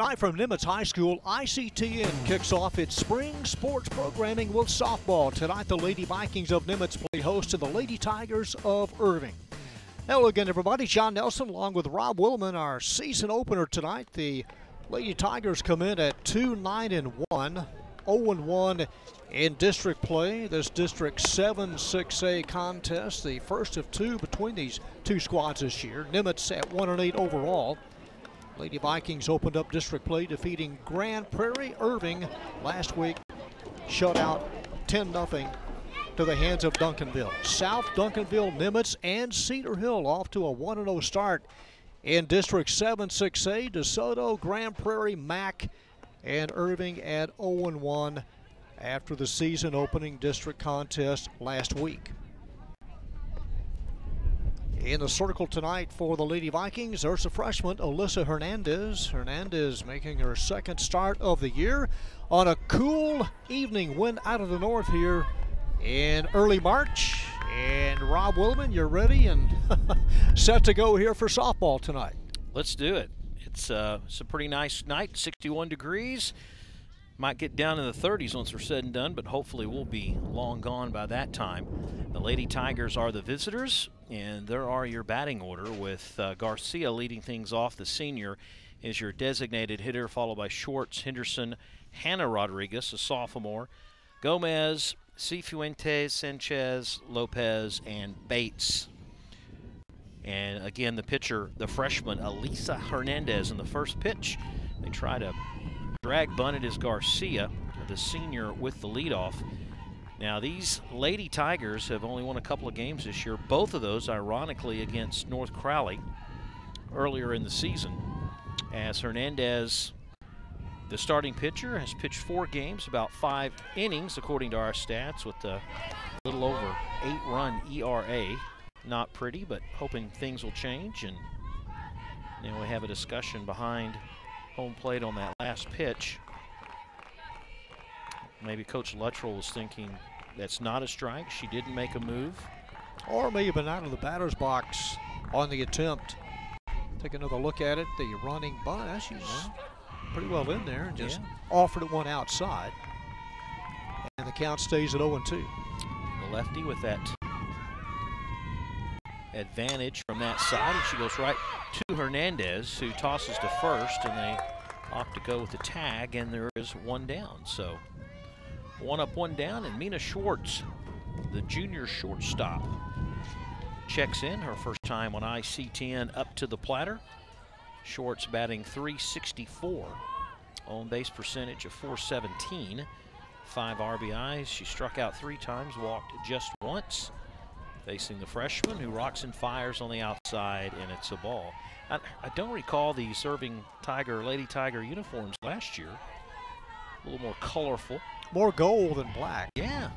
Tonight from Nimitz High School, ICTN kicks off its spring sports programming with softball. Tonight, the Lady Vikings of Nimitz play host to the Lady Tigers of Irving. Hello again, everybody. John Nelson along with Rob Willman, our season opener tonight. The Lady Tigers come in at 2-9-1, 0-1 in district play. This District 7 6A contest, the first of two between these two squads this year. Nimitz at 1-8 overall. Lady Vikings opened up district play, defeating Grand Prairie. Irving last week shut out 10-0 to the hands of Duncanville. South, Duncanville, Nimitz, and Cedar Hill off to a 1-0 start in District 7 6A. DeSoto, Grand Prairie, Mack, and Irving at 0-1 after the season opening district contest last week. In the circle tonight for the Lady Vikings, there's a freshman, Alyssa Hernandez. Hernandez making her second start of the year on a cool evening wind out of the north here in early March. And Rob Willman, you're ready and set to go here for softball tonight. Let's do it. It's a pretty nice night, 61 degrees. Might get down in the 30s once we're said and done, but hopefully we'll be long gone by that time. The Lady Tigers are the visitors, and there are your batting order with Garcia leading things off. The senior is your designated hitter, followed by Schwartz, Henderson, Hannah Rodriguez, a sophomore, Gomez, Cifuentes, Sanchez, Lopez, and Bates. And again, the pitcher, the freshman, Alyssa Hernandez, in the first pitch. They try to drag bunted is Garcia, the senior, with the leadoff. Now, these Lady Tigers have only won a couple of games this year, both of those, ironically, against North Crowley earlier in the season. As Hernandez, the starting pitcher, has pitched 4 games, about 5 innings, according to our stats, with a little over 8-run ERA. Not pretty, but hoping things will change. And now we have a discussion behind home plate on that last pitch. Maybe Coach Luttrell was thinking that's not a strike. She didn't make a move. Or may have been out of the batter's box on the attempt. Take another look at it. The running bunt, she's pretty well in there and just offered it one outside. And the count stays at 0-2. The lefty with that advantage from that side, and she goes right to Hernandez, who tosses to first, and they opt to go with the tag, and there is one down. So 1 up, 1 down, and Mina Schwartz, the junior shortstop, checks in her first time on ICTN up to the platter. Schwartz batting .364, on base percentage of .417, 5 RBIs. She struck out 3 times, walked just once. Facing the freshman, who rocks and fires on the outside, and it's a ball. I don't recall the Irving Lady Tiger uniforms last year. A little more colorful. More gold than black. Yeah.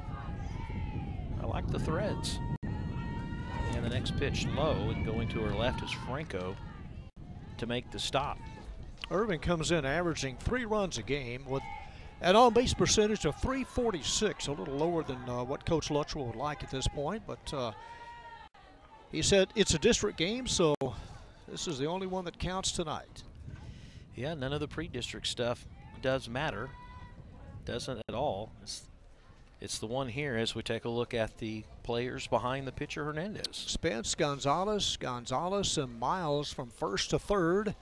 I like the threads. And the next pitch low, and going to her left is Franco to make the stop. Irving comes in averaging 3 runs a game with an on-base percentage of .346, a little lower than what Coach Luttrell would like at this point, but he said it's a district game, so this is the only one that counts tonight. Yeah, none of the pre-district stuff does matter. Doesn't at all. It's the one here as we take a look at the players behind the pitcher, Hernandez. Spence, Gonzalez, and Miles from first to third.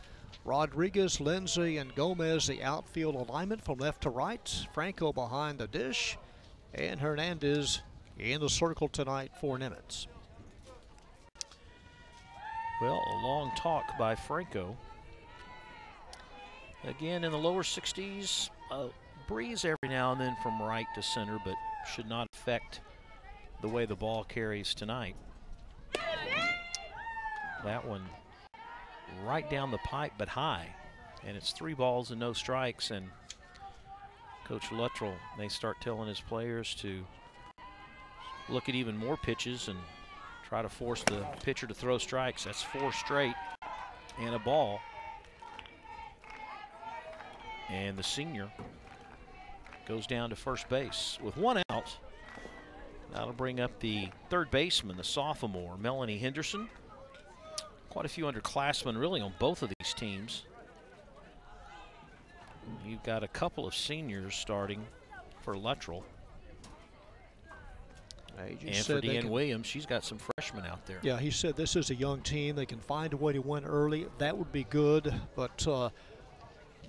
Rodriguez, Lindsay, and Gomez, the outfield alignment from left to right. Franco behind the dish, and Hernandez in the circle tonight for Nimitz. Well, a long talk by Franco. Again, in the lower 60s, a breeze every now and then from right to center, but should not affect the way the ball carries tonight. That one right down the pipe, but high, and it's 3 balls and no strikes. And Coach Luttrell may start telling his players to look at even more pitches and try to force the pitcher to throw strikes. That's 4 straight and a ball. And the senior goes down to first base with 1 out. That'll bring up the third baseman, the sophomore, Melanie Henderson. Quite a few underclassmen really on both of these teams. You've got a couple of seniors starting for Luttrell. And for Deanne Williams, she's got some freshmen out there. Yeah, he said this is a young team. They can find a way to win early. That would be good, but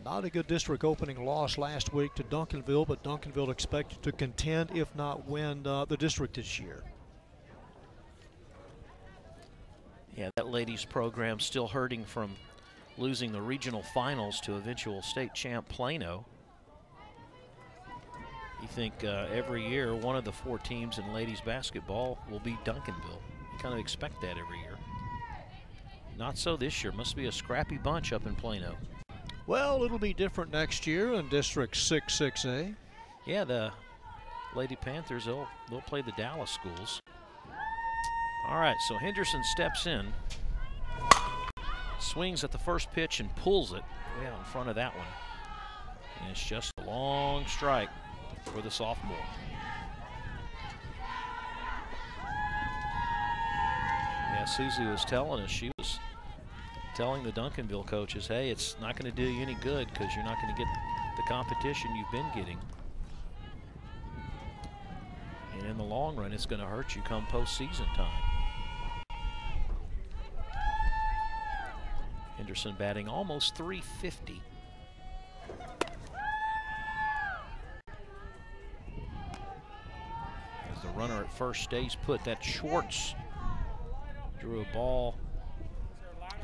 not a good district opening loss last week to Duncanville, but Duncanville expected to contend, if not win, the district this year. Yeah, that ladies program still hurting from losing the regional finals to eventual state champ Plano. You think every year one of the 4 teams in ladies basketball will beat Duncanville. You kind of expect that every year. Not so this year. Must be a scrappy bunch up in Plano. Well, it'll be different next year in District 6A. Yeah, the Lady Panthers, they'll play the Dallas schools. All right, so Henderson steps in, swings at the first pitch and pulls it way out in front of that one. And it's just a long strike for the sophomore. Yeah, Susie was telling us, she was telling the Duncanville coaches, hey, it's not going to do you any good because you're not going to get the competition you've been getting. And in the long run, it's going to hurt you come postseason time. Henderson batting almost .350. As the runner at first stays put, that Schwartz drew a ball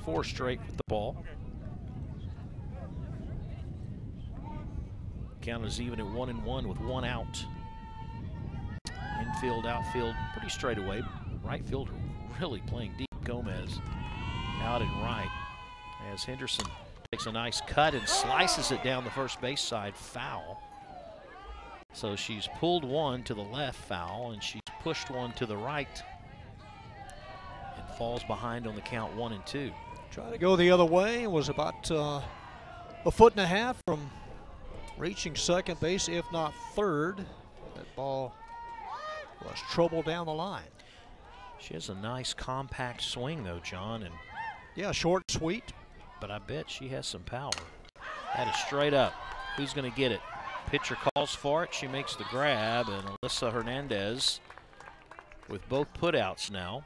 4 straight with the ball. Count is even at 1-1 with 1 out. Infield, outfield, pretty straight away. Right fielder really playing deep. Gomez out and right as Henderson takes a nice cut and slices it down the first base side, foul. So she's pulled one to the left, foul, and she's pushed one to the right and falls behind on the count 1-2. Trying to go the other way, was about a 1.5 feet from reaching second base, if not third. That ball was trouble down the line. She has a nice compact swing though, John, and yeah, short, sweet. But I bet she has some power. That is straight up. Who's going to get it? Pitcher calls for it. She makes the grab, and Alyssa Hernandez with both putouts now.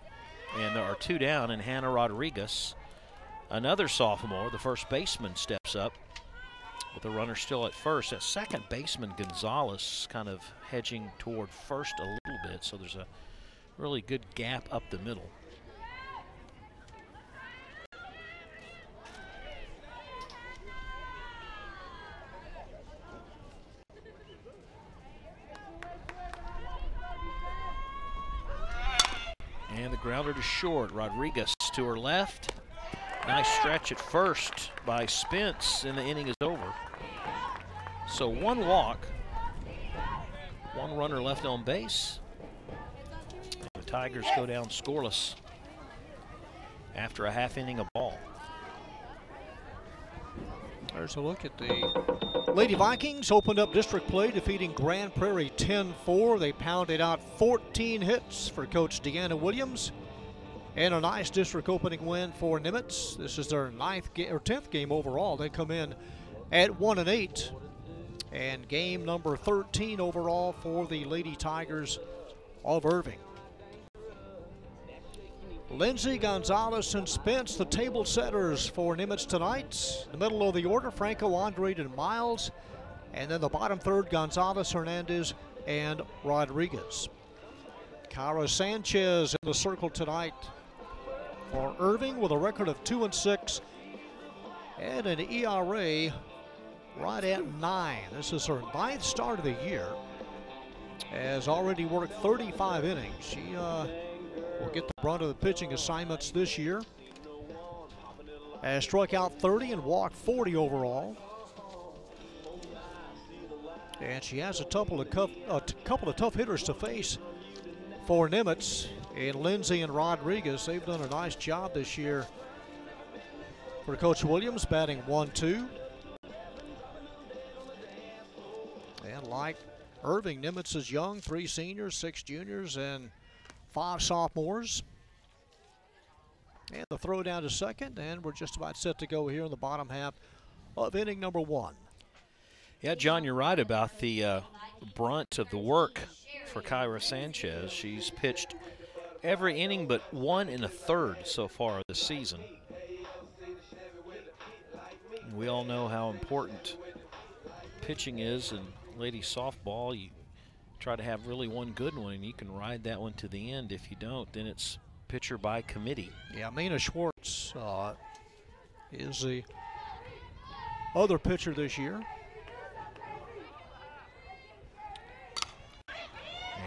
And there are 2 down, and Hannah Rodriguez, another sophomore, the first baseman, steps up with the runner still at first. That second baseman, Gonzalez, kind of hedging toward first a little bit, so there's a really good gap up the middle. And the grounder to short. Rodriguez to her left. Nice stretch at first by Spence, and the inning is over. So 1 walk, 1 runner left on base. The Tigers go down scoreless after a half inning of ball. There's a look at the Lady Vikings. Opened up district play, defeating Grand Prairie 10-4. They pounded out 14 hits for Coach Deanna Williams. And a nice district opening win for Nimitz. This is their 10th game overall. They come in at 1-8. And game number 13 overall for the Lady Tigers of Irving. Lindsay, Gonzalez, and Spence, the table setters for Nimitz tonight. In the middle of the order, Franco, Andrade, and Miles. And then the bottom third, Gonzalez, Hernandez, and Rodriguez. Cara Sanchez in the circle tonight for Irving with a record of 2-6 and an ERA right at 9. This is her 9th start of the year. Has already worked 35 innings. She will get the brunt of the pitching assignments this year. Has struck out 30 and walked 40 overall. And she has a couple of tough hitters to face for Nimitz. And Lindsay and Rodriguez, they've done a nice job this year for Coach Williams, batting 1-2. And like Irving, Nimitz is young, 3 seniors, 6 juniors, and 5 sophomores. And the throw down to second, and we're just about set to go here in the bottom half of inning number 1. Yeah, John, you're right about the brunt of the work for Kyra Sanchez. She's pitched every inning but 1 1/3 so far this season. We all know how important pitching is in ladies softball. You try to have really one good one, and you can ride that one to the end. If you don't, then it's pitcher by committee. Yeah, Mina Schwartz is the other pitcher this year.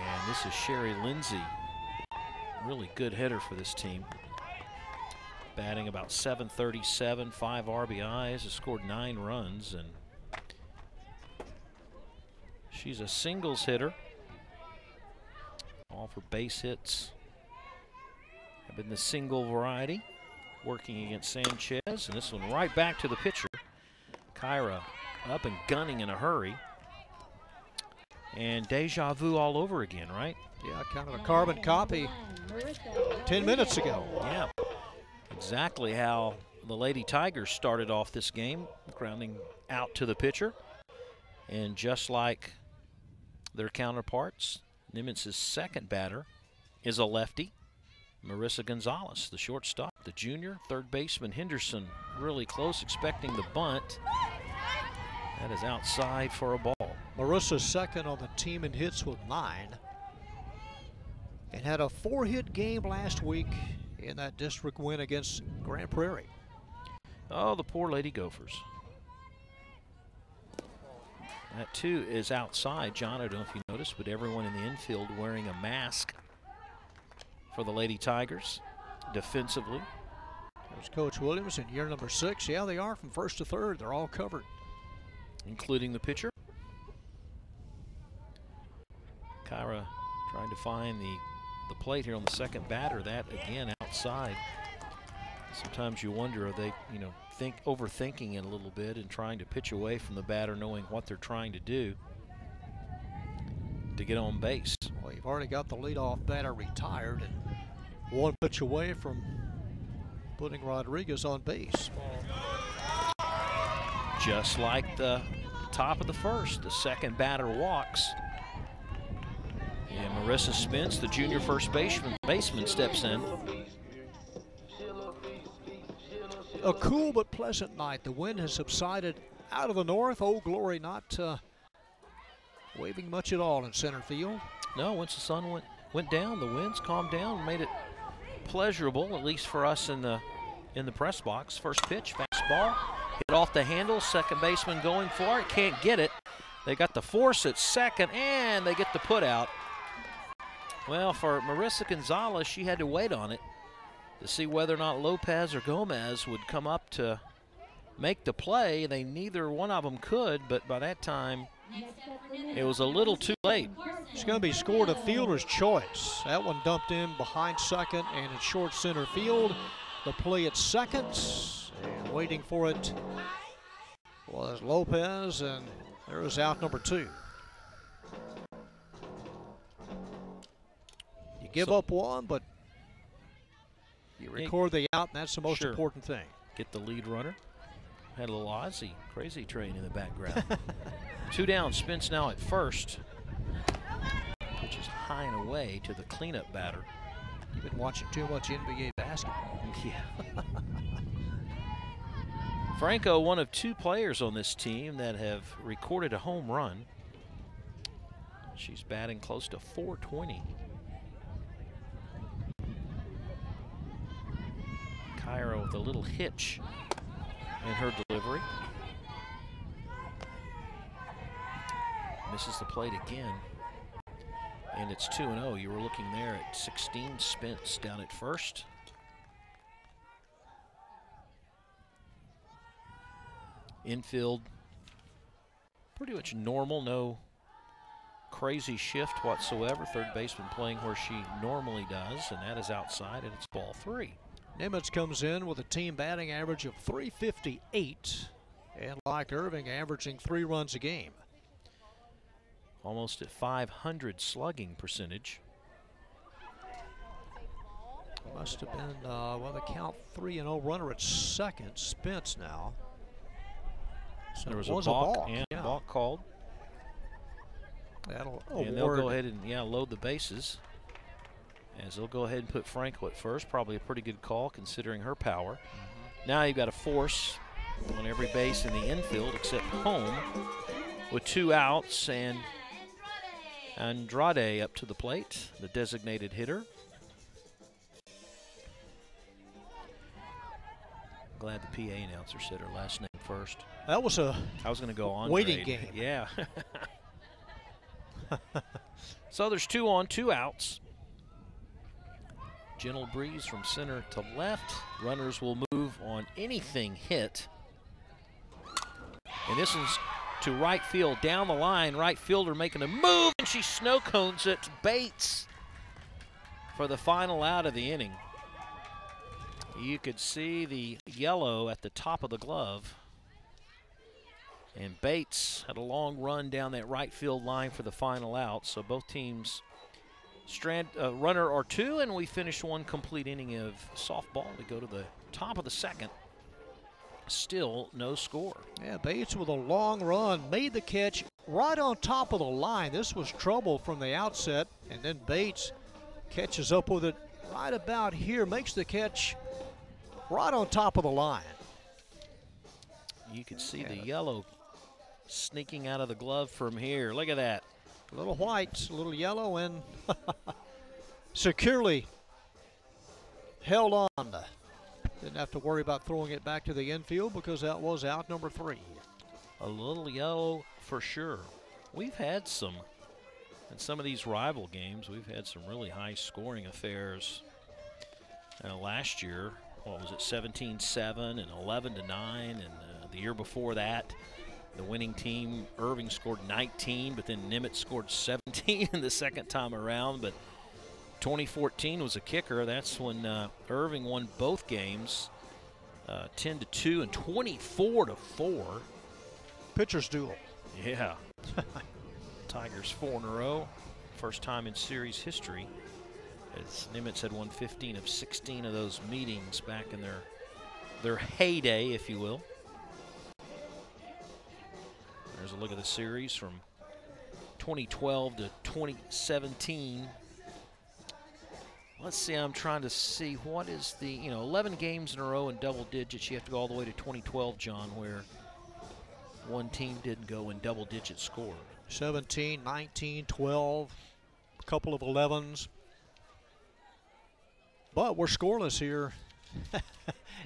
And this is Sherry Lindsay, really good hitter for this team. Batting about .737, 5 RBIs, has scored 9 runs, and she's a singles hitter. All for base hits have been the single variety, working against Sanchez, and this one right back to the pitcher. Kyra up and gunning in a hurry. And deja vu all over again, right? Yeah, kind of a carbon copy 10 minutes ago. Yeah, exactly how the Lady Tigers started off this game, grounding out to the pitcher. And just like their counterparts, Nimitz's second batter is a lefty, Marissa Gonzalez, the shortstop. The junior, third baseman Henderson, really close, expecting the bunt. That is outside for a ball. Marissa's second on the team in hits with 9. And had a 4-hit game last week in that district win against Grand Prairie. Oh, the poor Lady Gophers. That too is outside. John, I don't know if you noticed, but everyone in the infield wearing a mask for the Lady Tigers defensively. There's Coach Williams in year number 6. Yeah, they are from first to third. They're all covered, including the pitcher. Kyra trying to find the plate here on the second batter. That again outside. Sometimes you wonder, are they, overthinking it a little bit and trying to pitch away from the batter, knowing what they're trying to do to get on base. Well, you've already got the leadoff batter retired and one pitch away from putting Rodriguez on base. Just like the top of the first, the second batter walks. And Marissa Spence, the junior first baseman steps in. A cool but pleasant night. The wind has subsided out of the north. Old Glory not waving much at all in center field. No, once the sun went down, the winds calmed down and made it pleasurable, at least for us in the press box. First pitch, fastball, hit off the handle. Second baseman going for it, can't get it. They got the force at second, and they get the put out. Well, for Marissa Gonzalez, she had to wait on it to see whether or not Lopez or Gomez would come up to make the play. Neither one of them could, but by that time, it was a little too late. It's going to be scored a fielder's choice. That one dumped in behind second and in short center field. The play at second, and waiting for it was Lopez, and there was out number 2. You give up one, but you record the out, and that's the most important thing. Get the lead runner. Had a little Aussie crazy train in the background. 2 down, Spence now at first. Pitches high and away to the cleanup batter. You've been watching too much NBA basketball. Yeah. Franco, one of 2 players on this team that have recorded a home run. She's batting close to .420. Kyra with a little hitch in her delivery. Misses the plate again. And it's 2-0. You were looking there at 16. Spence down at first. Infield pretty much normal, no crazy shift whatsoever. Third baseman playing where she normally does, and that is outside, and it's ball 3. Nimitz comes in with a team batting average of .358, and like Irving, averaging 3 runs a game. Almost at .500 slugging percentage. Must have been, well, the count 3-0 runner at second. Spence now. So there was a balk. balk. Yeah, balk called. And they'll go ahead and load the bases. As they'll go ahead and put Franco at first. Probably a pretty good call considering her power. Now you've got a force on every base in the infield except home with 2 outs, and Andrade up to the plate, the designated hitter. Glad the PA announcer said her last name first. That was a I was going to go on waiting game. Yeah. So there's 2 on, 2 outs. Gentle breeze from center to left. Runners will move on anything hit. And this is to right field, down the line. Right fielder making a move, and she snow cones it. Bates for the final out of the inning. You could see the yellow at the top of the glove. And Bates had a long run down that right field line for the final out. So both teams strand a runner or 2, and we finish 1 complete inning of softball. We go to the top of the 2nd. Still no score. Yeah, Bates with a long run made the catch right on top of the line. This was trouble from the outset, and then Bates catches up with it right about here, makes the catch right on top of the line. You can see the yellow sneaking out of the glove from here. Look at that. A little white, a little yellow, and securely held on. Didn't have to worry about throwing it back to the infield because that was out number 3. A little yellow for sure. We've had some, in some of these rival games, we've had some really high scoring affairs. Last year, what was it, 17-7 and 11-9, and the year before that, the winning team, Irving, scored 19, but then Nimitz scored 17 in the second time around. But 2014 was a kicker. That's when Irving won both games, 10-2 and 24-4. Pitcher's duel. Yeah. Tigers 4 in a row. First time in series history, as Nimitz had won 15 of 16 of those meetings back in their heyday, if you will. There's a look at the series from 2012 to 2017. Let's see, I'm trying to see what is the, 11 games in a row in double digits. You have to go all the way to 2012, John, where one team didn't go in double digit score. 17, 19, 12, a couple of 11s. But we're scoreless here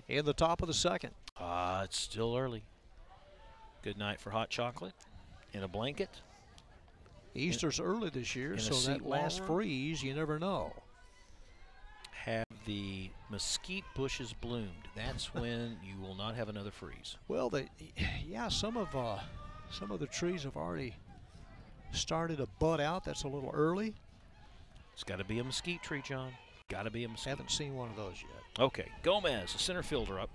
in the top of the 2nd. It's still early. Good night for hot chocolate and a blanket. Easter's early this year, so that last freeze, you never know. Have the mesquite bushes bloomed. That's when you will not have another freeze. Well, some of the trees have already started to bud out. That's a little early. It's got to be a mesquite tree, John. Got to be a mesquite. Haven't seen one of those yet. Okay, Gomez, the center fielder up.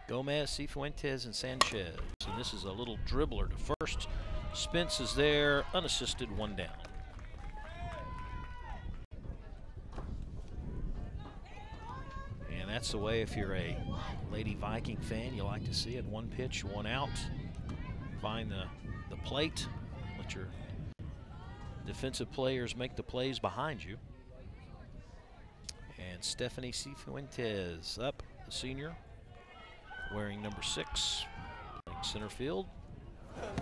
Gomez, Cifuentes, and Sanchez. And this is a little dribbler to first. Spence is there, unassisted, 1 down. And that's the way, if you're a Lady Viking fan, you like to see it. 1 pitch, 1 out. Find the plate. Let your defensive players make the plays behind you. And Stephanie Cifuentes up, the senior, wearing number 6, playing center field.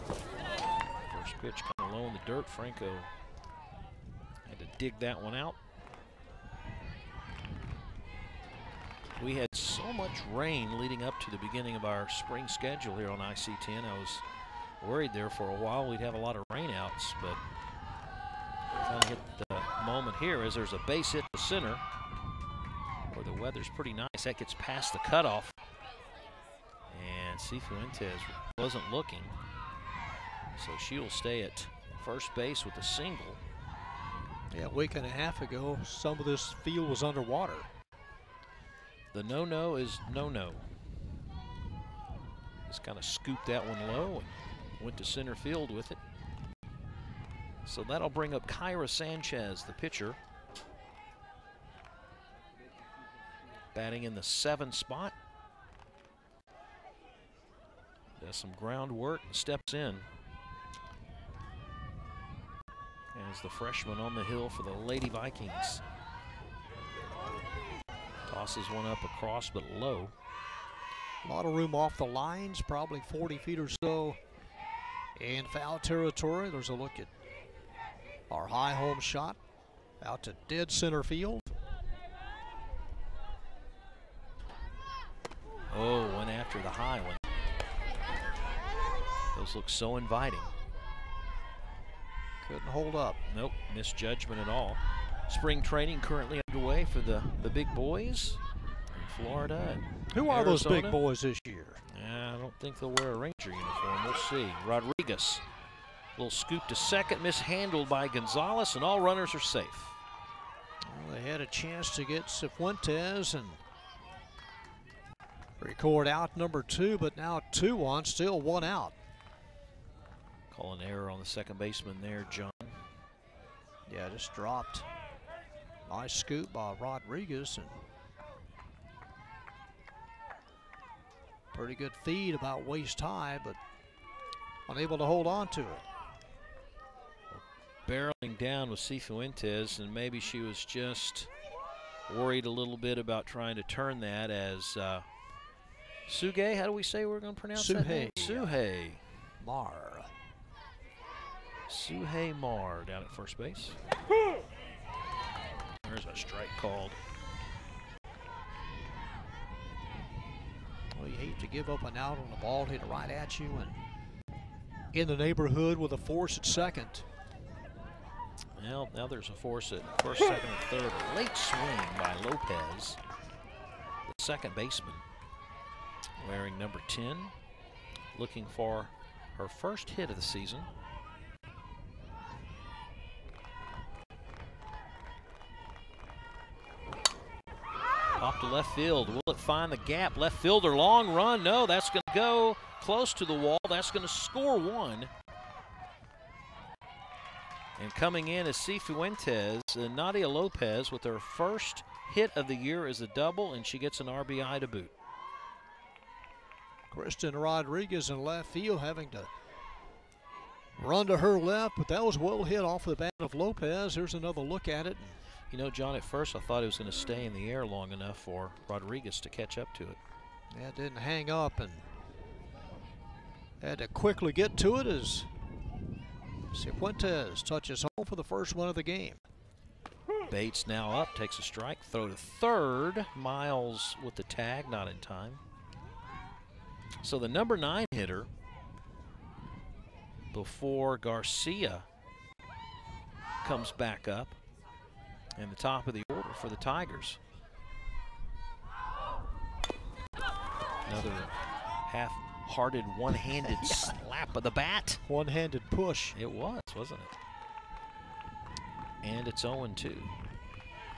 First pitch kind of low in the dirt. Franco had to dig that one out. We had so much rain leading up to the beginning of our spring schedule here on IC10. I was worried there for a while we'd have a lot of rainouts, but kind of hit the moment here as there's a base hit to center where the weather's pretty nice. That gets past the cutoff. And Cifuentes wasn't looking, so she will stay at first base with a single. Yeah, a week and a half ago, some of this field was underwater. The no-no is no-no. Just kind of scooped that one low and went to center field with it. So that'll bring up Kyra Sanchez, the pitcher, batting in the 7 spot. Does some groundwork and steps in. As the freshman on the hill for the Lady Vikings. Tosses one up across, but low. A lot of room off the lines, probably 40 feet or so in foul territory. There's a look at our high home shot out to dead center field. Oh, went after the high one. Those look so inviting. Couldn't hold up. Nope, misjudgment at all. Spring training currently underway for the big boys in Florida. Who are those big boys this year? I don't think they'll wear a Ranger uniform. We'll see. Rodriguez. Little scoop to second, mishandled by Gonzalez, and all runners are safe. Well, they had a chance to get Cifuentes and record out number 2, but now 2 on, still 1 out. Call an error on the second baseman there, John. Yeah, just dropped. Nice scoop by Rodriguez, and pretty good feed about waist high, but unable to hold on to it. Barreling down with Cifuentes, and maybe she was just worried a little bit about trying to turn that as Suge, how do we say we're going to pronounce that name? Suhei Mar. Suhei Mar down at first base. There's a strike called. Well, you hate to give up an out on the ball hit right at you and in the neighborhood with a force at second. Well, now there's a force at first, second, and third. A late swing by Lopez, the second baseman, wearing number 10, looking for her first hit of the season. Off to left field. Will it find the gap? Left fielder, long run. No, that's going to go close to the wall. That's going to score 1. And coming in is Cifuentes, and Nadia Lopez with her first hit of the year is a double, and she gets an RBI to boot. Kristen Rodriguez in left field having to run to her left, but that was well hit off the bat of Lopez. Here's another look at it. You know, John, at first I thought it was going to stay in the air long enough for Rodriguez to catch up to it. Yeah, it didn't hang up, and had to quickly get to it as Cifuentes touches home for the first one of the game. Bates now up, takes a strike, throw to third. Miles with the tag, not in time. So the number 9 hitter before Garcia comes back up, and the top of the order for the Tigers. Another half-hearted, one-handed slap of the bat. One-handed push. It was, wasn't it? And it's 0-2.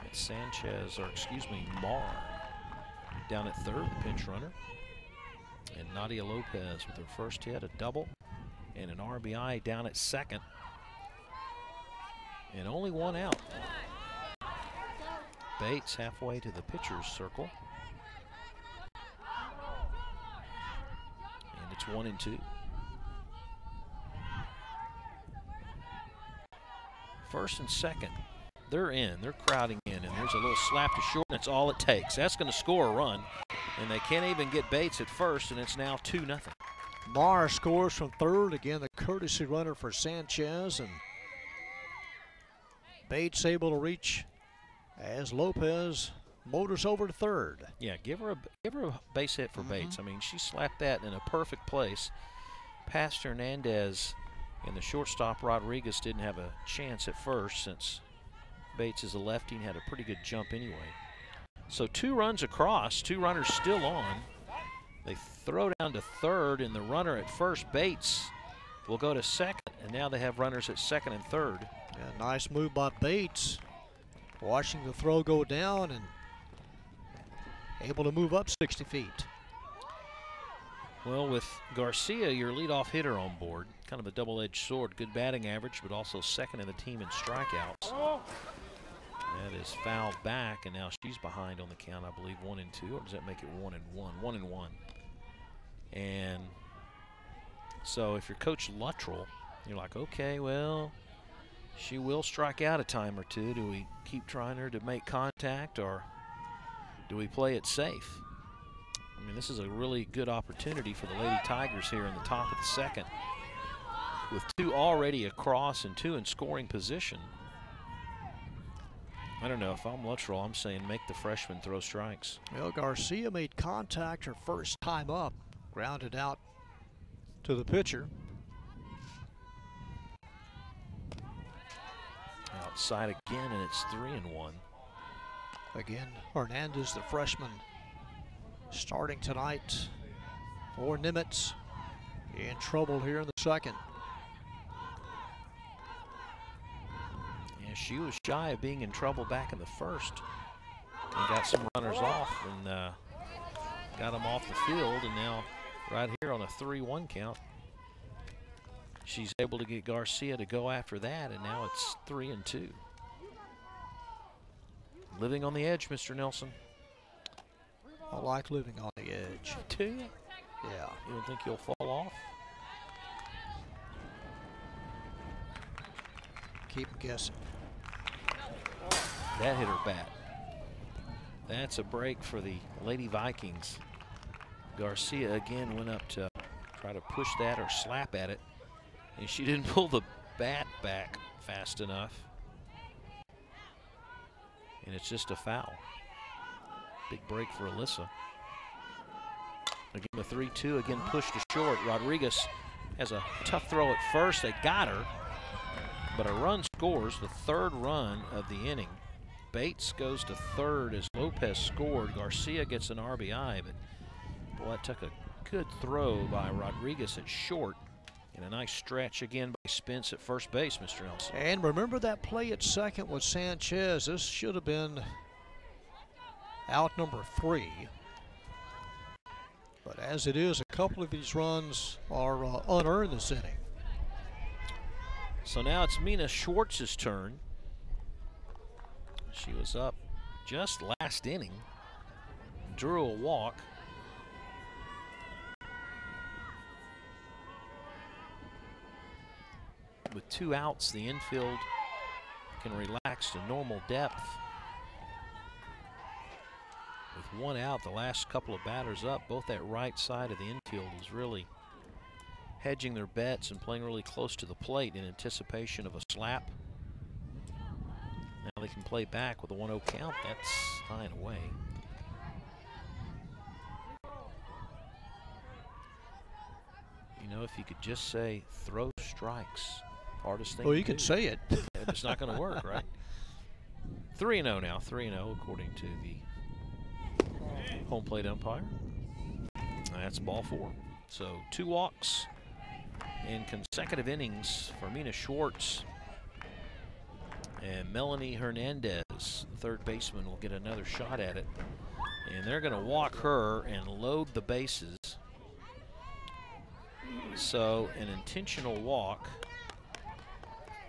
It's Sanchez, or excuse me, Marr down at third, the pinch runner. And Nadia Lopez with her first hit, a double, and an RBI down at second. And only 1 out. Bates halfway to the pitcher's circle. And it's 1-2. First and second, they're in. They're crowding in, and there's a little slap to short, and that's all it takes. That's going to score a run, and they can't even get Bates at first, and it's now 2-0. Marr scores from third. Again, the courtesy runner for Sanchez, and Bates able to reach as Lopez motors over to third. Yeah, give her a base hit for Bates. I mean, she slapped that in a perfect place. Past Hernandez and the shortstop Rodriguez didn't have a chance at first, since Bates is a lefty and had a pretty good jump anyway. So 2 runs across, 2 runners still on. They throw down to third, and the runner at first, Bates, will go to second, and now they have runners at second and third. Yeah, nice move by Bates. Watching the throw go down and able to move up 60 feet. Well, with Garcia, your leadoff hitter, on board, kind of a double-edged sword. Good batting average, but also second in the team in strikeouts. That is fouled back, and now she's behind on the count, I believe, 1-2. Or does that make it 1-1? 1-1. And So if you're Coach Luttrell, you're like, okay, well, she will strike out a time or two. Do we keep trying her to make contact, or do we play it safe? I mean, this is a really good opportunity for the Lady Tigers here in the top of the second, with 2 already across and 2 in scoring position. I don't know. If I'm Luttrell, I'm saying make the freshman throw strikes. Well, Garcia made contact her first time up, grounded out to the pitcher. Outside again, and it's 3-1. Again, Hernandez, the freshman, starting tonight for Nimitz. In trouble here in the second. Yeah, she was shy of being in trouble back in the first. And got some runners off and got them off the field, and now right here on a 3-1 count, she's able to get Garcia to go after that, and now it's 3-2. Living on the edge, Mr. Nelson. I like living on the edge. Do you? Yeah. You don't think you'll fall off? Keep guessing. That hit her bad. That's a break for the Lady Vikings. Garcia again went up to try to push that or slap at it, and she didn't pull the bat back fast enough. And it's just a foul. Big break for Alyssa. Again, the 3-2, again pushed to short. Rodriguez has a tough throw at first. They got her, but a run scores, the 3rd run of the inning. Bates goes to 3rd as Lopez scored. Garcia gets an RBI, but boy, it took a good throw by Rodriguez at short. And a nice stretch again by Spence at first base, Mr. Nelson. And remember that play at second with Sanchez. This should have been out number 3. But as it is, a couple of these runs are unearned this inning. So now it's Mina Schwartz's turn. She was up just last inning, drew a walk. With 2 outs, the infield can relax to normal depth. With 1 out, the last couple of batters up, both that right side of the infield is really hedging their bets and playing really close to the plate in anticipation of a slap. Now they can play back with a 1-0 count. That's high and away. You know, if you could just say throw strikes. Hardest thing. Well, you can say it. It's not going to work, right? 3-0 now. 3-0 according to the home plate umpire. That's ball 4. So 2 walks in consecutive innings for Mina Schwartz. And Melanie Hernandez, the 3rd baseman, will get another shot at it. And they're going to walk her and load the bases. So an intentional walk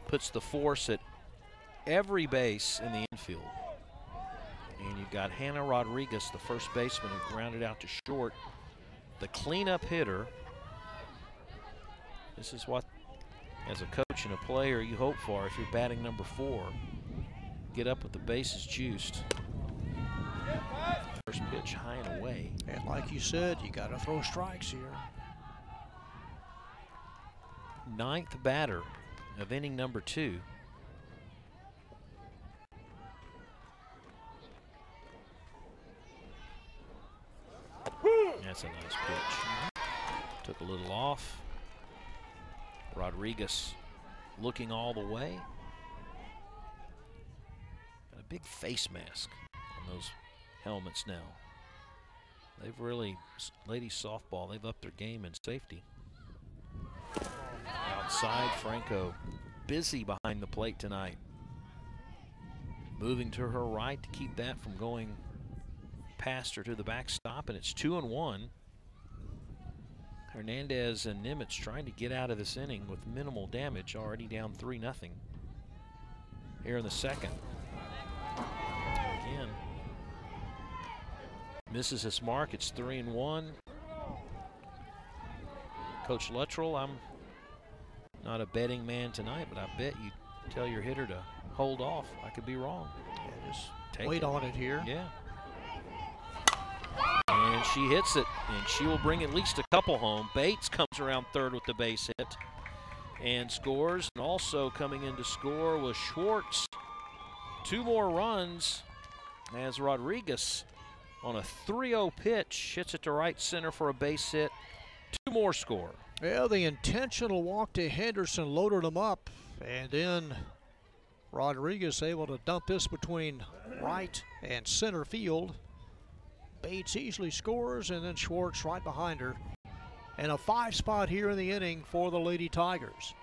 puts the force at every base in the infield. And you've got Hannah Rodriguez, the first baseman, who grounded out to short. The cleanup hitter. This is what, as a coach and a player, you hope for if you're batting number 4. Get up with the bases juiced. First pitch high and away. And like you said, you got to throw strikes here. 9th batter of inning number 2. That's a nice pitch. Took a little off. Rodriguez looking all the way. Got a big face mask on those helmets now. They've really, ladies softball, they've upped their game in safety. Outside, Franco busy behind the plate tonight. Moving to her right to keep that from going past her to the backstop, and it's 2-1. Hernandez and Nimitz trying to get out of this inning with minimal damage, already down 3-0 here in the second. Again, misses his mark. It's 3-1. Coach Luttrell, I'm not a betting man tonight, but I bet you tell your hitter to hold off. I could be wrong. Yeah, just take wait on it here. Yeah. And she hits it, and she will bring at least a couple home. Bates comes around third with the base hit and scores. And also coming in to score was Schwartz. 2 more runs as Rodriguez on a 3-0 pitch hits it to right center for a base hit. 2 more score. Well, the intentional walk to Henderson loaded him up, and then Rodriguez able to dump this between right and center field. Bates easily scores, and then Schwartz right behind her. And a 5 spot here in the inning for the Lady Tigers.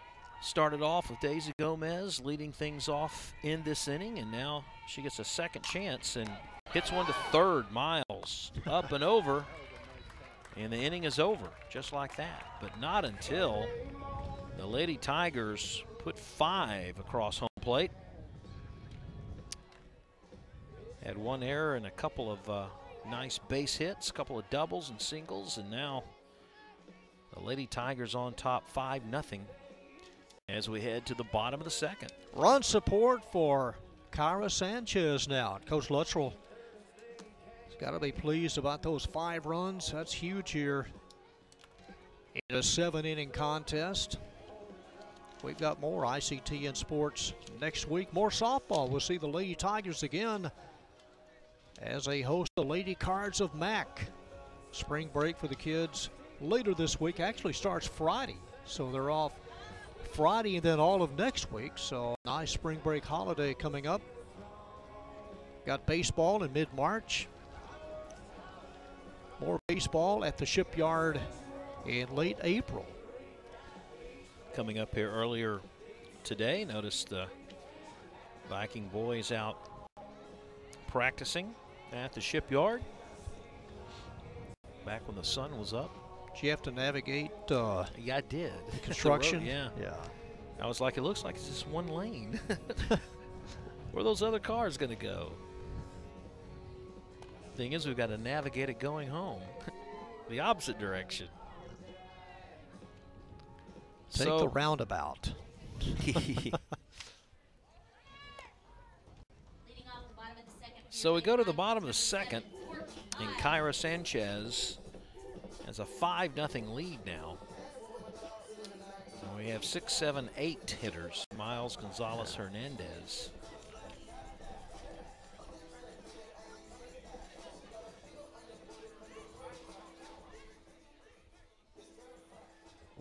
Started off with Daisy Gomez leading things off in this inning, and now she gets a second chance and hits one to third. Miles up and over, and the inning is over just like that. But not until the Lady Tigers put 5 across home plate. Had 1 error and a couple of nice base hits, a couple of doubles and singles, and now the Lady Tigers on top 5-0 as we head to the bottom of the second. Run support for Kyra Sanchez now. Coach Luttrell has got to be pleased about those 5 runs. That's huge here in a 7-inning contest. We've got more ICT in sports next week. More softball. We'll see the Lady Tigers again as they host the Lady Cards of Mac. Spring break for the kids later this week. Actually starts Friday, so they're off Friday and then all of next week. So nice spring break holiday coming up. Got baseball in mid-March. More baseball at the Shipyard in late April. Coming up here earlier today, notice the Viking boys out practicing at the Shipyard back when the sun was up. Did you have to navigate yeah, I did. the construction? Yeah. Yeah. I was like, it looks like it's just one lane. Where are those other cars going to go? Thing is, we've got to navigate it going home. The opposite direction. Take the roundabout. So we go to the bottom of the second, and Kyra Sanchez has a 5-0 lead now. And we have 6, 7, 8 hitters. Miles, Gonzalez, Hernandez.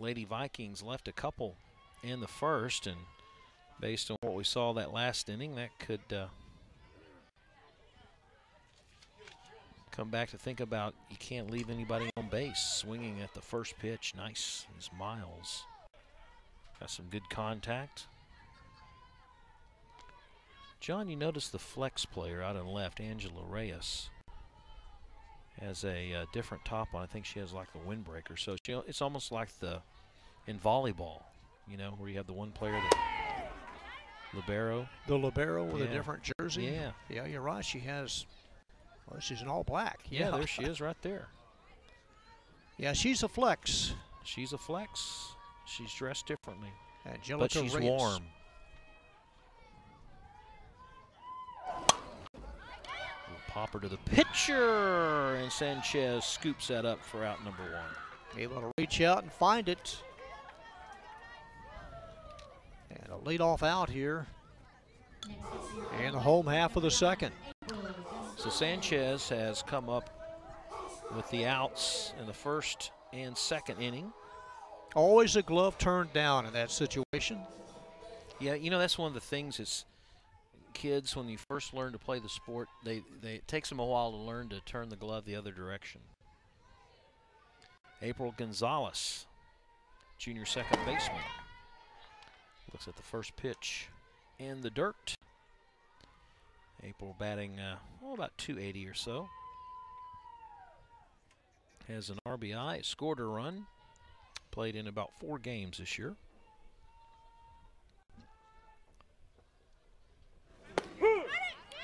Lady Vikings left a couple in the first, and based on what we saw that last inning, that could come back to think about. You can't leave anybody on base. Swinging at the first pitch, nice is Miles. Got some good contact. John, you notice the flex player out on left, Angela Reyes, has a different top on. I think she has like a windbreaker. So it's almost like in volleyball, you know, where you have the one player that libero. The libero with a different jersey. Yeah. Yeah, you're right. She has, well, she's in all black. Yeah, there she is right there. Yeah, she's a flex. She's a flex. She's dressed differently. Angelica but she's Reyes. Warm. Popper to the pitcher, and Sanchez scoops that up for out number 1. Able to reach out and find it. And a leadoff out here in the home half of the second. So Sanchez has come up with the outs in the first and second inning. Always a glove turned down in that situation. Yeah, you know, that's one of the things is kids, when you first learn to play the sport, it takes them a while to learn to turn the glove the other direction. April Gonzalez, junior second baseman, looks at the first pitch in the dirt. April batting about 280 or so. Has an RBI, scored a run, played in about 4 games this year.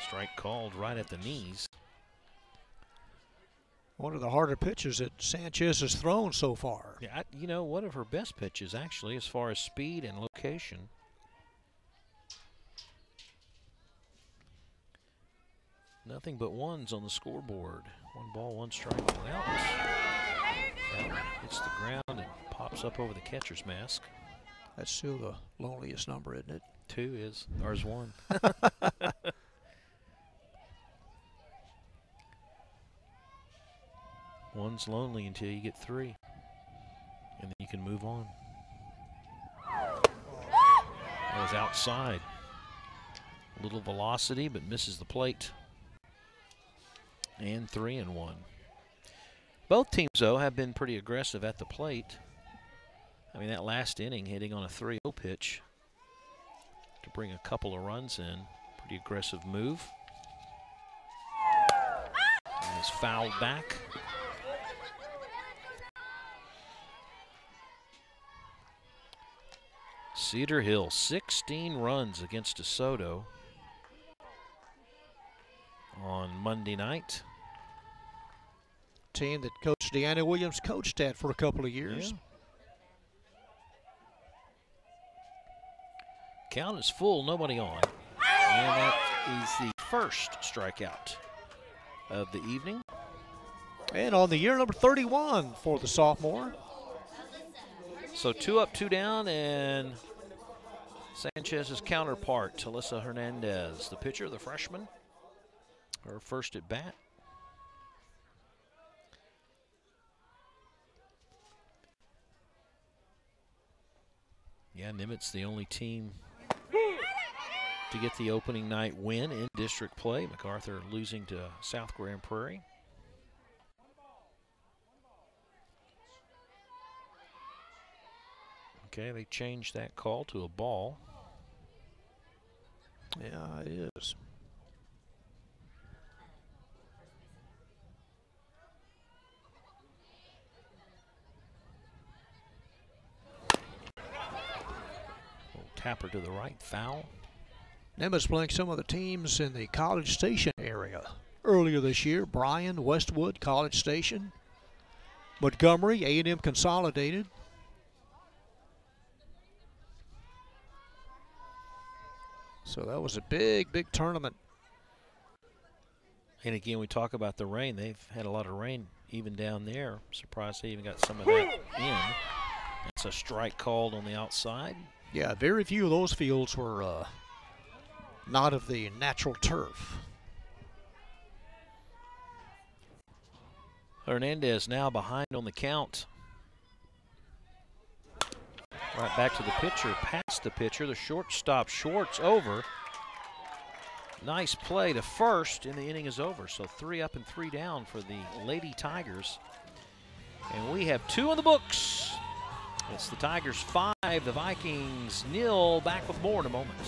Strike called right at the knees. One of the harder pitches that Sanchez has thrown so far. Yeah, you know, one of her best pitches, actually, as far as speed and location. Nothing but ones on the scoreboard. 1 ball, 1 strike. Well, that hits the ground and pops up over the catcher's mask. That's still the loneliest number, isn't it? 2 is. Ours 1. One's lonely until you get 3. And then you can move on. That was outside. A little velocity, but misses the plate. And 3-1. Both teams, though, have been pretty aggressive at the plate. I mean, that last inning hitting on a 3-0 pitch to bring a couple of runs in. Pretty aggressive move. And it's fouled back. Cedar Hill, 16 runs against DeSoto on Monday night. Team that Coach Deanna Williams coached at for a couple of years. Yeah. Count is full, nobody on. And that is the first strikeout of the evening. And on the year, number 31 for the sophomore. So 2 up, 2 down, and Sanchez's counterpart, Alyssa Hernandez, the pitcher, the freshman, her first at bat. Yeah, Nimitz, the only team to get the opening night win in district play. MacArthur losing to South Grand Prairie. Okay, they changed that call to a ball. Yeah, it is. Tapper to the right, foul. Nimitz playing some of the teams in the College Station area. Earlier this year, Bryan, Westwood, College Station, Montgomery, A&M Consolidated. So that was a big, big tournament. And again, we talk about the rain. They've had a lot of rain even down there. Surprised they even got some of that in. That's a strike called on the outside. Yeah, very few of those fields were not of the natural turf. Hernandez now behind on the count. Right back to the pitcher, past the pitcher, the shortstop Schwartz over. Nice play to first, and the inning is over. So 3 up and 3 down for the Lady Tigers. And we have 2 in the books. It's the Tigers 5, the Vikings 0. Back with more in a moment.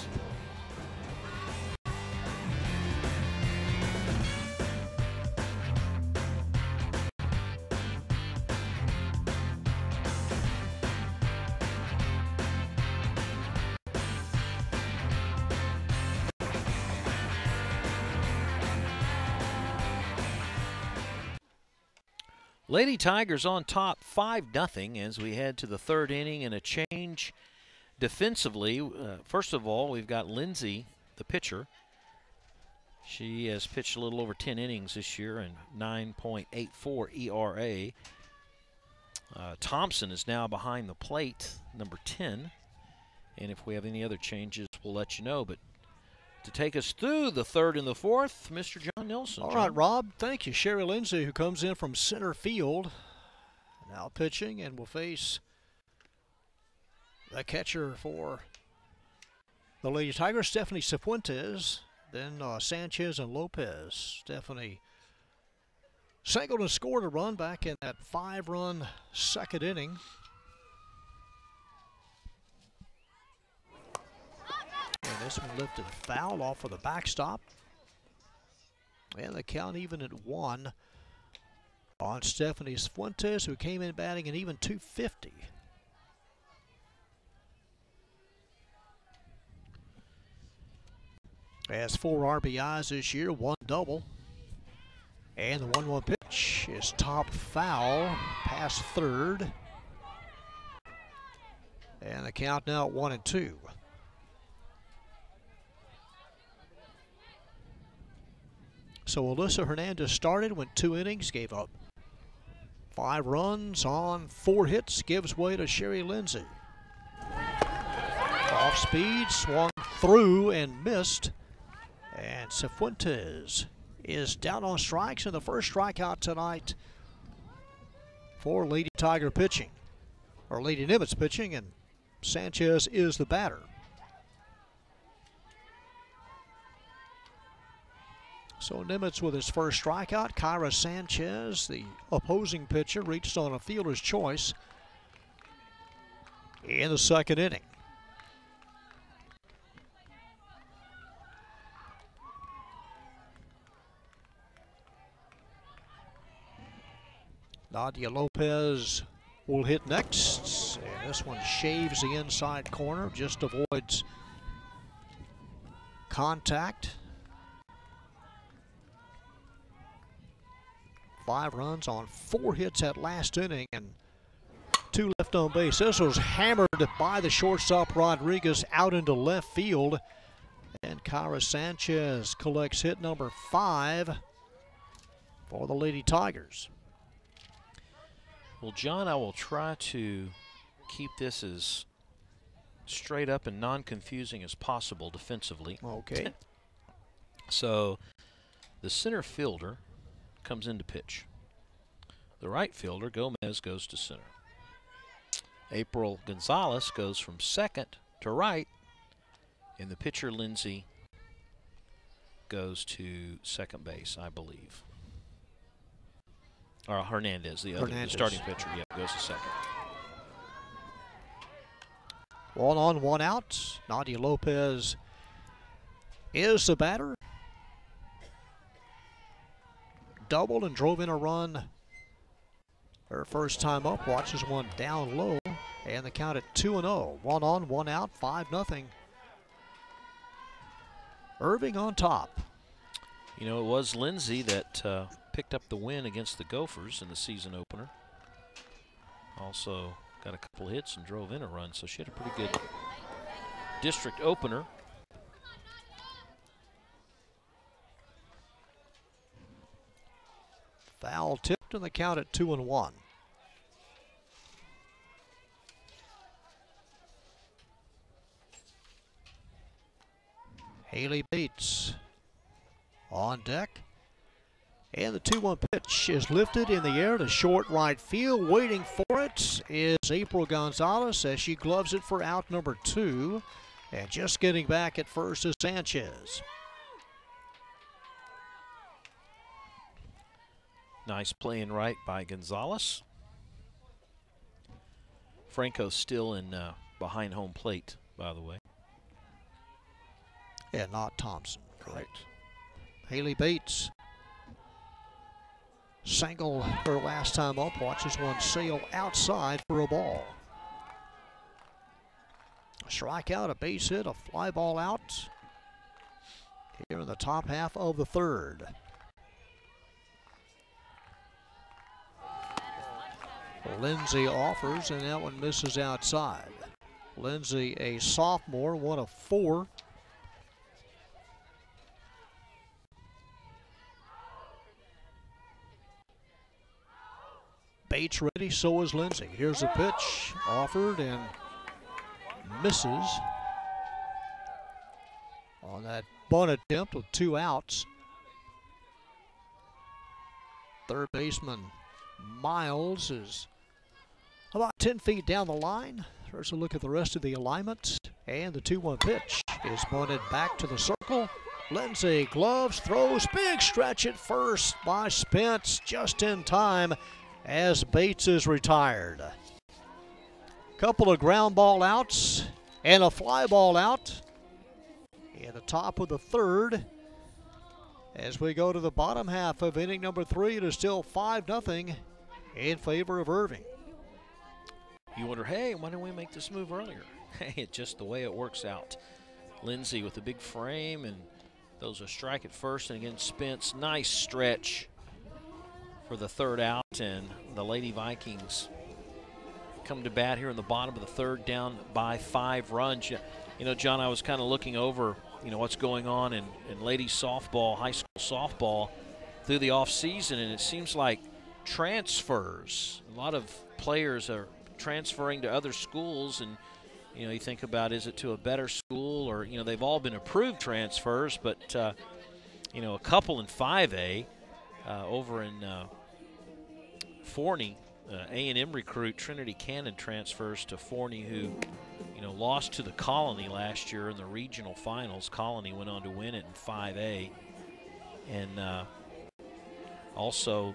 Lady Tigers on top 5-0 as we head to the 3rd inning, and a change defensively. First of all, we've got Lindsay, the pitcher. She has pitched a little over 10 innings this year and 9.84 ERA. Thompson is now behind the plate, number 10. And if we have any other changes, we'll let you know. But to take us through the 3rd and the 4th, Mr. John Nelson. All right, Rob, thank you. Sherry Lindsay, who comes in from center field, now pitching, and will face the catcher for the Lady Tigers, Stephanie Cifuentes, then Sanchez and Lopez. Stephanie singled and scored a run back in that 5-run second inning. And this one lifted foul off of the backstop. And the count even at 1 on Stephanie Fuentes, who came in batting an even .250. Has 4 RBIs this year, 1 double. And the 1-1 pitch pitch is top foul past third. And the count now at 1-2. So Alyssa Hernandez started, went 2 innings, gave up 5 runs on 4 hits, gives way to Sherry Lindsay. Off speed, swung through and missed. And Cifuentes is down on strikes, and the first strikeout tonight for Lady Tiger pitching, or Lady Nimitz pitching, and Sanchez is the batter. So Nimitz with his first strikeout. Kyra Sanchez, the opposing pitcher, reached on a fielder's choice in the second inning. Nadia Lopez will hit next. And this one shaves the inside corner, just avoids contact. 5 runs on 4 hits at last inning and 2 left on base. This was hammered by the shortstop Rodriguez out into left field. And Kyra Sanchez collects hit number 5 for the Lady Tigers. Well, John, I will try to keep this as straight up and non-confusing as possible defensively. Okay. So the center fielder comes in to pitch. The right fielder, Gomez, goes to center. April Gonzalez goes from second to right, and the pitcher, Lindsay, goes to second base, I believe. Or Hernandez, the starting pitcher, goes to second. 1 on, 1 out. Nadia Lopez is the batter. Doubled and drove in a run her first time up. Watches one down low, and the count at 2-0. 1 on, 1 out, 5-0. Irving on top. You know, it was Lindsay that picked up the win against the Gophers in the season opener. Also got a couple hits and drove in a run, so she had a pretty good district opener. Foul tipped, and the count at 2-1. Haley Bates on deck. And the 2-1 pitch is lifted in the air to short right field. Waiting for it is April Gonzalez as she gloves it for out number 2. And just getting back at first is Sanchez. Nice playing right by Gonzalez. Franco's still in behind home plate, by the way. Yeah, not Thompson. Correct. Haley Bates. Single her last time up. Watches one sail outside for a ball. A strikeout, a base hit, a fly ball out. Here in the top half of the third. Lindsay offers, and that one misses outside. Lindsay, a sophomore, 1 of 4. Bates ready, so is Lindsay. Here's a pitch, offered and misses on that bunt attempt with 2 outs. Third baseman Miles is about 10 feet down the line. There's a look at the rest of the alignment. And the 2-1 pitch is bunted back to the circle. Lindsay gloves, throws, big stretch at first by Spence just in time as Bates is retired. Couple of ground ball outs and a fly ball out in the top of the third. As we go to the bottom half of inning number 3, it is still 5-0 in favor of Irving. You wonder, hey, why didn't we make this move earlier? Hey, it's just the way it works out. Lindsay with the big frame, and those a strike at first, and again Spence, nice stretch for the third out, and the Lady Vikings come to bat here in the bottom of the third, down by 5 runs. You know, John, I was kind of looking over, you know, what's going on in ladies softball, high school softball through the offseason, and it seems like transfers, a lot of players are transferring to other schools, and you know, you think about, is it to a better school, or, you know, they've all been approved transfers, but you know, a couple in 5A over in Forney, A&M recruit Trinity Cannon transfers to Forney, who, you know, lost to the Colony last year in the regional finals. Colony went on to win it in 5A, and also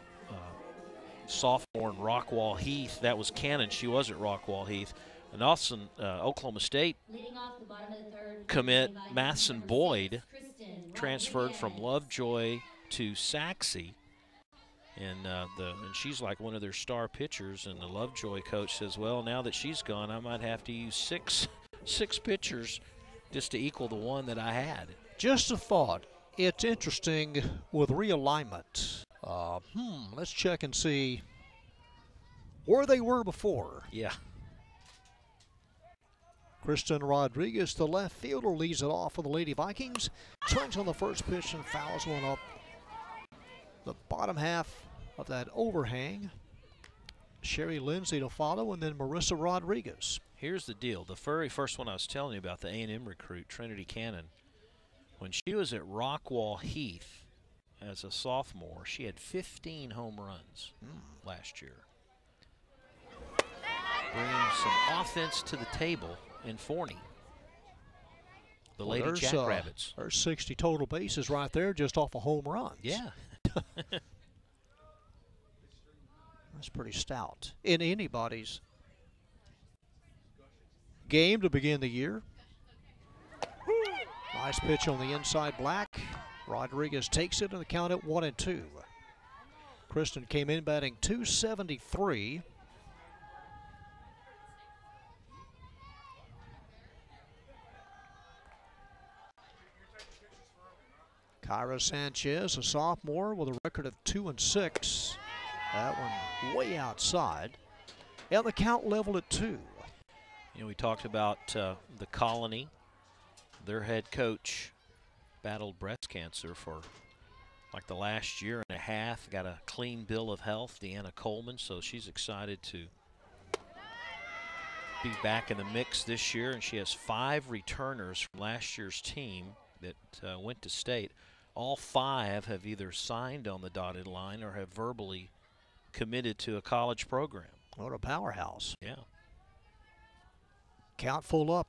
sophomore in Rockwall Heath. That was Cannon. She was at Rockwall Heath. And also Oklahoma State commit Matheson Boyd transferred from Lovejoy to Saxe, and she's like one of their star pitchers. And the Lovejoy coach says, well, now that she's gone, I might have to use six pitchers just to equal the one that I had. Just a thought. It's interesting with realignment. Let's check and see where they were before. Yeah. Kristen Rodriguez, the left fielder, leads it off for the Lady Vikings. Swings on the first pitch and fouls one up the bottom half of that overhang. Sherry Lindsay to follow, and then Marissa Rodriguez. Here's the deal. The very first one I was telling you about, the A&M recruit, Trinity Cannon, when she was at Rockwall Heath as a sophomore, she had 15 home runs last year. Bringing some offense to the table in Forney. The Lady Jackrabbits. There's 60 total bases right there just off of home runs. Yeah. That's pretty stout in anybody's game to begin the year. Nice pitch on the inside, Black. Rodriguez takes it, and the count at 1-2. Kristen came in batting .273. Kyra Sanchez, a sophomore, with a record of 2-6. That one way outside. And the count leveled at 2. You know, we talked about the Colony. Their head coach battled breast cancer for like the last year and a half. Got a clean bill of health, Deanna Coleman, so she's excited to be back in the mix this year. And she has 5 returners from last year's team that went to state. All 5 have either signed on the dotted line or have verbally committed to a college program. What a powerhouse. Yeah. Count full up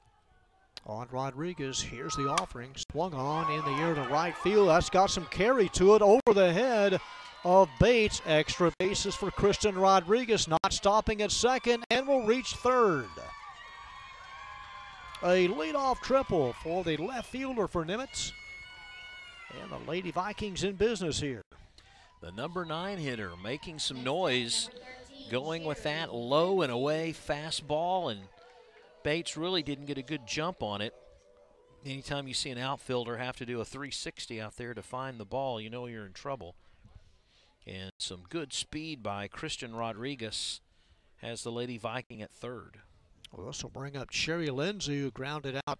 on Rodriguez. Here's the offering. Swung on in the air to right field. That's got some carry to it over the head of Bates. Extra bases for Kristen Rodriguez. Not stopping at second and will reach third. A leadoff triple for the left fielder for Nimitz. And the Lady Vikings in business here. The number 9 hitter making some noise, going with that low and away fastball, and Bates really didn't get a good jump on it. Anytime you see an outfielder have to do a 360 out there to find the ball, you know you're in trouble. And some good speed by Kristen Rodriguez has the Lady Viking at third. We'll also bring up Sherry Lindsay, who grounded out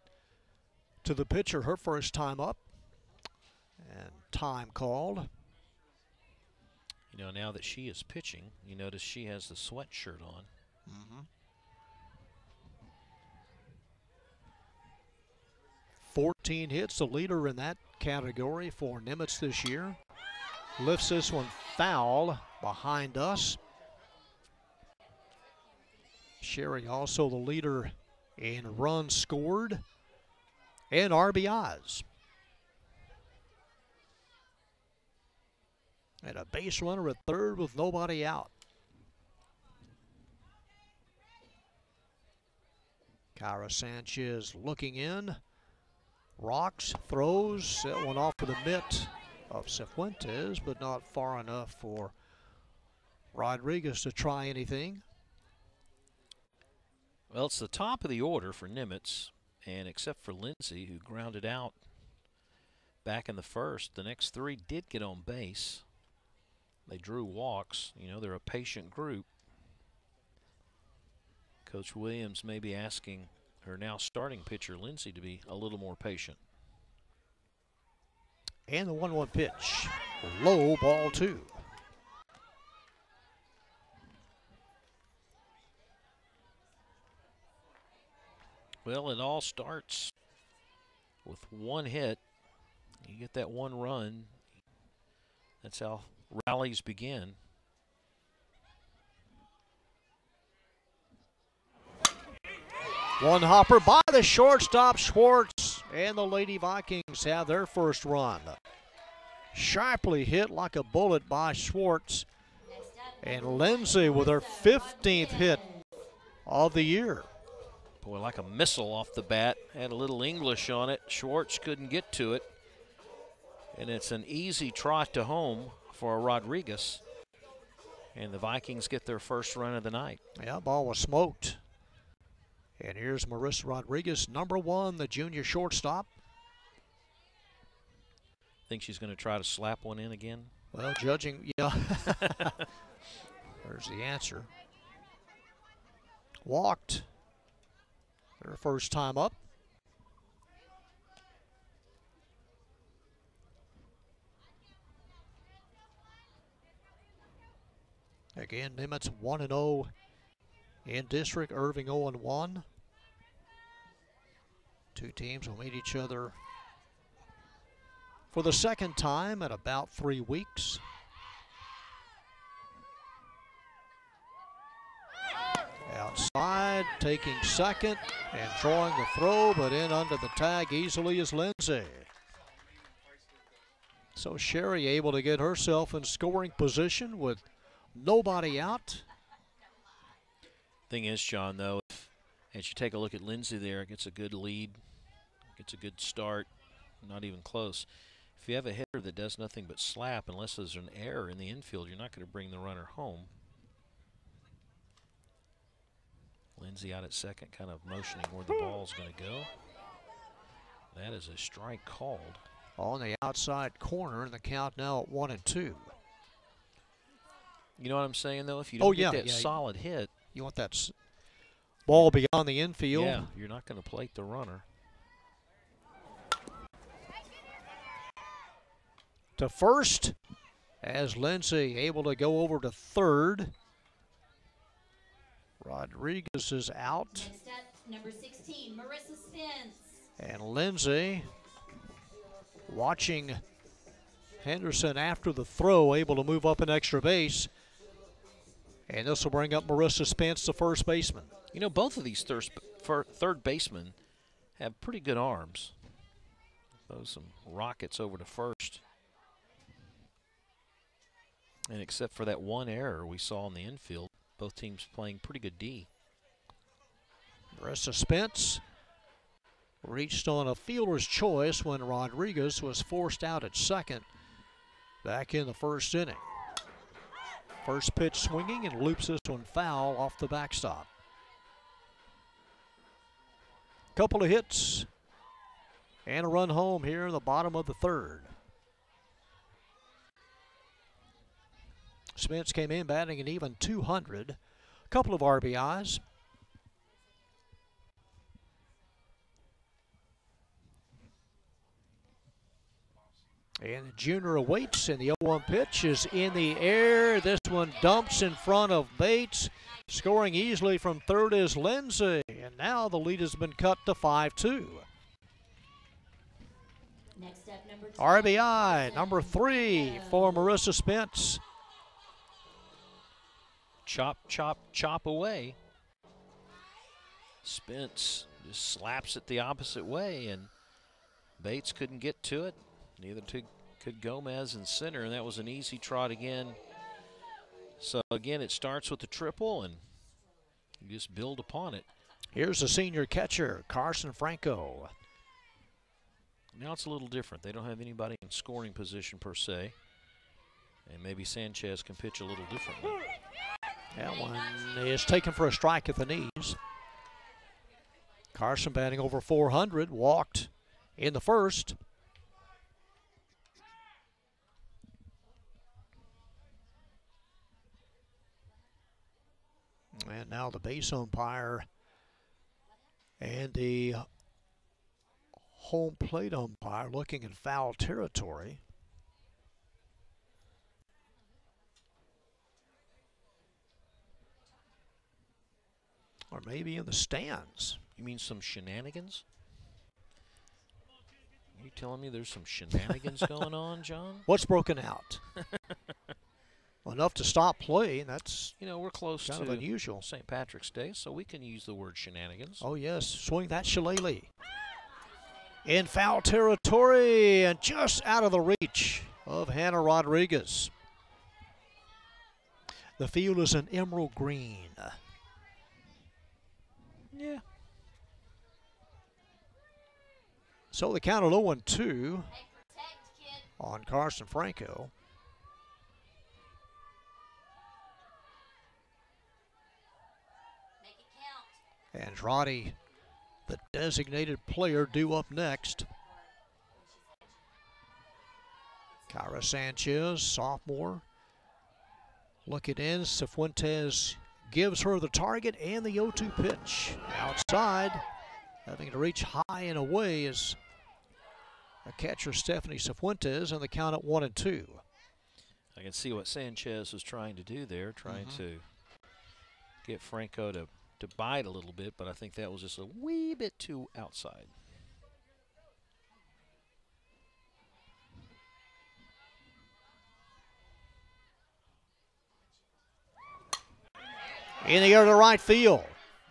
to the pitcher her first time up. And time called. You know, now that she is pitching, you notice she has the sweatshirt on. 14 hits, the leader in that category for Nimitz this year. Lifts this one foul behind us. Sherry also the leader in runs scored and RBIs. And a base runner at third with nobody out. Kyra Sanchez looking in. Rocks, throws, set one off with a mitt of Cifuentes, but not far enough for Rodriguez to try anything. Well, it's the top of the order for Nimitz, and except for Lindsay, who grounded out back in the first, the next 3 did get on base. They drew walks. You know, they're a patient group. Coach Williams may be asking her now starting pitcher, Lindsay, to be a little more patient. And the 1-1 pitch. Low, ball 2. Well, it all starts with one hit. You get that one run. That's how rallies begin. One hopper by the shortstop, Schwartz, and the Lady Vikings have their first run. Sharply hit like a bullet by Schwartz. And Lindsay with her 15th hit of the year. Boy, like a missile off the bat. Had a little English on it. Schwartz couldn't get to it. And it's an easy trot to home for Rodriguez. And the Vikings get their first run of the night. Yeah, ball was smoked. And here's Marissa Rodriguez, number 1, the junior shortstop. Think she's going to try to slap one in again? Well, judging, yeah. There's the answer. Walked. Their first time up. Again, Nimitz 1-0 in district. Irving 0-1. Two teams will meet each other for the second time in about 3 weeks. Outside, taking second and drawing the throw, but in under the tag easily is Lindsay. So Sherry able to get herself in scoring position with nobody out. Thing is, John, though, as you take a look at Lindsay there, gets a good lead, gets a good start, not even close. If you have a hitter that does nothing but slap, unless there's an error in the infield, you're not going to bring the runner home. Lindsay out at second, kind of motioning where the ball's going to go. That is a strike called. On the outside corner, and the count now at 1-2. You know what I'm saying, though? If you don't get that solid hit. You want that ball beyond the infield. Yeah, you're not going to plate the runner. To first, as Lindsay able to go over to third. Rodriguez is out. Next up, number 16, Marissa Spence. And Lindsay watching Henderson after the throw, able to move up an extra base. And this will bring up Marissa Spence, the first baseman. You know, both of these third basemen have pretty good arms. Throw some rockets over to first. And except for that one error we saw in the infield, both teams playing pretty good D. Marissa Spence reached on a fielder's choice when Rodriguez was forced out at second back in the first inning. First pitch swinging and loops this one foul off the backstop. Couple of hits and a run home here in the bottom of the third. Spence came in batting an even 200. A couple of RBIs. And the junior awaits, and the 0-1 pitch is in the air. This one dumps in front of Bates. Scoring easily from third is Lindsay. And now the lead has been cut to 5-2. Next up, number 10, RBI, number 3 for Marissa Spence. Chop, chop, chop away. Spence just slaps it the opposite way, and Bates couldn't get to it. Neither could Gomez in center, and that was an easy trot again. So again, it starts with the triple, and you just build upon it. Here's the senior catcher, Carson Franco. Now it's a little different. They don't have anybody in scoring position per se, and maybe Sanchez can pitch a little differently. That one is taken for a strike at the knees. Carson batting over 400, walked in the first. And now the base umpire and the home plate umpire looking in foul territory. Or maybe in the stands. You mean some shenanigans? Are you telling me there's some shenanigans going on, John? What's broken out? Well, enough to stop play, and that's, you know, we're close kind to of unusual. St. Patrick's Day, so we can use the word shenanigans. Oh, yes. Swing that shillelagh. In foul territory and just out of the reach of Hannah Rodriguez. The field is an emerald green. Yeah. So the count at 0-2 on Carson Franco. Andrade, the designated player, due up next. Kyra Sanchez, sophomore. Looking in, Cifuentes gives her the target and the 0-2 pitch. Outside, having to reach high and away is a catcher, Stephanie Cifuentes, and the count at 1-2. I can see what Sanchez was trying to do there, trying to get Franco to bite a little bit, but I think that was just a wee bit too outside. In the air to right field.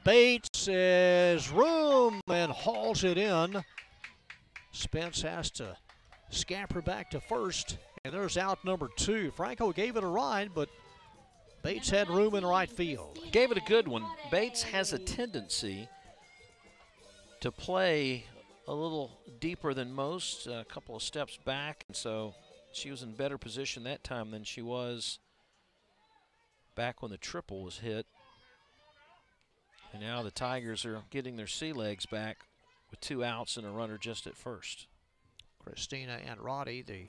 Bates has room and hauls it in. Spence has to scamper back to first, and there's out number 2. Franco gave it a ride, but Bates had room in right field. Gave it a good one. Bates has a tendency to play a little deeper than most, a couple of steps back, and so she was in better position that time than she was back when the triple was hit. And now the Tigers are getting their sea legs back with 2 outs and a runner just at first. Christina Andrade, the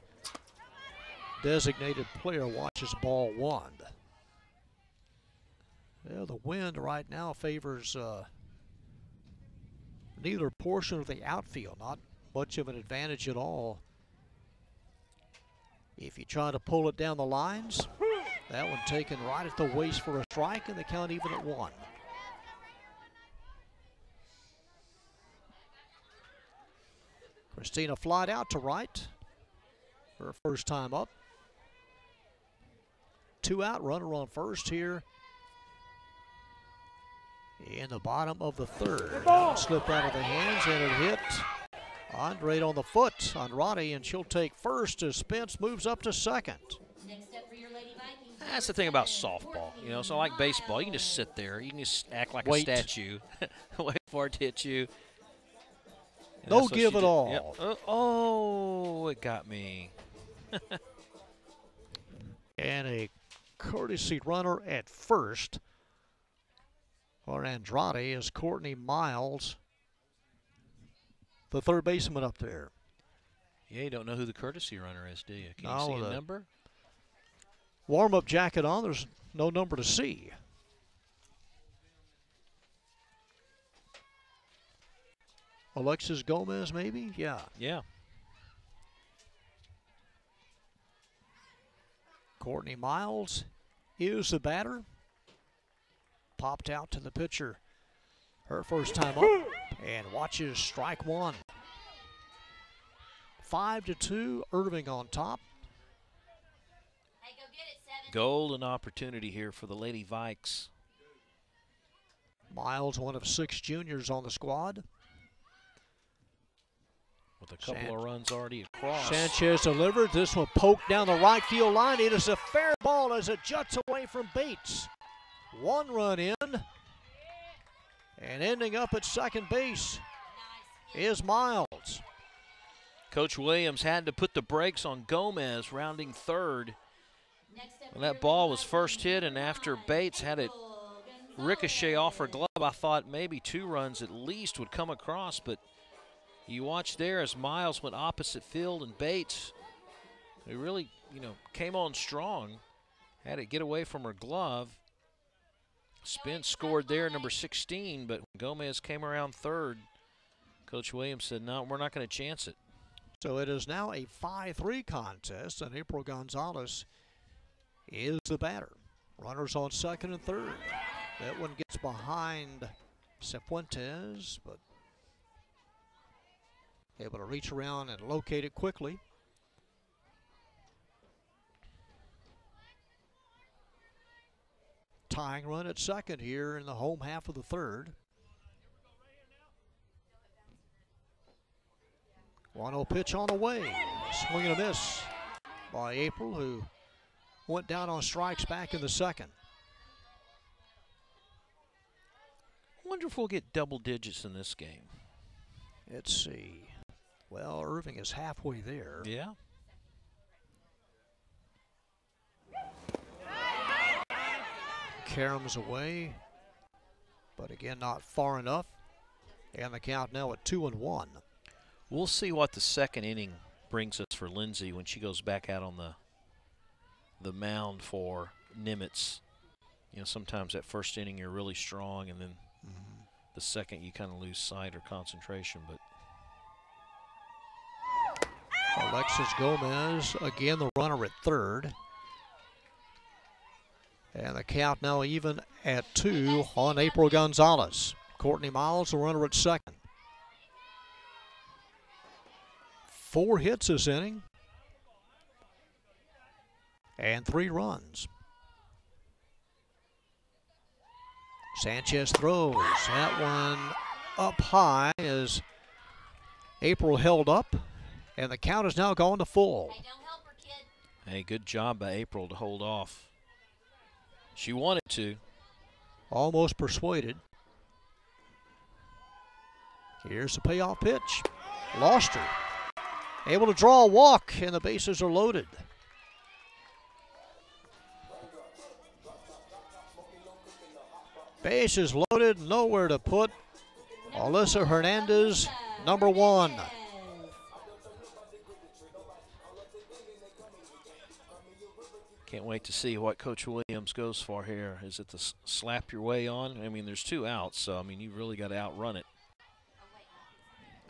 designated player, watches ball 1. Well, the wind right now favors neither portion of the outfield. Not much of an advantage at all. If you try to pull it down the lines, that one taken right at the waist for a strike, and the count even at 1. Christina flied out to right. Her first time up. 2 out, runner on first here in the bottom of the 3rd. Slipped out of the hands and it hit Andrade on the foot. Andrade, and she'll take first as Spence moves up to 2nd. That's the thing about softball, you know. So like baseball, you can just sit there. You can just act like a statue. Wait for it to hit you. And no give at all. Yep. Oh, it got me. And a courtesy runner at first for Andrade is Courtney Miles, the 3rd baseman up there. Yeah, you don't know who the courtesy runner is, do you? Can No, you see a number? Warm-up jacket on, there's no number to see. Alexis Gomez, maybe? Yeah. Yeah. Courtney Miles is the batter. Popped out to the pitcher. Her first time up, and watches strike 1. 5-2, Irving on top. Golden opportunity here for the Lady Vikes. Miles, one of 6 juniors on the squad. With a couple of runs already across. Sanchez delivered. This one poked down the right field line. It is a fair ball as it juts away from Bates. 1 run in. And ending up at second base is Miles. Coach Williams had to put the brakes on Gomez, rounding 3rd. When that ball was first hit, and after Bates had it ricochet off her glove, I thought maybe 2 runs at least would come across, but you watch there as Miles went opposite field, and Bates, who really, you know, came on strong, had it get away from her glove. Spence scored there, number 16, but Gomez came around third. Coach Williams said, no, we're not going to chance it. So it is now a 5-3 contest, and April Gonzalez is the batter. Runners on second and third. That one gets behind Cifuentes, but able to reach around and locate it quickly. Tying run at second here in the home half of the third. 1-0 pitch on the way. Swing and a miss by April, who went down on strikes back in the second. I wonder if we'll get double digits in this game. Let's see. Well, Irving is halfway there. Yeah. Karam's away, but again, not far enough. And the count now at 2-1. We'll see what the second inning brings us for Lindsay when she goes back out on the mound for Nimitz. You know, sometimes that first inning you're really strong, and then the second you kind of lose sight or concentration. But Alexis Gomez, again the runner at third. And the count now even at 2 on April Gonzalez. Courtney Miles, the runner at second. 4 hits this inning and 3 runs. Sanchez throws. That one up high as April held up, and the count is now gone to full. Hey, don't help her, kid. hey, good job by April to hold off. She wanted to. Almost persuaded. Here's the payoff pitch. Lost her. Able to draw a walk, and the bases are loaded. Bases loaded, nowhere to put. Alyssa Hernandez, number 1. Can't wait to see what Coach Williams goes for here. Is it the slap your way on? I mean, there's 2 outs, so, I mean, you really got to outrun it.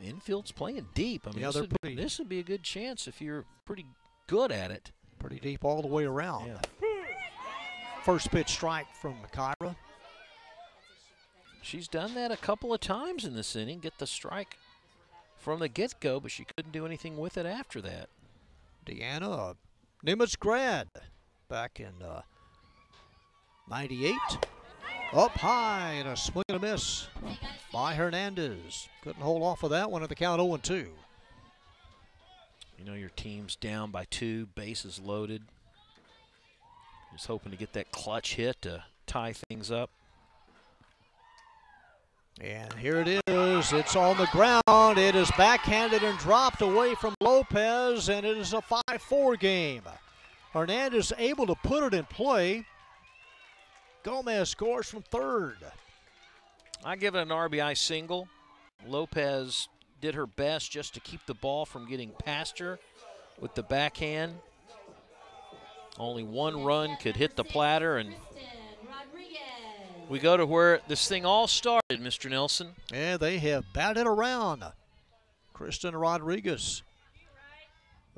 Infield's playing deep. I mean, Yeah, this would be a good chance if you're pretty good at it. Pretty deep all the way around. Yeah. First pitch strike from Kyra. She's done that a couple of times in this inning, get the strike from the get-go, but she couldn't do anything with it after that. Deanna, a Nimitz grad, back in 98. Up high and a swing and a miss by Hernandez. Couldn't hold off of that one at the count 0-2. You know your team's down by 2, bases loaded. Just hoping to get that clutch hit to tie things up. And here it is. It's on the ground. It is backhanded and dropped away from Lopez, and it is a 5-4 game. Hernandez able to put it in play. Gomez scores from third. I give it an RBI single. Lopez did her best just to keep the ball from getting past her with the backhand. Only 1 run could hit the platter, and we go to where this thing all started, Mr. Nelson. And they have batted around. Kristen Rodriguez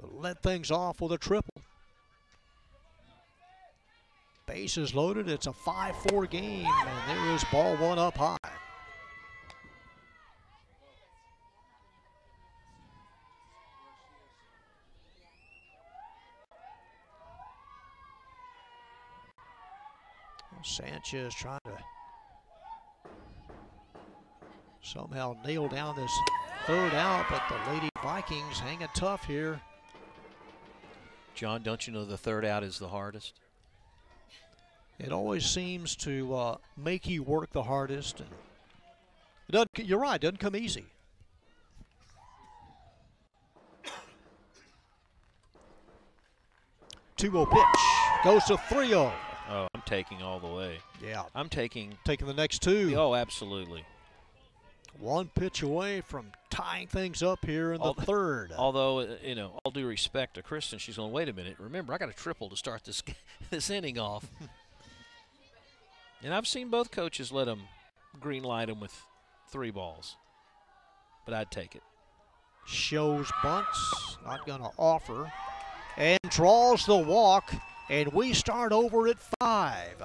let things off with a triple. Bases loaded. It's a 5-4 game, and there is ball 1 up high. Sanchez trying to somehow nail down this third out, but the Lady Vikings hanging tough here. John, don't you know the third out is the hardest? It always seems to make you work the hardest. And it doesn't, you're right, it doesn't come easy. Two-0 pitch goes to 3-0. Oh, I'm taking all the way. Yeah. I'm taking the next 2. Oh, absolutely. 1 pitch away from tying things up here in the third. Although, you know, all due respect to Kristen, she's going, wait a minute. Remember, I got a triple to start this inning off. And I've seen both coaches let them green light them with 3 balls. But I'd take it. Shows bunts, not going to offer, and draws the walk, and we start over at 5.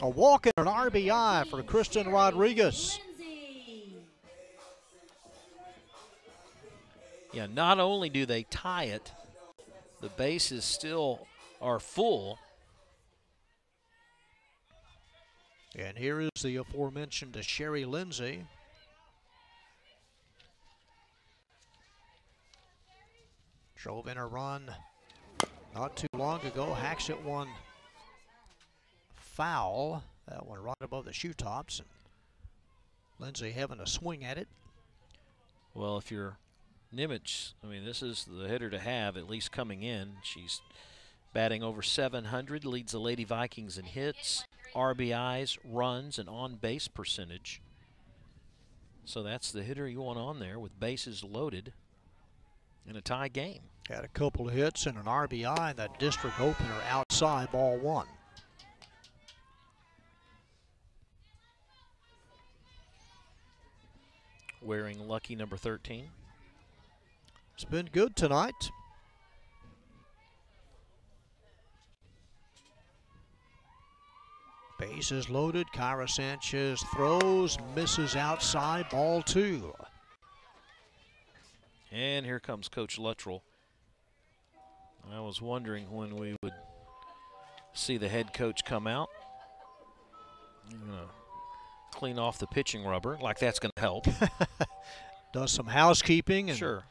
A walk and an RBI for Kristen Rodriguez. Yeah, not only do they tie it, the bases still are full. And here is the aforementioned Sherry Lindsay. Drove in a run not too long ago. Hacks it one foul. That one right above the shoe tops. And Lindsay having a swing at it. Well, if you're Nimitz, I mean, this is the hitter to have, at least coming in. She's batting over 700, leads the Lady Vikings in hits, RBIs, runs, and on-base percentage. So that's the hitter you want on there with bases loaded in a tie game. Had a couple of hits and an RBI in that district opener outside, ball 1. Wearing lucky number 13. It's been good tonight. Bases loaded. Kyra Sanchez throws, misses outside, ball 2. And here comes Coach Luttrell. I was wondering when we would see the head coach come out. I'm going to clean off the pitching rubber, like that's going to help. Does some housekeeping. And sure.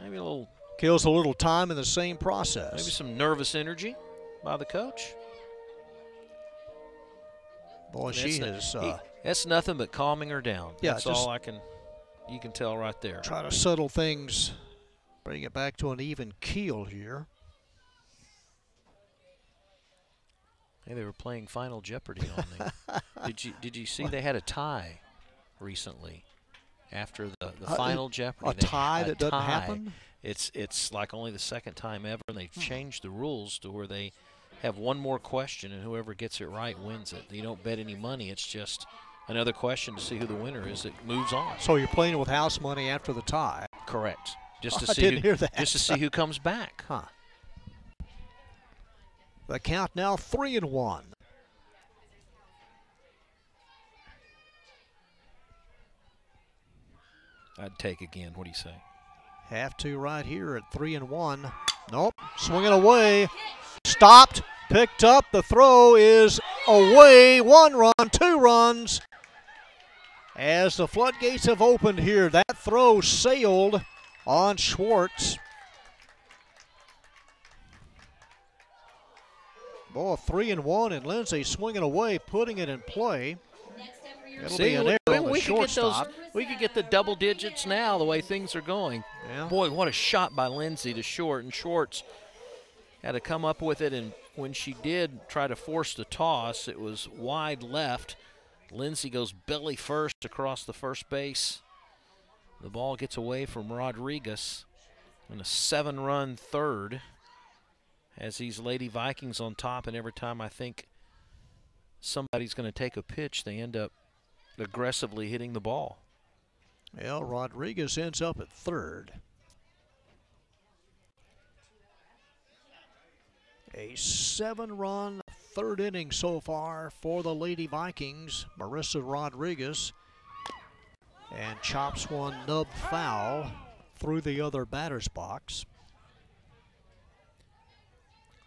Maybe a little. Kills a little time in the same process. Maybe some nervous energy by the coach. Boy, she is. That's nothing but calming her down. Yeah, that's all you can tell right there. Try to settle things, bring it back to an even keel here. Hey, they were playing Final Jeopardy on me. Did you see they had a tie recently after the Final Jeopardy? A tie that doesn't happen? It's like only the second time ever, and they've changed the rules to where they have one more question, and whoever gets it right wins it. You don't bet any money. It's just another question to see who the winner is. It moves on. So you're playing with house money after the tie. Correct. Just to I see didn't hear that. Just to see who comes back. Huh. The count now 3-1. I'd take again. What do you say? Have to right here at 3-1. Nope. Swinging away. Stopped. Picked up. The throw is away. 1 run, 2 runs. As the floodgates have opened here, that throw sailed on Schwartz. Boy, 3-1, and Lindsay swinging away, putting it in play. It'll be an error on the shortstop. We could get the double digits now the way things are going. Yeah. Boy, what a shot by Lindsay to short, and Schwartz had to come up with it, and when she did try to force the toss, it was wide left. Lindsay goes belly first across the first base. The ball gets away from Rodriguez in a 7-run third. Has these Lady Vikings on top, and every time I think somebody's going to take a pitch, they end up aggressively hitting the ball. Well, Rodriguez ends up at third. A 7-run third inning so far for the Lady Vikings. Marissa Rodriguez, and chops one nub foul through the other batter's box.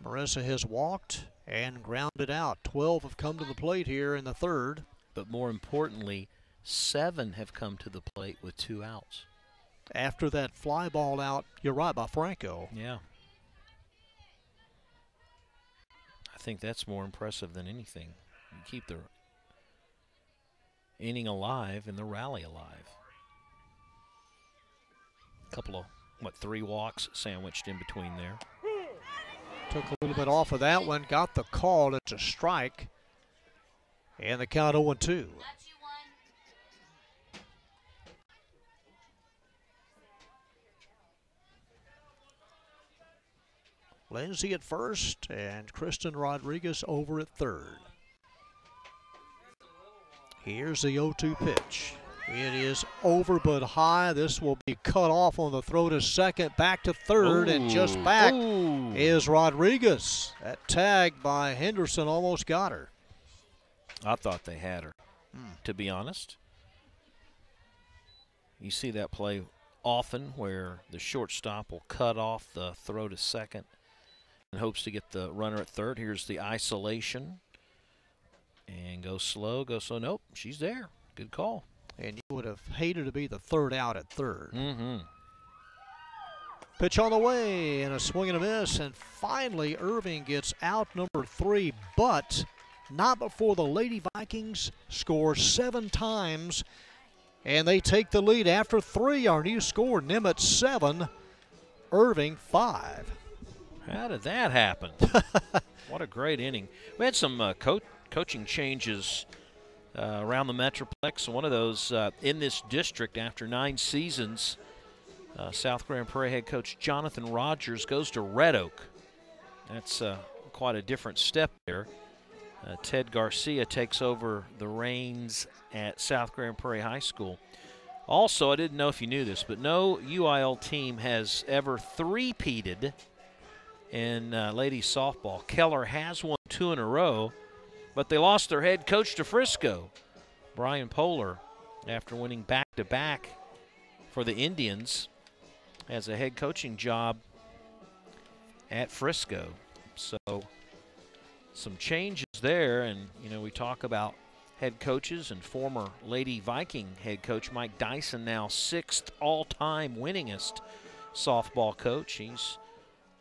Marissa has walked and grounded out. 12 have come to the plate here in the third. But more importantly, 7 have come to the plate with 2 outs. After that fly ball out, you're right, by Franco. Yeah. I think that's more impressive than anything. You keep the inning alive and the rally alive. A couple of, 3 walks sandwiched in between there. Took a little bit off of that one, got the call. It's a strike. And the count 0-2. Lindsay at first and Kristen Rodriguez over at third. Here's the 0-2 pitch. It is over but high. This will be cut off on the throw to second, back to third, and just back is Rodriguez. That tag by Henderson almost got her. I thought they had her, to be honest. You see that play often where the shortstop will cut off the throw to second and hopes to get the runner at third. Here's the isolation. And go slow, go slow. Nope, she's there. Good call. And you would have hated to be the third out at third. Pitch on the way, and a swing and a miss. And finally, Irving gets out number 3, but not before the Lady Vikings score 7 times. And they take the lead after 3. Our new score, Nimitz 7, Irving 5. How did that happen? What a great inning. We had some coaching changes around the Metroplex. One of those in this district after 9 seasons, South Grand Prairie head coach Jonathan Rogers goes to Red Oak. That's quite a different step there. Ted Garcia takes over the reins at South Grand Prairie High School. Also, I didn't know if you knew this, but no UIL team has ever three-peated in ladies softball. Keller has won 2 in a row, but they lost their head coach to Frisco, Brian Poehler, after winning back-to-back for the Indians as a head coaching job at Frisco. So some changes there, and you know, we talk about head coaches, and former Lady Viking head coach Mike Dyson, now 6th all-time winningest softball coach. He's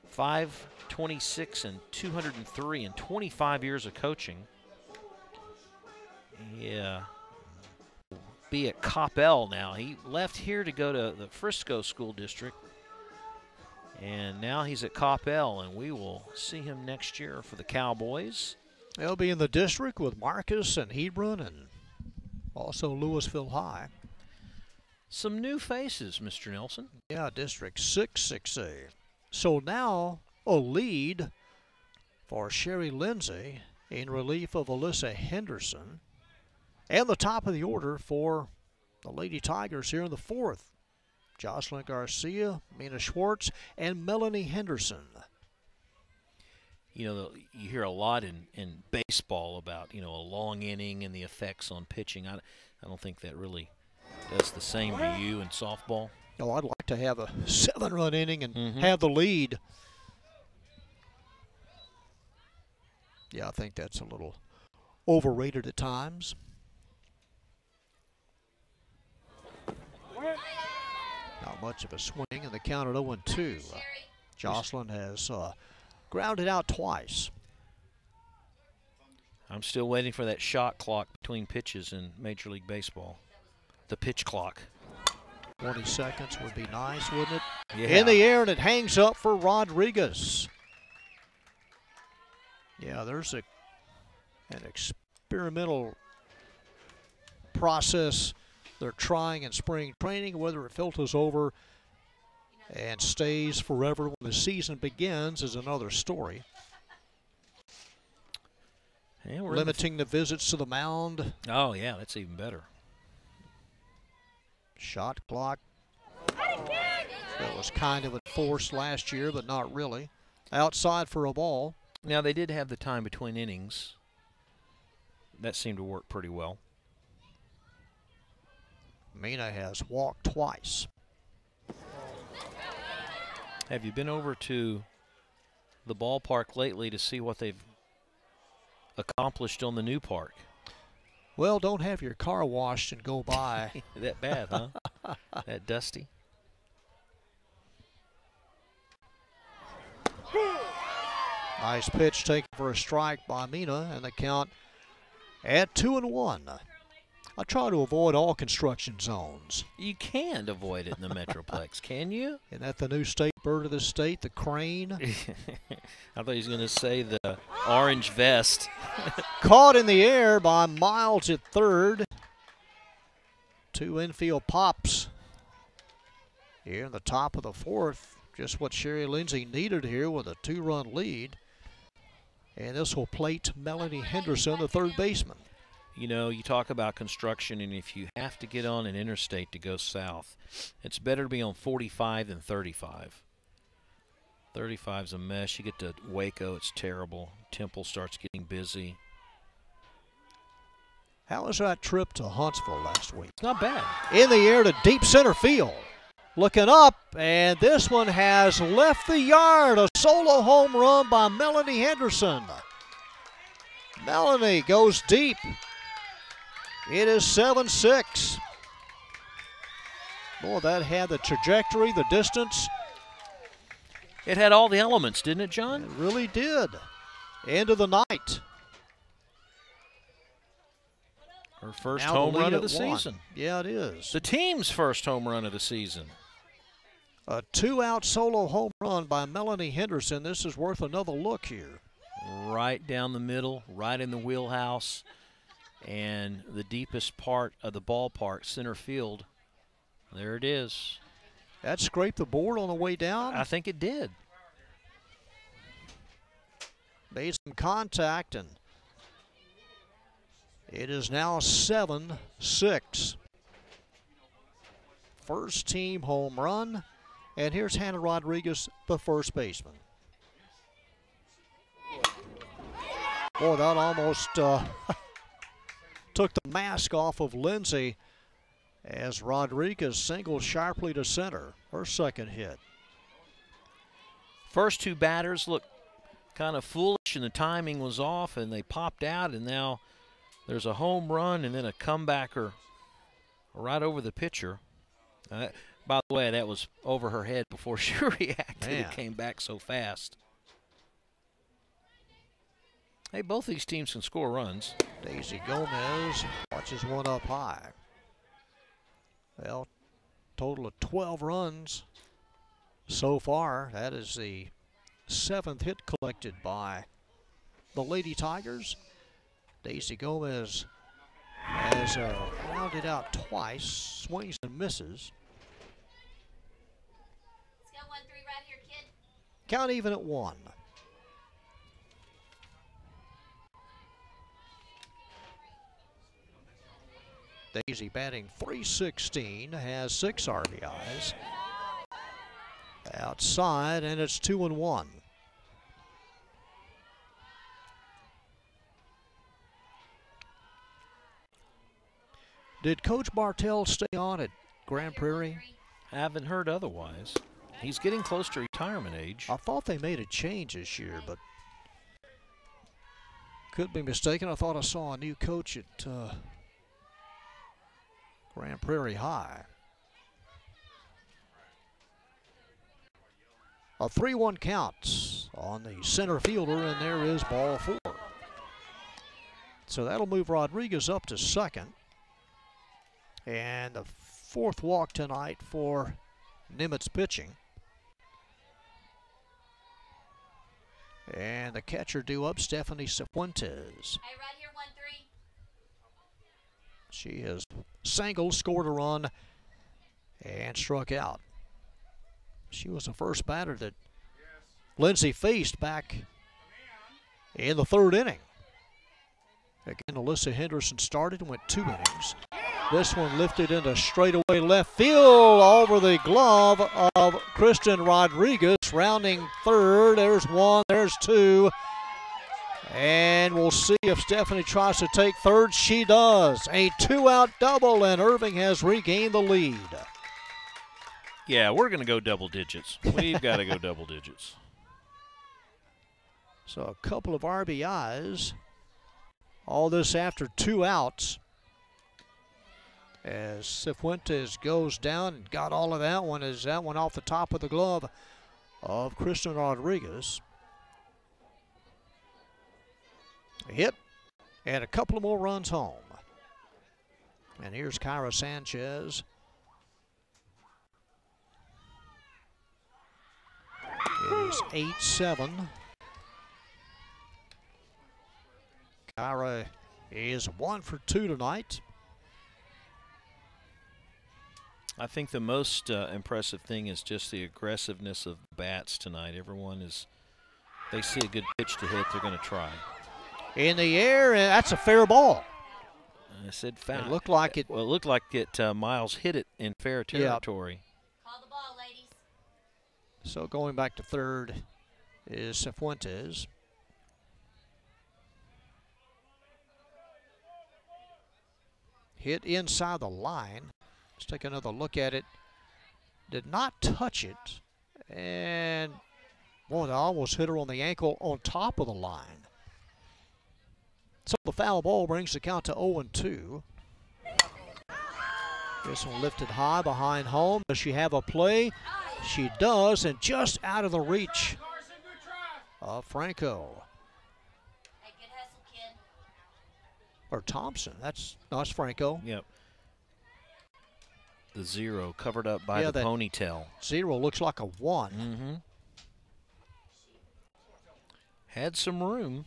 526 and 203 and 25 years of coaching. Yeah, be at Coppell now. He left here to go to the Frisco School District, and now he's at Coppell, and we will see him next year for the Cowboys. They'll be in the district with Marcus and Hebron and also Louisville High. Some new faces, Mr. Nelson. Yeah, District 6, 6A. So now a lead for Sherry Lindsay in relief of Alyssa Henderson. And the top of the order for the Lady Tigers here in the 4th. Jocelyn Garcia, Mina Schwartz, and Melanie Henderson. You know, you hear a lot in baseball about, you know, a long inning and the effects on pitching. I don't think that really does the same to you in softball. Oh, I'd like to have a 7-run inning and have the lead. Yeah, I think that's a little overrated at times. Not much of a swing, and the count at 0-2. Jocelyn has grounded out twice. I'm still waiting for that shot clock between pitches in Major League Baseball. The pitch clock. 20 seconds would be nice, wouldn't it? Yeah. In the air, and it hangs up for Rodriguez. Yeah, there's an experimental process they're trying in spring training. Whether it filters over and stays forever when the season begins is another story. Yeah, we're limiting the visits to the mound. Oh, yeah, that's even better. Shot clock. That was kind of enforced last year, but not really. Outside for a ball. Now, they did have the time between innings. That seemed to work pretty well. Mina has walked twice. Have you been over to the ballpark lately to see what they've accomplished on the new park? Well, don't have your car washed and go by. That bad, huh? That dusty? Nice pitch taken for a strike by Mina, and the count at 2-1. I try to avoid all construction zones. You can't avoid it in the Metroplex, can you? Isn't that the new state bird of the state, the crane? I thought he was going to say the orange vest. Caught in the air by Miles at third. 2 infield pops here in the top of the 4th. Just what Sherry Lindsay needed here with a 2-run lead. And this will plate Melanie Henderson, the third baseman. You know, you talk about construction, and if you have to get on an interstate to go south, it's better to be on 45 than 35. 35's a mess. You get to Waco, it's terrible. Temple starts getting busy. How was that trip to Huntsville last week? It's not bad. In the air to deep center field. Looking up, and this one has left the yard. A solo home run by Melanie Henderson. Melanie goes deep. It is 7-6. Boy, that had the trajectory, the distance. It had all the elements, didn't it, John? It really did. End of the night. Her first Now home the run lead of the at 1. season. Yeah, it is. The team's first home run of the season. A 2-out solo home run by Melanie Henderson. This is worth another look here. Right down the middle, right in the wheelhouse, and the deepest part of the ballpark, center field. There it is. That scraped the board on the way down. I think it did. Made some contact, and it is now 7-6. First team home run. And here's Hannah Rodriguez, the first baseman. Boy, that almost took the mask off of Lindsay as Rodriguez singles sharply to center, her second hit. First two batters looked kind of foolish, and the timing was off, and they popped out, and now there's a home run and then a comebacker right over the pitcher. By the way, that was over her head before she reacted. Man. It came back so fast. Hey, both these teams can score runs. Daisy Gomez watches one up high. Well, total of 12 runs so far. That is the 7th hit collected by the Lady Tigers. Daisy Gomez has rounded out twice, swings and misses. Let's go 1-3 right here, kid. Count even at 1. Daisy batting .316, has 6 RBIs. Outside, and it's 2-1. Did Coach Bartell stay on at Grand Prairie? I haven't heard otherwise. He's getting close to retirement age. I thought they made a change this year, but could be mistaken. I thought I saw a new coach at Grand Prairie High. A 3-1 count on the center fielder, and there is ball 4. So that'll move Rodriguez up to second. And the 4th walk tonight for Nimitz pitching. And the catcher due up, Stephanie Cifuentes. Hey, right here, 1-3. She has singled, scored a run, and struck out. She was the first batter that Lindsay faced back in the 3rd inning. Again, Alyssa Henderson started and went 2 innings. This one lifted into straightaway left field over the glove of Kristen Rodriguez, rounding 3rd. There's 1, there's 2. And we'll see if Stephanie tries to take 3rd. She does. A 2-out double, and Irving has regained the lead. Yeah, we're going to go double digits. We've got to go double digits. So a couple of RBIs. All this after 2 outs. As Cifuentes goes down and got all of that one, as that one off the top of the glove of Kristen Rodriguez. A hit and a couple of more runs home. And here's Kyra Sanchez. It is 8-7. Kyra is 1 for 2 tonight. I think the most impressive thing is just the aggressiveness of the bats tonight. Everyone is, they see a good pitch to hit, they're going to try. In the air, and that's a fair ball. I said foul. It looked like it. Well, it looked like it. Miles hit it in fair territory. Yep. Call the ball, ladies. So going back to third is Cifuentes. Hit inside the line. Let's take another look at it. Did not touch it. And, boy, they almost hit her on the ankle on top of the line. So the foul ball brings the count to 0-2. This one lifted high behind home. Does she have a play? She does, and just out of the reach of Franco. Hey, good hustle, kid. Or Thompson. That's Franco. Yep. The 0 covered up by the ponytail. 0 looks like a 1. Mm-hmm. Had some room.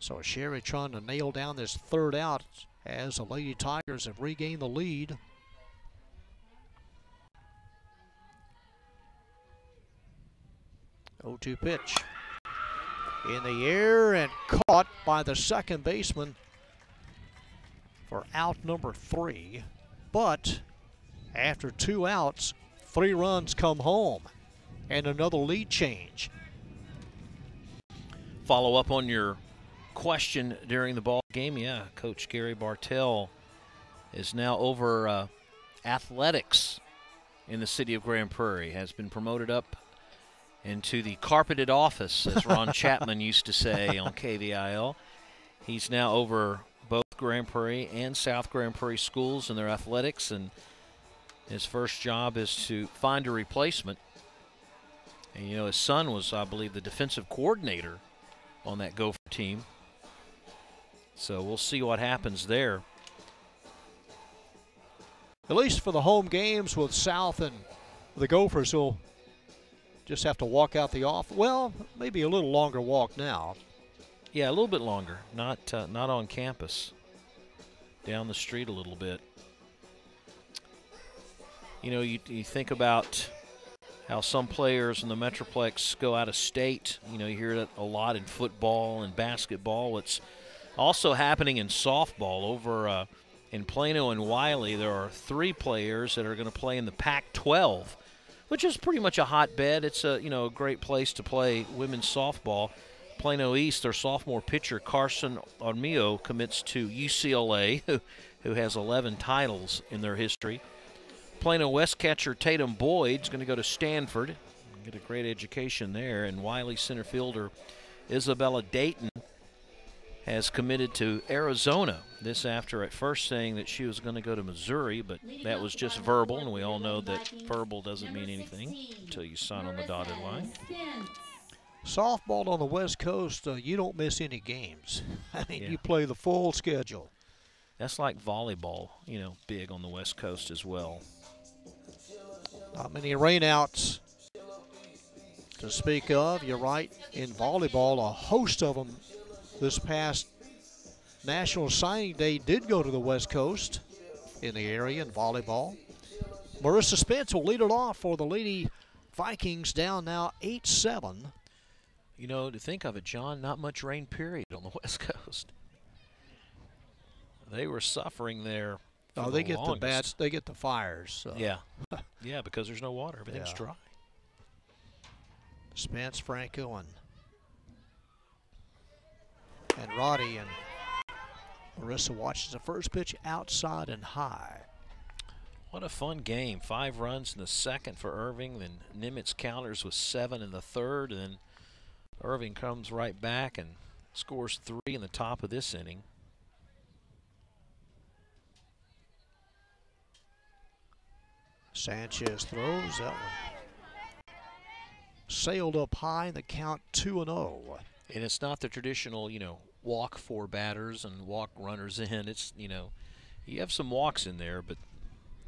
So Sherry trying to nail down this third out as the Lady Tigers have regained the lead. Oh, 2 pitch. In the air and caught by the second baseman for out number 3. But after 2 outs, 3 runs come home and another lead change. Follow up on your question during the ball game. Yeah, Coach Gary Bartell is now over athletics in the city of Grand Prairie, has been promoted up into the carpeted office, as Ron Chapman used to say on KVIL. He's now over both Grand Prairie and South Grand Prairie schools and their athletics, and his first job is to find a replacement. And, you know, his son was, I believe, the defensive coordinator on that Gopher team. So we'll see what happens there. At least for the home games with South and the Gophers, will just have to walk out the off. Well, maybe a little longer walk now. Yeah, a little bit longer. Not on campus. Down the street a little bit. You know, you think about how some players in the Metroplex go out of state. You know, you hear that a lot in football and basketball. It's also happening in softball. Over in Plano and Wiley, there are 3 players that are going to play in the Pac-12, which is pretty much a hotbed. It's a great place to play women's softball. Plano East, their sophomore pitcher Carson Armio commits to UCLA, who has 11 titles in their history. Plano West catcher Tatum Boyd's going to go to Stanford, get a great education there. And Wiley center fielder Isabella Dayton has committed to Arizona. This after at first saying that she was going to go to Missouri, but that was just verbal, and we all know that verbal doesn't mean anything until you sign on the dotted line. Softball on the West Coast, you don't miss any games. I mean, you play the full schedule. That's like volleyball, you know, big on the West Coast as well. Not many rainouts to speak of. You're right, in volleyball, a host of them this past National Signing Day did go to the West Coast in the area in volleyball. Marissa Spence will lead it off for the Lady Vikings, down now 8-7. You know, to think of it, John, not much rain period on the West Coast. They were suffering there. Oh, they get they get the fires. So. Yeah. Yeah, because there's no water. Everything's dry. Spence, Franco, and Roddy, and Marissa watches the first pitch outside and high. What a fun game. 5 runs in the second for Irving. Then Nimitz counters with 7 in the third. And then Irving comes right back and scores 3 in the top of this inning. Sanchez throws that one. Sailed up high in the count, 2-0. And it's not the traditional, walk 4 batters and walk runners in. It's, you have some walks in there, but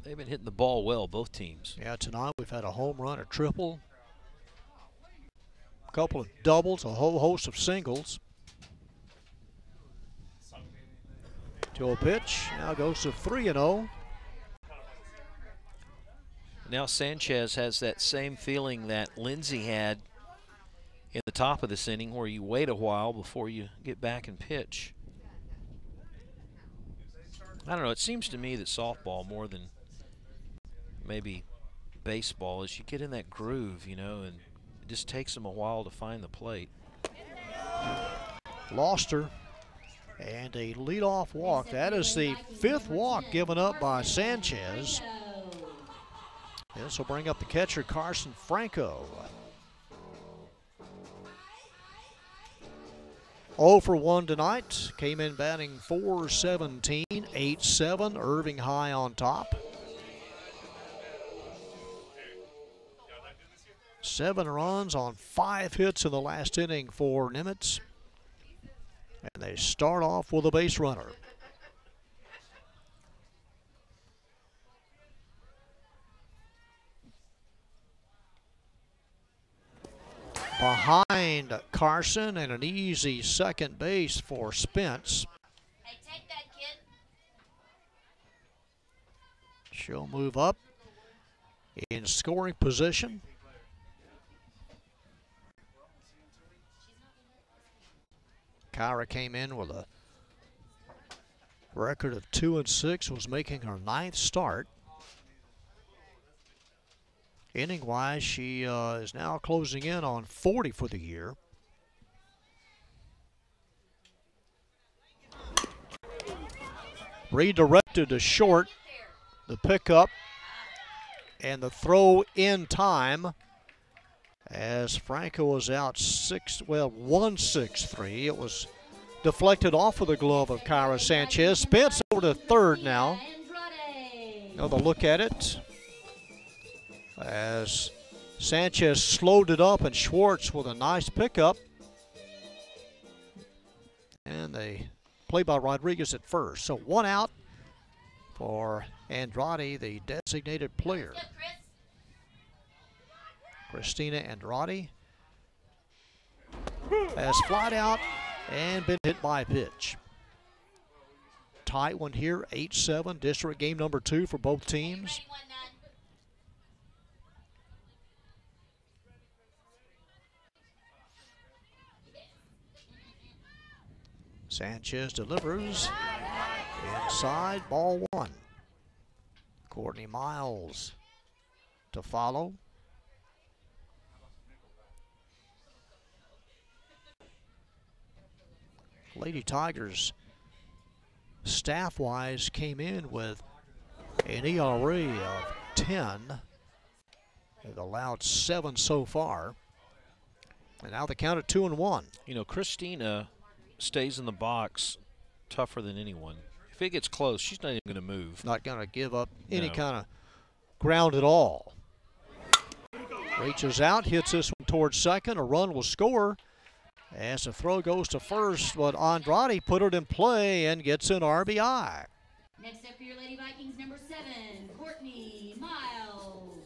they've been hitting the ball well, both teams. Yeah, tonight we've had a home run, a triple, a couple of doubles, a whole host of singles. To a pitch, now goes to 3-0. now Sanchez has that same feeling that Lindsay had in the top of this inning, where you wait a while before you get back and pitch. I don't know, it seems to me that softball, more than maybe baseball, is you get in that groove, you know, and it just takes them a while to find the plate. Lost her. And a leadoff walk. That is the 5th walk given up by Sanchez. This will bring up the catcher, Carson Franco. 0 for 1 tonight. Came in batting .417, 8-7. Irving high on top. 7 runs on 5 hits in the last inning for Nimitz. And they start off with a base runner. Behind Carson, and an easy second base for Spence. Hey, take that, kid. She'll move up in scoring position. Kyra came in with a record of 2-6, was making her 9th start. Inning-wise, she is now closing in on 40 for the year. Redirected to short, the pickup, and the throw in time. As Franco was out 1-6-3. It was deflected off of the glove of Kyra Sanchez. Spence over to third now. Another look at it. As Sanchez slowed it up, and Schwartz with a nice pickup. And they play by Rodriguez at first. So 1 out for Andrade, the designated player. Christina Andrade has flied out and been hit by a pitch. Tight one here, 8-7, district game number 2 for both teams. Sanchez delivers inside, ball 1. Courtney Miles to follow. Lady Tigers, staff-wise, came in with an ERA of 10. They've allowed 7 so far. And now they count at 2-1. You know, Christina stays in the box tougher than anyone. If it gets close, she's not even going to move. Not going to give up any kind of ground at all. Reaches out, hits this one towards second. A run will score as the throw goes to first, but Andrade put it in play and gets an RBI. Next up for your Lady Vikings, number 7, Courtney Miles.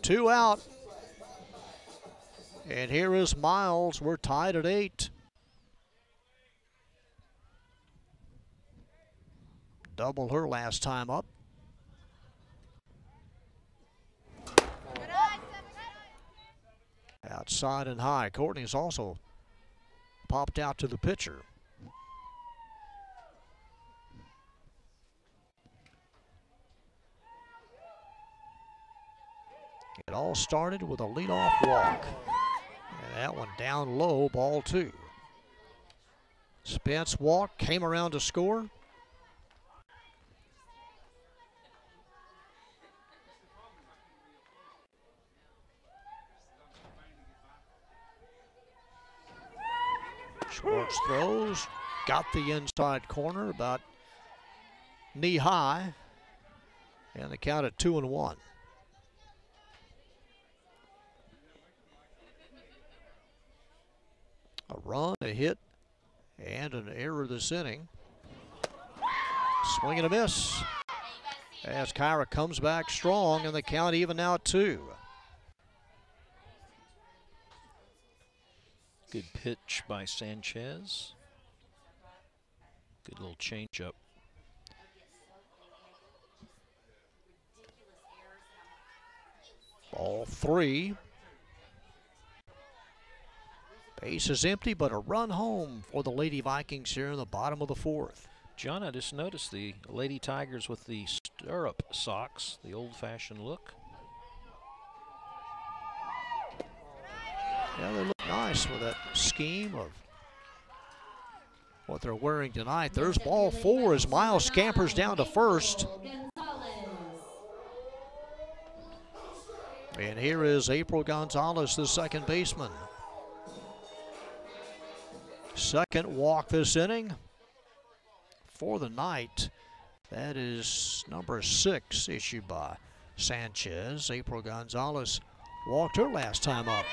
2 out. And here is Miles. We're tied at 8. Double her last time up. Outside and high. Courtney's also popped out to the pitcher. It all started with a leadoff walk. And that one down low, ball 2. Spence walked, came around to score. Schwartz throws, got the inside corner, about knee high, and the count at 2-1. A run, a hit, and an error this inning. Swing and a miss as Kyra comes back strong, and the count even now at 2. Good pitch by Sanchez. Good little changeup. All three. Base is empty, but a run home for the Lady Vikings here in the bottom of the fourth. John, I just noticed the Lady Tigers with the stirrup socks, the old-fashioned look. Yeah, they look nice with that scheme of what they're wearing tonight. There's ball four as Miles scampers down to first. And here is April Gonzalez, the second baseman. Second walk this inning for the night. That is number 6 issued by Sanchez. April Gonzalez walked her last time up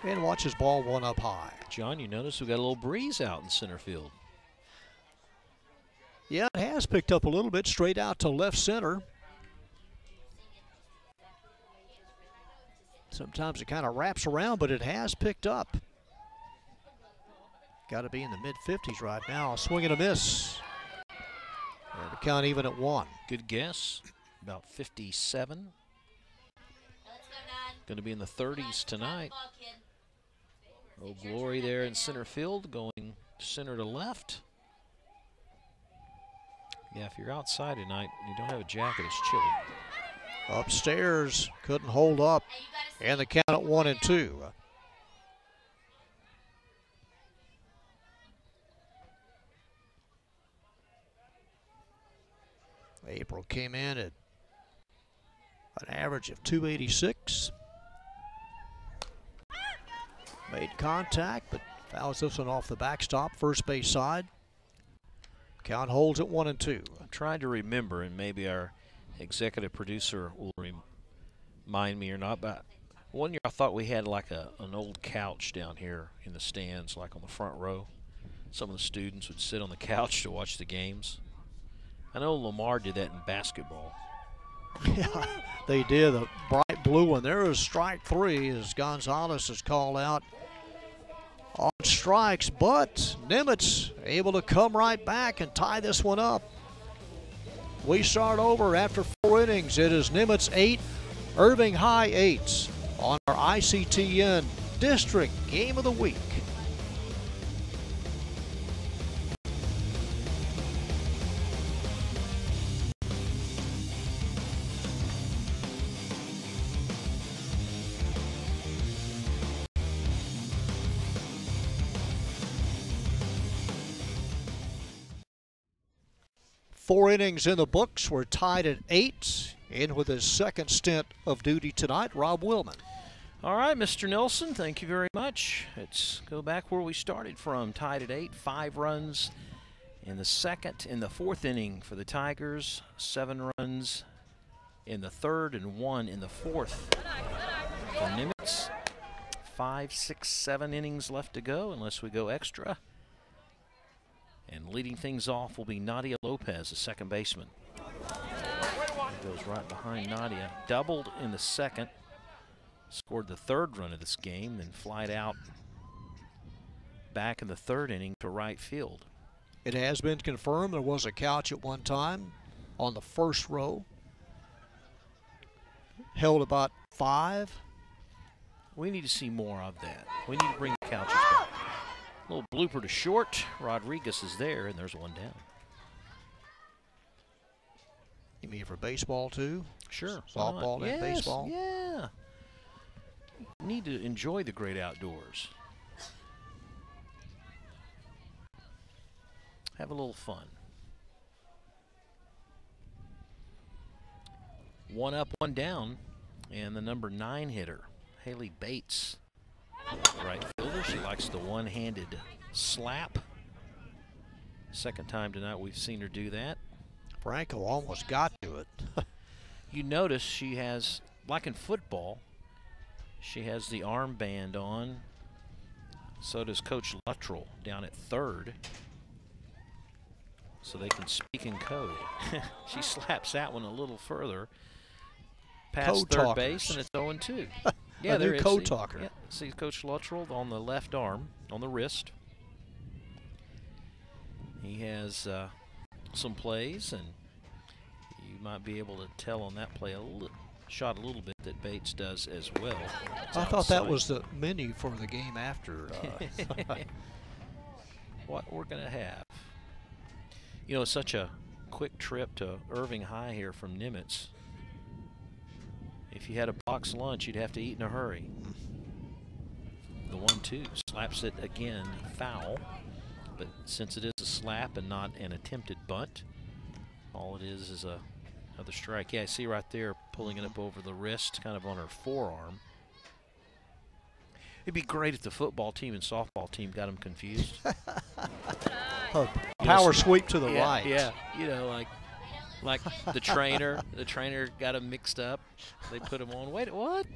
and watches ball one up high. John, you notice we got a little breeze out in center field. Yeah, it has picked up a little bit straight out to left center. Sometimes it kind of wraps around, but it has picked up. Got to be in the mid-50s right now. Swing and a miss. And the count even at 1. Good guess. About 57. Going to be in the 30s tonight. Oh, Glory there in center field, going center to left. Yeah, if you're outside tonight, you don't have a jacket, it's chilly. Upstairs, couldn't hold up. And the count at 1 and 2. April came in at an average of 286. Made contact, but fouls this one off the backstop, first base side. Count holds at 1 and 2. I'm trying to remember, and maybe our executive producer will remind me or not, but one year I thought we had like an old couch down here in the stands, like on the front row. Some of the students would sit on the couch to watch the games. I know Lamar did that in basketball. Yeah, they did. The bright blue one. There is strike 3 as Gonzalez is called out on strikes, but Nimitz able to come right back and tie this one up. We start over after 4 innings. It is Nimitz 8, Irving High 8 on our ICTN District Game of the Week. Four innings in the books. We're tied at 8. In with his second stint of duty tonight, Rob Willman. All right, Mr. Nelson, thank you very much. Let's go back where we started from. Tied at 8, 5 runs in the fourth inning for the Tigers, 7 runs in the third and 1 in the fourth for Nimitz. 5, 6, 7 innings left to go unless we go extra. And leading things off will be Nadia Lopez, the second baseman. Goes right behind Nadia. Doubled in the second. Scored the 3rd run of this game, then flied out back in the 3rd inning to right field. It has been confirmed there was a couch at one time on the first row. Held about 5. We need to see more of that. We need to bring the couches back. Little blooper to short. Rodriguez is there, and there's one down. You mean for baseball too? Sure. Softball and baseball? Yeah. Need to enjoy the great outdoors. Have a little fun. 1 up, 1 down, and the number 9 hitter, Haley Bates. Right fielder, she likes the one-handed slap. Second time tonight we've seen her do that. Franco almost got to it. You notice she has, like in football, she has the armband on. So does Coach Luttrell down at 3rd. So they can speak in code. She slaps that one a little further past third base, and it's 0-2. Yeah, there is. Code talker. Yeah, see Coach Luttrell on the left arm, on the wrist. He has some plays, and you might be able to tell on that play a shot a little bit that Bates does as well. It's I thought outside. that was the menu for the game after. What we're going to have. You know, it's such a quick trip to Irving High here from Nimitz. If you had a box lunch, you'd have to eat in a hurry. The 1-2 slaps it again, foul. But since it is a slap and not an attempted bunt, all it is another strike. Yeah, I see right there pulling it up over the wrist, kind of on her forearm. It'd be great if the football team and softball team got them confused. Power sweep to the yeah, right. Yeah, you know, like the trainer got them mixed up. They put them on. Wait, what?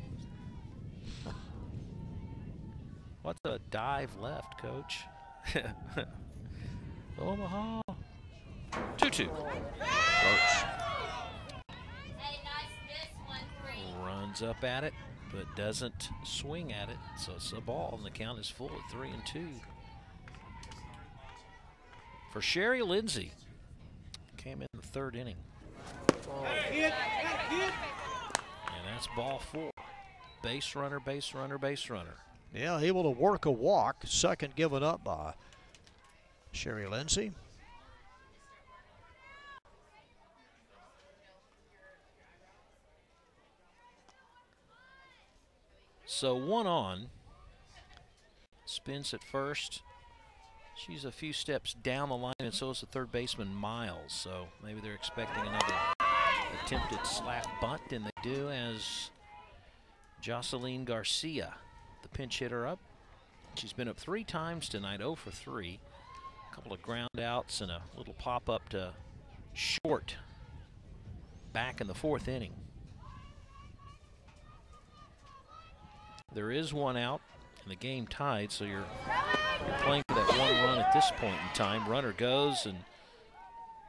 What's a dive left, Coach? Omaha. 2-2. Runs up at it, but doesn't swing at it. So it's a ball, and the count is full at 3-2. For Sherry Lindsay. Came in the third inning. And that's ball 4. Base runner, base runner, base runner. Yeah, able to work a walk. Second given up by Sherry Lindsay. So 1 on. Spins at first. She's a few steps down the line, and so is the third baseman, Miles. So maybe they're expecting another attempted slap bunt, and they do, as Jocelyn Garcia, the pinch hitter, up. She's been up 3 times tonight, 0 for 3. A couple of ground outs and a little pop-up to short back in the 4th inning. There is 1 out, and the game tied, so you're playing for that 1 run at this point in time. Runner goes, and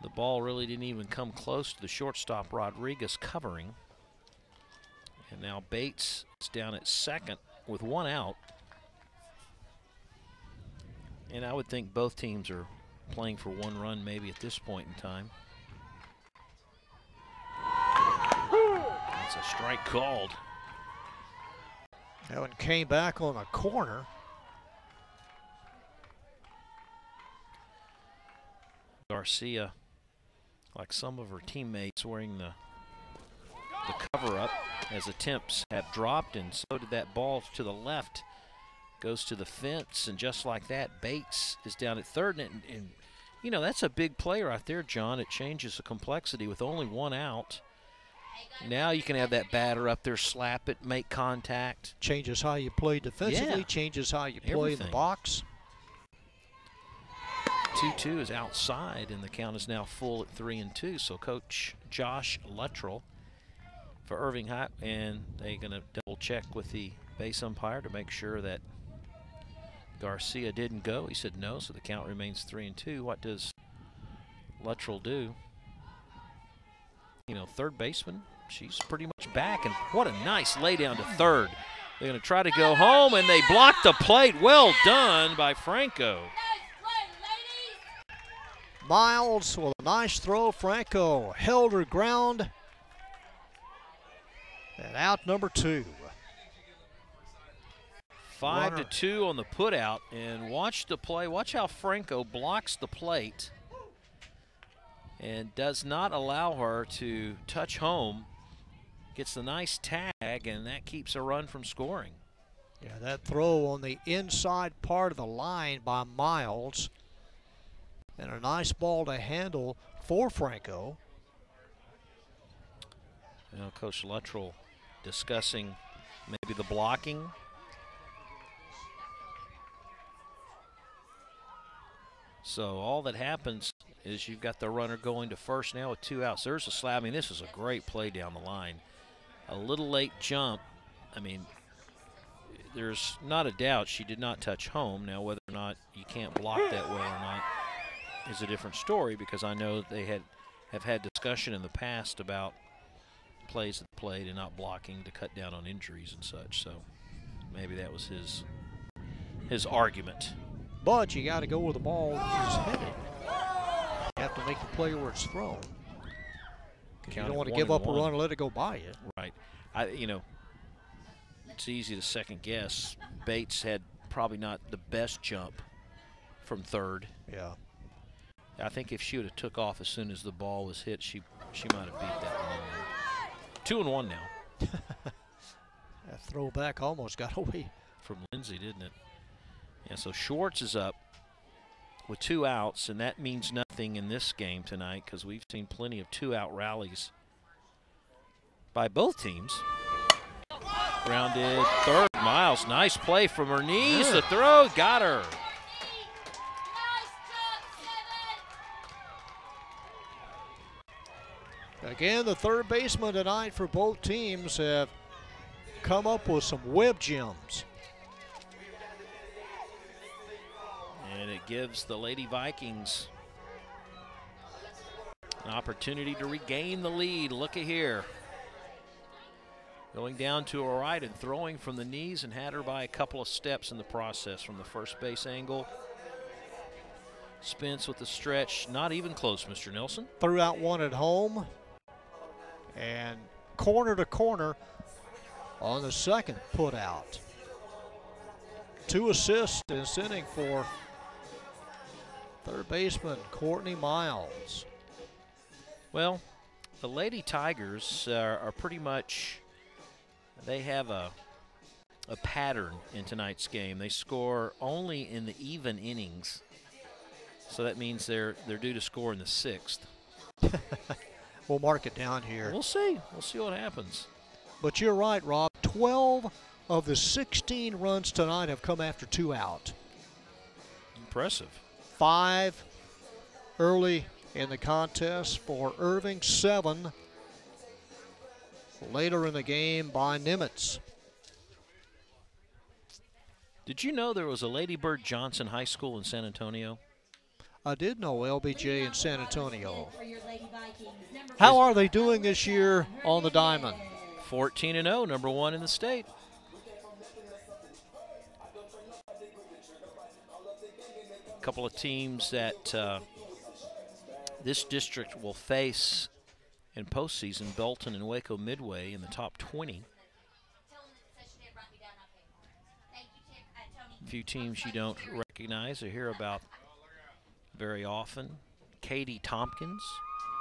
the ball really didn't even come close to the shortstop, Rodriguez, covering. And now Bates is down at second with 1 out. And I would think both teams are playing for 1 run maybe at this point in time. That's a strike called. That one came back on a corner. Garcia, like some of her teammates, wearing the cover-up as attempts have dropped, and so did that ball to the left. Goes to the fence, and just like that, Bates is down at third. And you know, that's a big play right there, John. It changes the complexity with only 1 out. Now you can have that batter up there, slap it, make contact. Changes how you play defensively, Yeah. Changes how you play in the box. 2-2 is outside, and the count is now full at 3-2. So Coach Josh Luttrell for Irving High, and they're going to double check with the base umpire to make sure that Garcia didn't go. He said no, so the count remains 3-2. What does Luttrell do? You know, third baseman, she's pretty much back, and what a nice lay down to third. They're going to try to go home, and they block the plate. Well done by Franco. Miles with a nice throw. Franco held her ground. And out number 2. 5-2 on the put out, and watch the play. Watch how Franco blocks the plate and does not allow her to touch home. Gets the nice tag, and that keeps a run from scoring. Yeah, that throw on the inside part of the line by Miles. And a nice ball to handle for Franco. You know, Coach Luttrell discussing maybe the blocking. So all that happens is you've got the runner going to first now with 2 outs. There's a slap. I mean, this is a great play down the line. A little late jump. I mean, there's not a doubt she did not touch home. Now, whether or not you can't block that well or not is a different story, because I know they have had discussion in the past about plays that played and not blocking to cut down on injuries and such. So maybe that was his argument. But you got to go where the ball is headed. You have to make the play where it's thrown. You don't want to give up a run and let it go by you. Right. you know, it's easy to second guess. Bates had probably not the best jump from third. Yeah. I think if she would have took off as soon as the ball was hit, she might have beat that one. 2-1 now. That throwback almost got away from Lindsay, didn't it? Yeah, so Schwartz is up with 2 outs, and that means nothing in this game tonight because we've seen plenty of 2-out rallies by both teams. Grounded third. Miles, nice play from her knees. The throw, got her. Again, the third baseman tonight for both teams have come up with some web gems. And it gives the Lady Vikings an opportunity to regain the lead. Look at here. Going down to her right and throwing from the knees, and had her by a couple of steps in the process from the first base angle. Spence with the stretch, not even close, Mr. Nelson. Threw out one at home, and corner to corner on the second put out. 2 assists in this inning for third baseman Courtney Miles. Well, the Lady Tigers are pretty much, they have a pattern in tonight's game. They score only in the even innings, so that means they're due to score in the 6th. We'll mark it down here. We'll see. We'll see what happens. But you're right, Rob. 12 of the 16 runs tonight have come after 2 out. Impressive. 5 early in the contest for Irving, 7 later in the game by Nimitz. Did you know there was a Lady Bird Johnson High School in San Antonio? I did know LBJ in San Antonio. How are they doing this year on the diamond? 14-0, #1 in the state. A couple of teams that this district will face in postseason, Belton and Waco Midway in the top 20. A few teams you don't recognize or hear about very often. Katie Tompkins.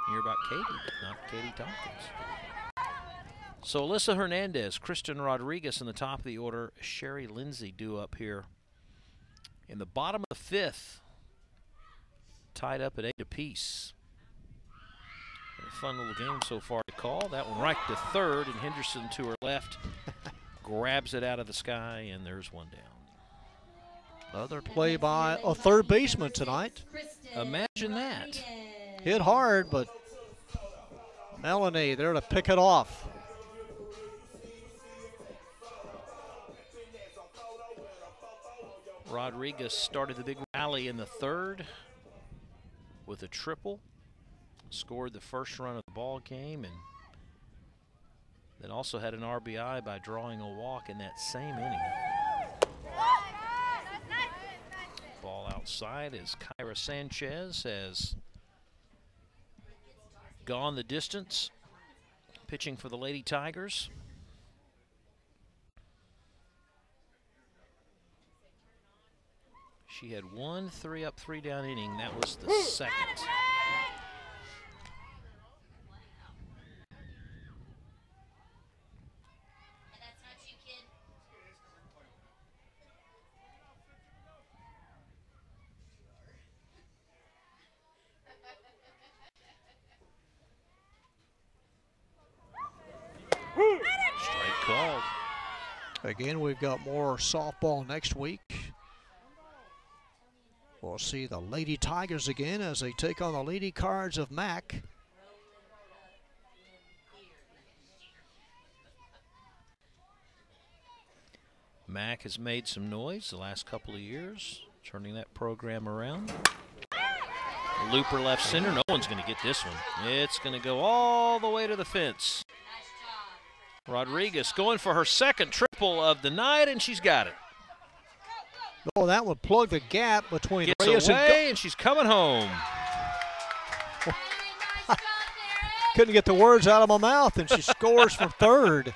You hear about Katie, not Katie Tompkins. So Alyssa Hernandez, Kristen Rodriguez in the top of the order, Sherry Lindsay due up here in the bottom of the 5th. Tied up at 8 apiece. A fun little game so far to call. That one right to third, and Henderson to her left grabs it out of the sky, and there's one down. Another play by a third baseman tonight. Imagine that. Hit hard, but Melanie there to pick it off. Rodriguez started the big rally in the 3rd with a triple. Scored the first run of the ball game, and then also had an RBI by drawing a walk in that same inning. Ball outside as Kyra Sanchez has gone the distance, pitching for the Lady Tigers. She had 1 3-up, 3-down inning. That was the 2nd. Strike called. Again, we've got more softball next week. We'll see the Lady Tigers again as they take on the Lady Cards of Mac. Mac has made some noise the last couple of years, turning that program around. Looper left center. No one's going to get this one. It's going to go all the way to the fence. Rodriguez going for her 2nd triple of the night, and she's got it. Oh, that would plug the gap between Gets Reyes away, and she's coming home. Couldn't get the words out of my mouth, and she scores for 3rd.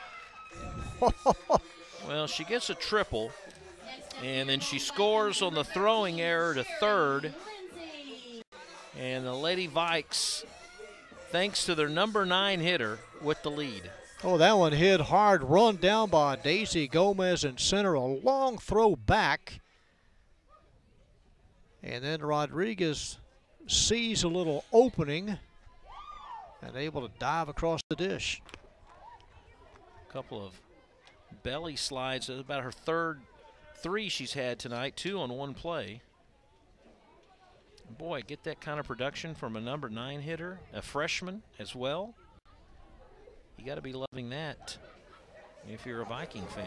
Well, she gets a triple, and then she scores on the throwing error to third. And the Lady Vikes, thanks to their number 9 hitter, with the lead. Oh, that one hit hard, run down by Daisy Gomez in center, a long throw back. And then Rodriguez sees a little opening and able to dive across the dish. A couple of belly slides, about her third 3 she's had tonight, 2 on 1 play. Boy, get that kind of production from a number 9 hitter, a freshman as well. You got to be loving that if you're a Viking fan.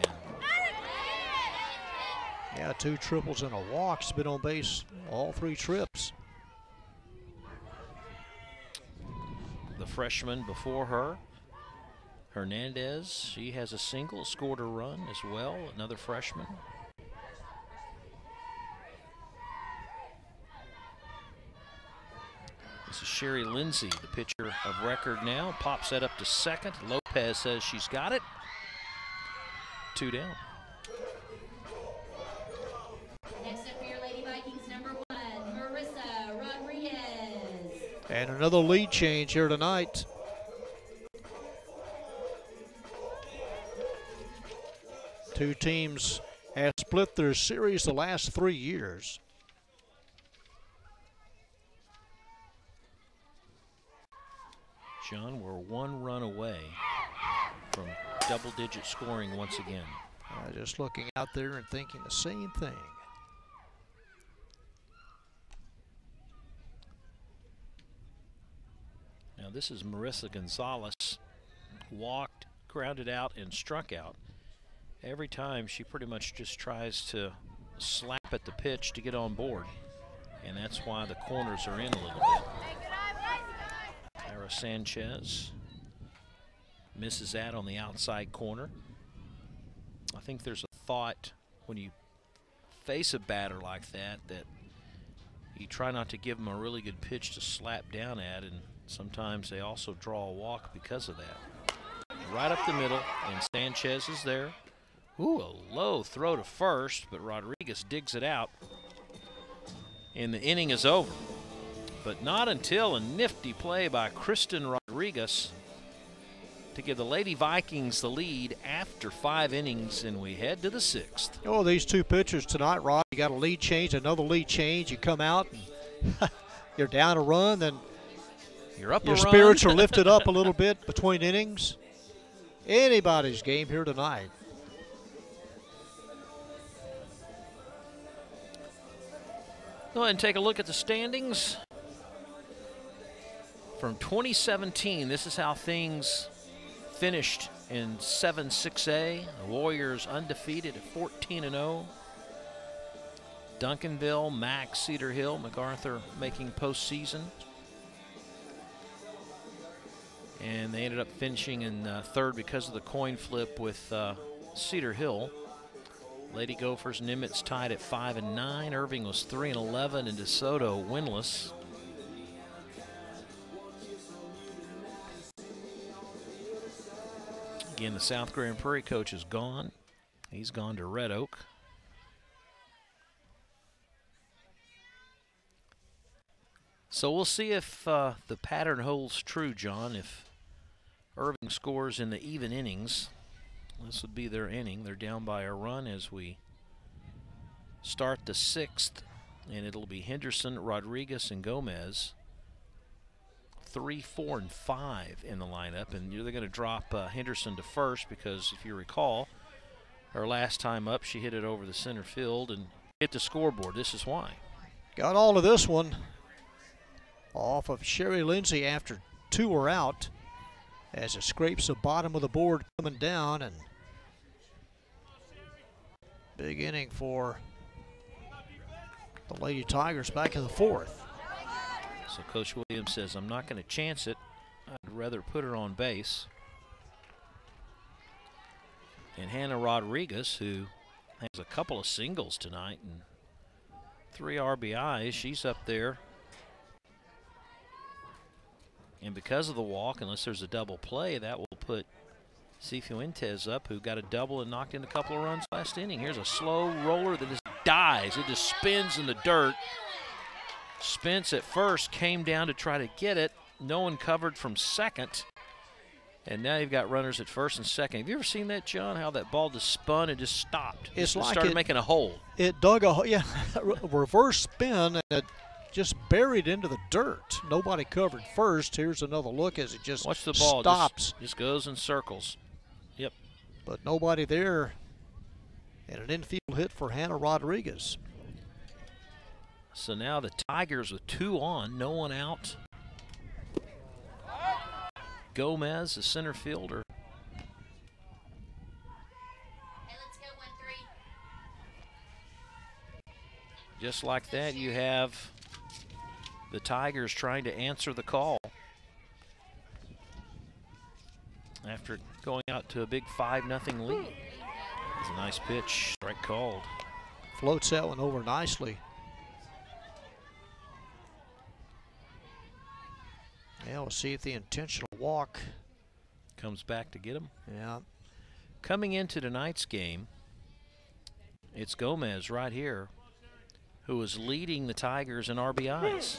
Yeah, 2 triples and a walk. She's been on base all 3 trips. The freshman before her, Hernandez, she has a single, scored a run as well, another freshman. This is Sherry Lindsay, the pitcher of record now. Pops that up to second. Lopez says she's got it. 2 down. Next up for your Lady Vikings, number 1, Marissa Rodriguez. And another lead change here tonight. Two teams have split their series the last 3 years. John, we're 1 run away from double-digit scoring once again. Just looking out there and thinking the same thing. Now this is Marissa Gonzalez. Walked, grounded out, and struck out. Every time she pretty much just tries to slap at the pitch to get on board. And that's why the corners are in a little bit. Ira Sanchez misses that on the outside corner. I think there's a thought when you face a batter like that you try not to give them a really good pitch to slap down at, and sometimes they also draw a walk because of that. Right up the middle, and Sanchez is there. Ooh, a low throw to first, but Rodriguez digs it out, and the inning is over. But not until a nifty play by Kristen Rodriguez to give the Lady Vikings the lead after 5 innings, and we head to the 6th. Oh, these 2 pitchers tonight, Rod, you got a lead change, another lead change. You come out, and you're down a run, then you're up. Your spirits are lifted up a little bit between innings. Anybody's game here tonight. Go ahead and take a look at the standings. From 2017, this is how things finished in 7-6A. The Warriors undefeated at 14-0. Duncanville, Mack, Cedar Hill, MacArthur making postseason. And they ended up finishing in 3rd because of the coin flip with Cedar Hill. Lady Gophers, Nimitz tied at 5-9. Irving was 3-11, and DeSoto winless. Again, the South Grand Prairie coach is gone. He's gone to Red Oak. So we'll see if the pattern holds true, John. If Irving scores in the even innings, this would be their inning. They're down by a run as we start the 6th, and it'll be Henderson, Rodriguez, and Gomez. 3, 4, and 5 in the lineup, and they're going to drop Henderson to first because, if you recall, her last time up, she hit it over the center field and hit the scoreboard. This is why. Got all of this one off of Sherry Lindsay after 2 are out, as it scrapes the bottom of the board coming down, and big inning for the Lady Tigers back in the 4th. So Coach Williams says, I'm not going to chance it. I'd rather put her on base. And Hannah Rodriguez, who has a couple of singles tonight and 3 RBIs, she's up there. And because of the walk, unless there's a double play, that will put Cifuentes up, who got a double and knocked in a couple of runs last inning. Here's a slow roller that just dies. It just spins in the dirt. Spence at first came down to try to get it. No one covered from second. And now you've got runners at first and second. Have you ever seen that, John, how that ball just spun and just stopped? It's it like started making a hole. It dug a hole, yeah, reverse spin, and it just buried into the dirt. Nobody covered first. Here's another look as it just Watch the ball stops. Just goes in circles. Yep. But nobody there. And an infield hit for Hannah Rodriguez. So now the Tigers with 2 on, no one out. Gomez, the center fielder. Hey, let's go 1-3. Just like that, you have the Tigers trying to answer the call after going out to a big 5-0 lead. It's a nice pitch, strike called. Floats that one over nicely. Yeah, we'll see if the intentional walk comes back to get him. Yeah. Coming into tonight's game, it's Gomez right here who is leading the Tigers in RBIs.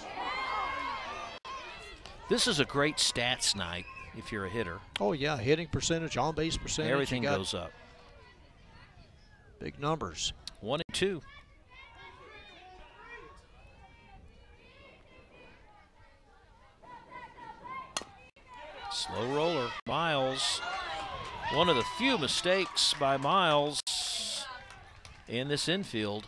This is a great stats night if you're a hitter. Oh, yeah, hitting percentage, on-base percentage. Everything goes up. Big numbers. 1 and 2. Slow roller, Miles. One of the few mistakes by Miles in this infield,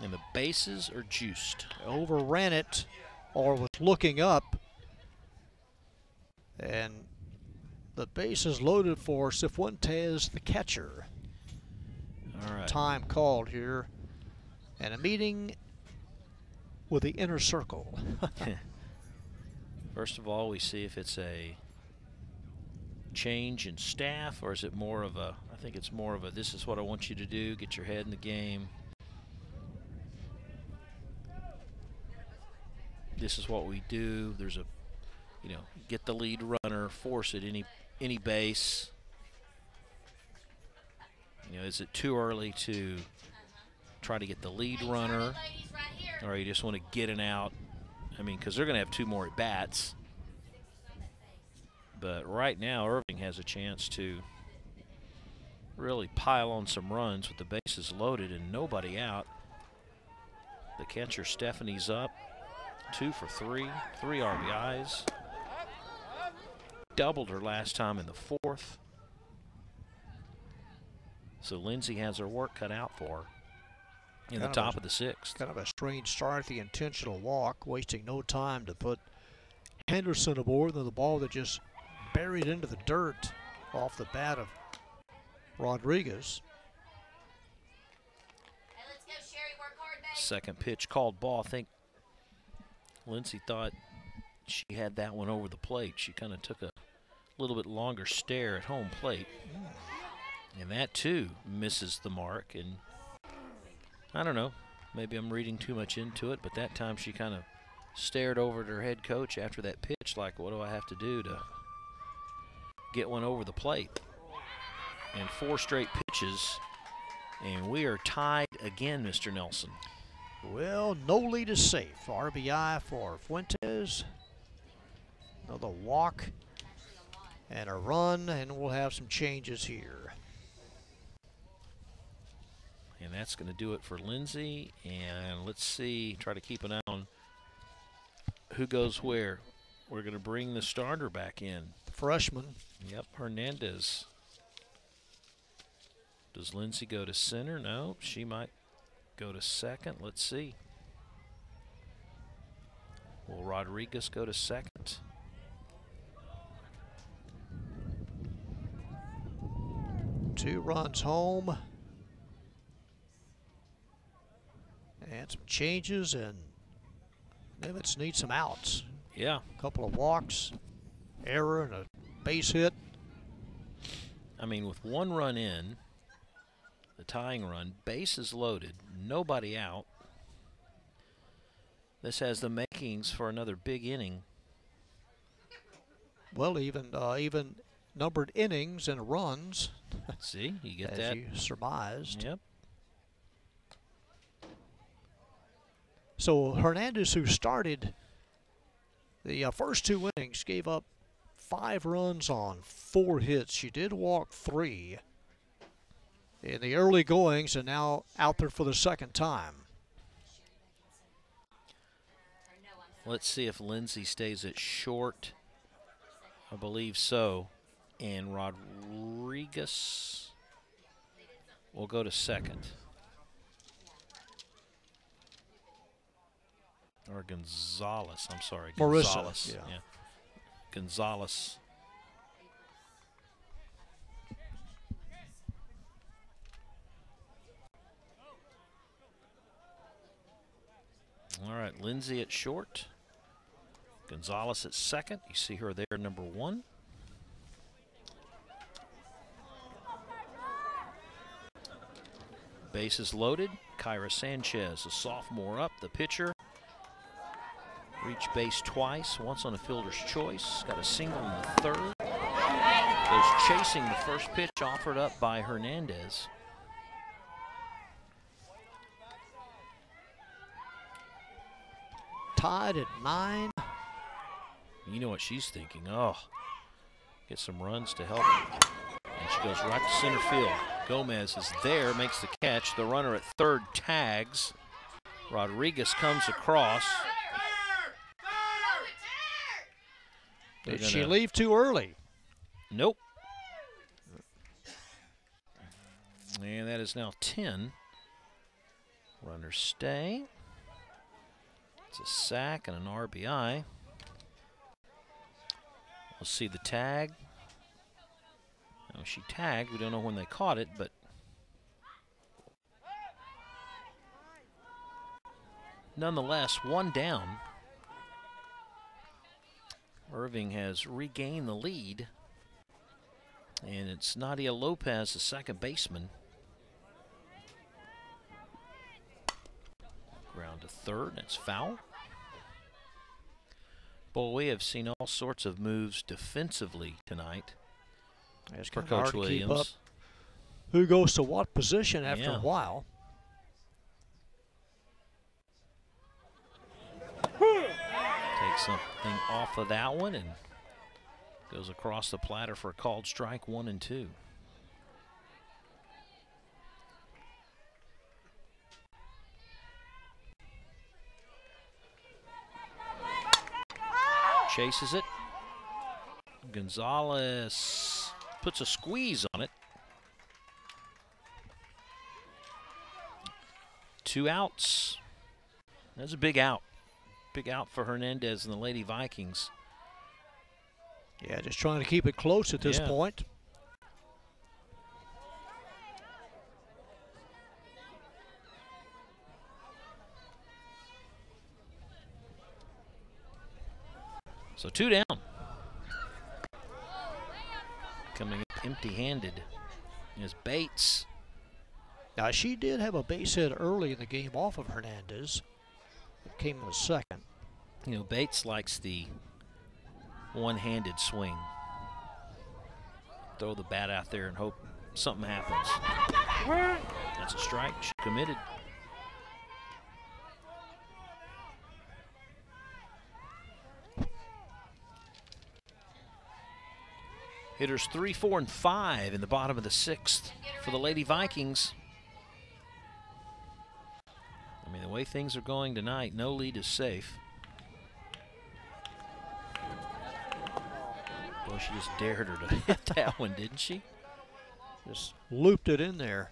and the bases are juiced. Overran it or was looking up, and the base is loaded for Cifuentes, the catcher. All right. Time called here, and a meeting with the inner circle. First of all, we see if it's a change in staff, or is it more of a, I think it's more of a, this is what I want you to do, get your head in the game. This is what we do. There's a, you know, get the lead runner, force it any base. You know, is it too early to try to get the lead runner, or you just want to get an out? I mean, because they're going to have 2 more at bats. But right now, Irving has a chance to really pile on some runs with the bases loaded and nobody out. The catcher, Stephanie's up, 2 for 3, 3 RBIs. Doubled her last time in the 4th. So Lindsay has her work cut out for her in the top of the 6th. Kind of a strange start, the intentional walk, wasting no time to put Henderson aboard, and the ball that just buried into the dirt off the bat of Rodriguez. Hey, let's go, Sherry. Work hard, baby. Second pitch called ball. I think Lindsay thought she had that one over the plate. She kind of took a little bit longer stare at home plate. And that, too, misses the mark. And I don't know, maybe I'm reading too much into it, but that time she kind of stared over at her head coach after that pitch like, what do I have to do to get one over the plate? And 4 straight pitches, and we are tied again, Mr. Nelson. Well, no lead is safe. RBI for Fuentes. Another walk and a run, and we'll have some changes here. And that's going to do it for Lindsay. And let's see, try to keep an eye on who goes where. We're going to bring the starter back in. The freshman. Yep, Hernandez. Does Lindsay go to center? No, she might go to second. Let's see. Will Rodriguez go to second? Two runs home. And some changes, and Nimitz needs some outs. Yeah. A couple of walks, error, and a base hit. I mean, with 1 run in, the tying run, bases loaded, nobody out. This has the makings for another big inning. Well, even numbered innings and runs. See, you get as that. you surmised. Yep. So Hernandez, who started the first 2 innings, gave up 5 runs on 4 hits. She did walk 3 in the early goings, and now out there for the second time. Let's see if Lindsay stays at short. I believe so. And Rodriguez will go to second. Or Gonzalez, I'm sorry. Marissa, Gonzalez. yeah. Gonzalez. All right, Lindsay at short. Gonzalez at second. You see her there, number 1. Bases loaded. Kyra Sanchez, a sophomore up, the pitcher. Reached base twice, once on a fielder's choice. Got a single in the third. Goes chasing the first pitch offered up by Hernandez. Tied at 9. You know what she's thinking. Oh, get some runs to help. And she goes right to center field. Gomez is there, makes the catch. The runner at third tags. Rodriguez comes across. Did she leave too early? Nope. And that is now 10. Runners stay. It's a sack and an RBI. We'll see the tag. Now she tagged. We don't know when they caught it, but nonetheless, 1 down. Irving has regained the lead, and it's Nadia Lopez, the second baseman. Ground to third, that's foul. Boy, we have seen all sorts of moves defensively tonight for Coach Williams. Who goes to what position after a while? Takes something off of that one and goes across the platter for a called strike 1 and 2. Chases it. Gonzalez puts a squeeze on it. 2 outs. That's a big out. Big out for Hernandez and the Lady Vikings. Yeah, just trying to keep it close at this point. So 2 down. Coming up empty-handed is Bates. Now, she did have a base hit early in the game off of Hernandez. It came in the second. You know, Bates likes the one-handed swing. Throw the bat out there and hope something happens. That's a strike. She committed. Hitters 3, 4, and 5 in the bottom of the 6th for the Lady Vikings. I mean, the way things are going tonight, no lead is safe. Boy, she just dared her to hit that one, didn't she? Just looped it in there.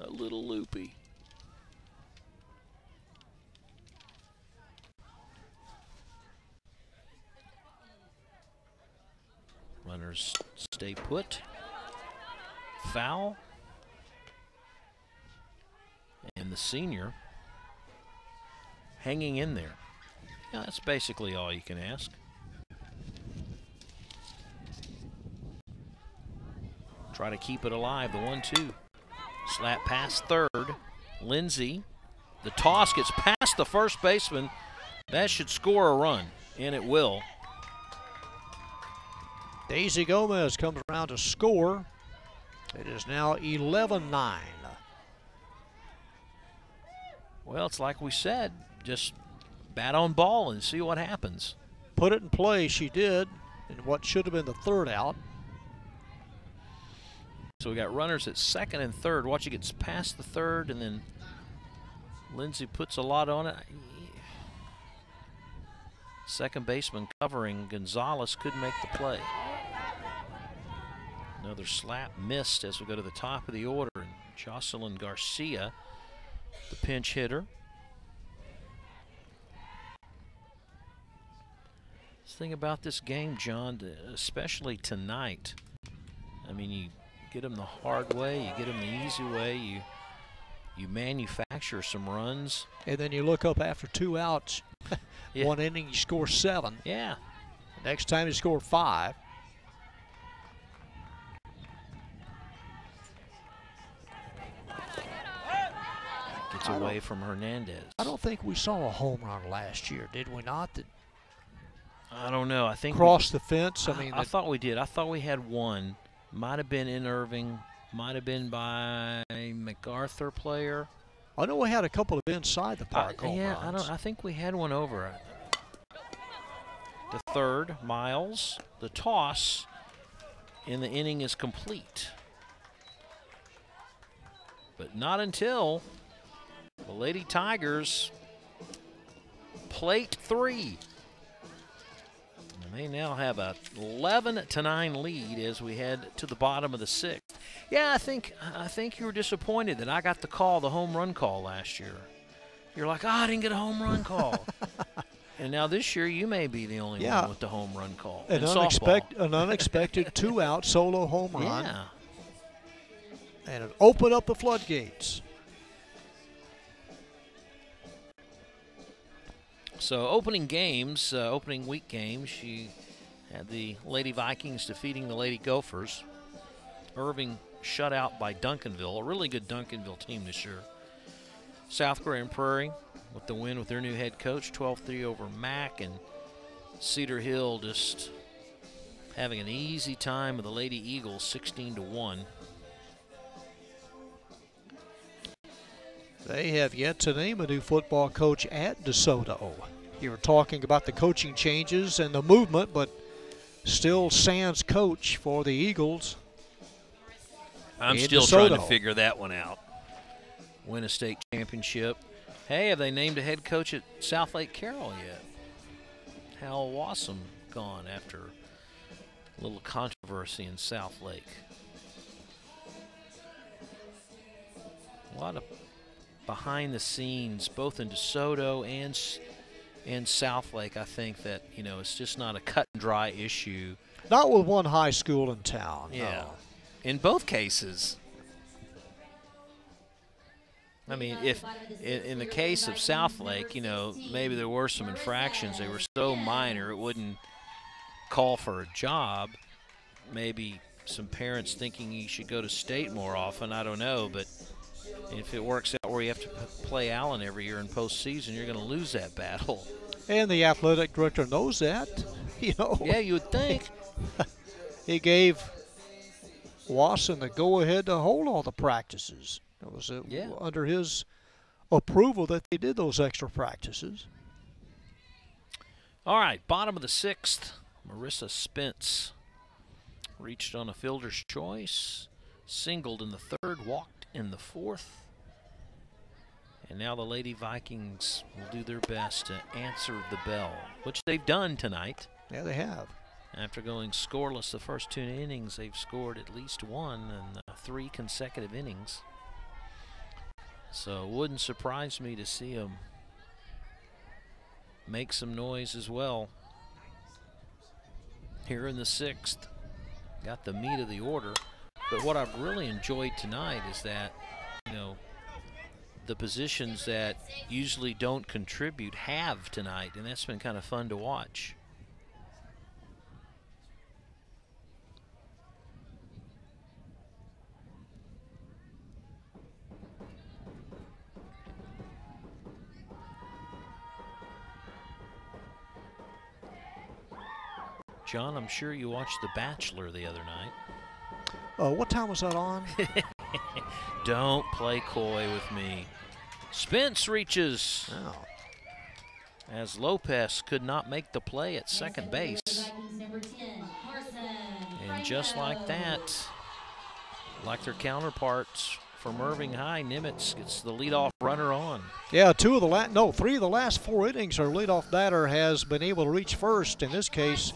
A little loopy. Runners stay put. Foul. And the senior hanging in there. Yeah, that's basically all you can ask. Try to keep it alive, the 1-2. Slap past third. Lindsay. The toss gets past the first baseman. That should score a run, and it will. Daisy Gomez comes around to score. It is now 11-9. Well, it's like we said, just bat on ball and see what happens. Put it in play, she did, in what should have been the third out. So we got runners at second and third. Watch, it gets past the third, and then Lindsay puts a lot on it. Second baseman covering. Gonzalez couldn't make the play. Another slap missed as we go to the top of the order. And Jocelyn Garcia, the pinch hitter. The thing about this game, John, especially tonight, I mean, you get them the hard way, you get them the easy way, you manufacture some runs. And then you look up after 2 outs, Yeah. 1 inning, you score 7. Yeah. Next time you score 5. Gets away from Hernandez. I don't think we saw a home run last year, did we not? That I don't know. I think crossed the fence. I thought we did. I thought we had one. Might have been in Irving. Might have been by a MacArthur player. I know we had a couple of inside the park home runs. I think we had one over. The third, Miles. The toss, and the inning is complete. But not until the Lady Tigers plate 3. And they now have a 11-9 lead as we head to the bottom of the 6th. Yeah, I think you were disappointed that I got the home run call last year. You're like, I didn't get a home run call. And now this year you may be the only one with the home run call. An unexpected 2-out solo home run. Yeah. And it opened up the floodgates. So opening week games, she had the Lady Vikings defeating the Lady Gophers. Irving shut out by Duncanville, a really good Duncanville team this year. South Grand Prairie with the win with their new head coach, 12-3 over Mac, and Cedar Hill just having an easy time with the Lady Eagles, 16-1. They have yet to name a new football coach at DeSoto. You were talking about the coaching changes and the movement, but still sans coach for the Eagles. I'm still trying to figure that one out. Win a state championship. Hey, have they named a head coach at South Lake Carroll yet? Hal Wassam gone after a little controversy in South Lake. A lot of behind the scenes, both in DeSoto and South Lake. I think that, it's just not a cut and dry issue. Not with one high school in town. Yeah. No. In both cases. I mean, if in the case of South Lake, maybe there were some infractions. They were so minor it wouldn't call for a job. Maybe some parents thinking he should go to state more often. I don't know, but if it works out where you have to play Allen every year in postseason, you're going to lose that battle. And the athletic director knows that. Yeah, you would think. He gave Wasson the go-ahead to hold all the practices. It was under his approval that they did those extra practices. All right, bottom of the 6th, Marissa Spence reached on a fielder's choice, singled in the 3rd, walked in the 4th. And now the Lady Vikings will do their best to answer the bell, which they've done tonight. Yeah, they have. After going scoreless the first 2 innings, they've scored at least 1 in 3 consecutive innings. So it wouldn't surprise me to see them make some noise as well. Here in the 6th, got the meat of the order. But what I've really enjoyed tonight is that, the positions that usually don't contribute have tonight, and that's been kind of fun to watch. John, I'm sure you watched The Bachelor the other night. What time was that on? Don't play coy with me. Spence reaches as Lopez could not make the play at second base. And just like that, like their counterparts from Irving High, Nimitz gets the leadoff runner on. Yeah, three of the last 4 innings, our leadoff batter has been able to reach first. In this case,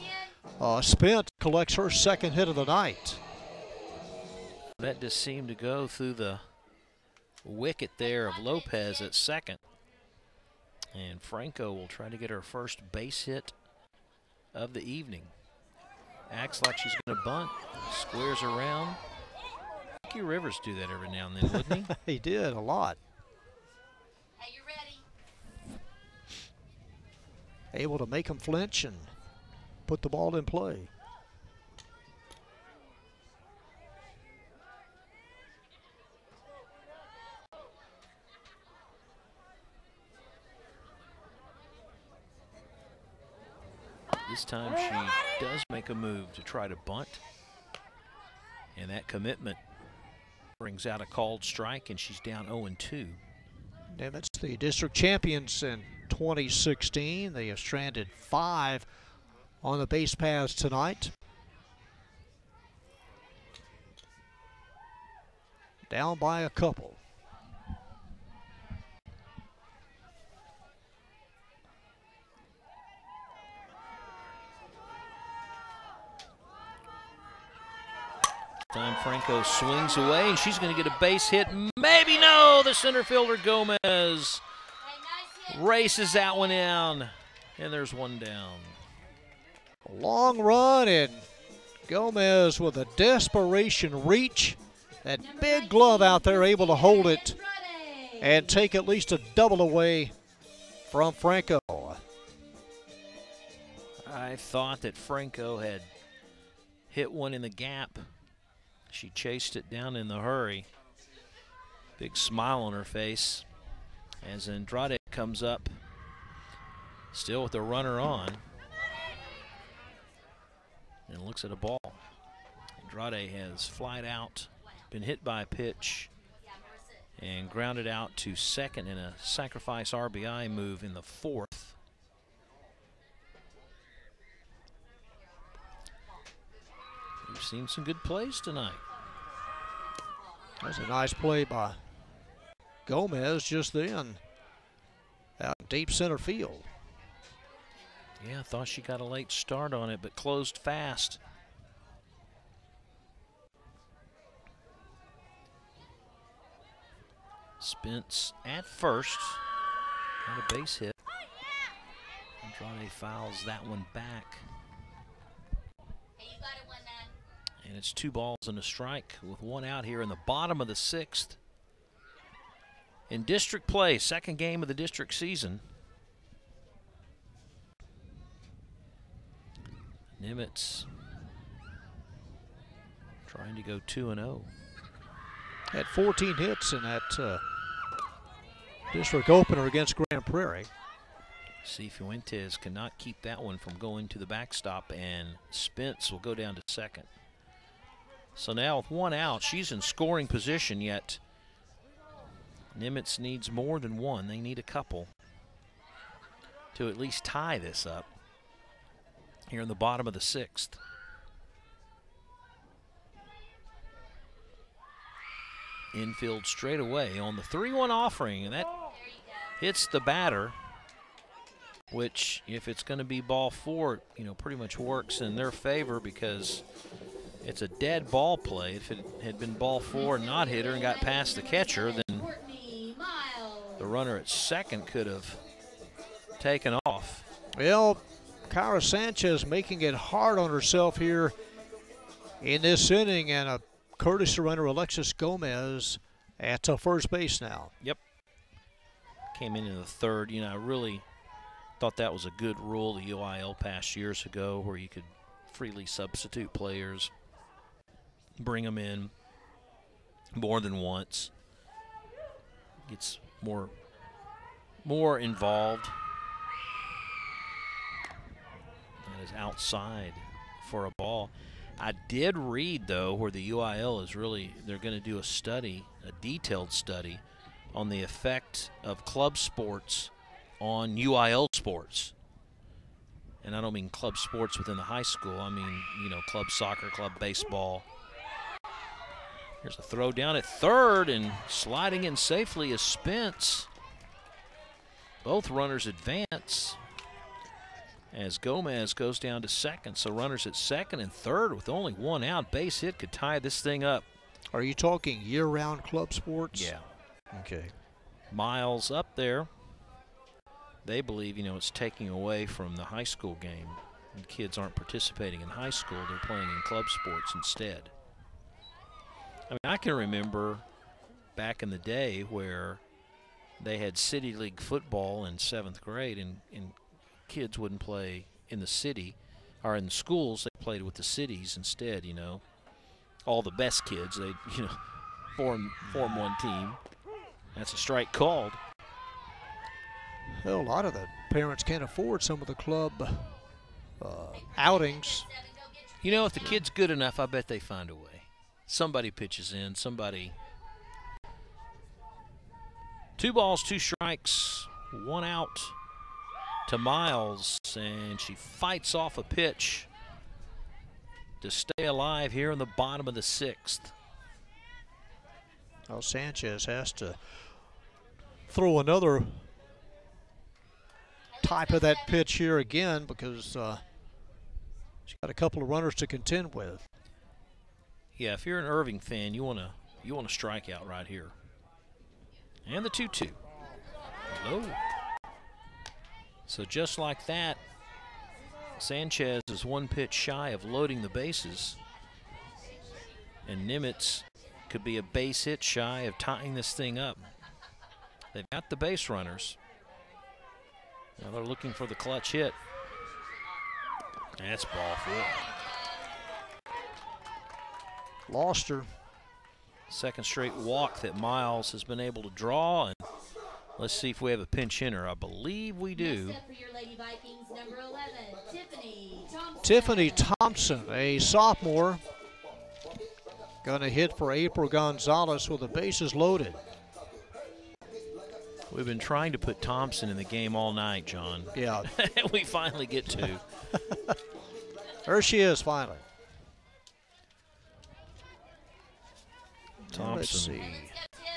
Spence collects her second hit of the night. That just seemed to go through the wicket there of Lopez at second. And Franco will try to get her first base hit of the evening. Acts like she's going to bunt, squares around. Ricky Rivers do that every now and then, wouldn't he? He did a lot. Hey, you ready? Able to make him flinch and put the ball in play. This time she does make a move to try to bunt. And that commitment brings out a called strike, and she's down 0-2. Nimitz, the district champions in 2016. They have stranded 5 on the base paths tonight. Down by a couple. Time Franco swings away, and she's going to get a base hit. Maybe no, the center fielder Gomez races that one down, and there's one down. Long run, and Gomez with a desperation reach. That big glove out there able to hold it and take at least a double away from Franco. I thought that Franco had hit one in the gap. She chased it down in the hurry. Big smile on her face as Andrade comes up, still with the runner on, and looks at a ball. Andrade has flied out, been hit by a pitch, and grounded out to second in a sacrifice RBI move in the 4th. We've seen some good plays tonight. That's a nice play by Gomez just then, out in deep center field. Yeah, I thought she got a late start on it, but closed fast. Spence at first, got a base hit. Andrade fouls that one back. And it's 2 balls and a strike with 1 out here in the bottom of the 6th. In district play, second game of the district season. Nimitz trying to go 2-0. Had 14 hits in that district opener against Grand Prairie. Cifuentes cannot keep that one from going to the backstop, and Spence will go down to second. So now with 1 out, she's in scoring position, yet Nimitz needs more than 1. They need a couple to at least tie this up here in the bottom of the 6th. Infield straight away on the 3-1 offering, and that hits the batter, which if it's going to be ball 4, pretty much works in their favor because it's a dead ball play. If it had been ball 4 and not hit her and got past the catcher, then the runner at second could have taken off. Well, Kyra Sanchez making it hard on herself here in this inning, and a courtesy runner, Alexis Gomez, at first base now. Yep. Came in the 3rd. I really thought that was a good rule the UIL passed years ago, where you could freely substitute players, bring them in more than once. Gets more involved. That is outside for a ball. I did read, though, where the UIL is really, they're going to do a study, a detailed study, on the effect of club sports on UIL sports. And I don't mean club sports within the high school. I mean, you know, club soccer, club baseball. Here's a throw down at third, and sliding in safely is Spence. Both runners advance as Gomez goes down to second. So runners at second and third with only one out. Base hit could tie this thing up. Are you talking year-round club sports? Yeah. Okay. Miles up there. They believe, you know, it's taking away from the high school game. And kids aren't participating in high school. They're playing in club sports instead. I mean, I can remember back in the day where they had City League football in 7th grade, and kids wouldn't play in the city or in the schools. They played with the cities instead, you know. All the best kids, they, you know, form one team. That's a strike called. Well, a lot of the parents can't afford some of the club outings. You know, if the kid's good enough, I bet they find a way. Somebody pitches in, somebody. 2 balls, 2 strikes, 1 out to Miles, and she fights off a pitch to stay alive here in the bottom of the 6th. Well, Sanchez has to throw another type of that pitch here again because she's got a couple of runners to contend with. Yeah, if you're an Irving fan, you want to strike out right here. And the 2-2. Low. So just like that, Sanchez is 1 pitch shy of loading the bases. And Nimitz could be a base hit shy of tying this thing up. They've got the base runners. Now they're looking for the clutch hit. That's ball 4. Lost her. Second straight walk that Miles has been able to draw. And let's see if we have a pinch hitter. I believe we do. Next up for your Lady Vikings, number 11, Tiffany Thompson. Tiffany Thompson, a sophomore, going to hit for April Gonzalez with the bases loaded. We've been trying to put Thompson in the game all night, John. Yeah. We finally get to. There she is finally. Thompson. Let's see.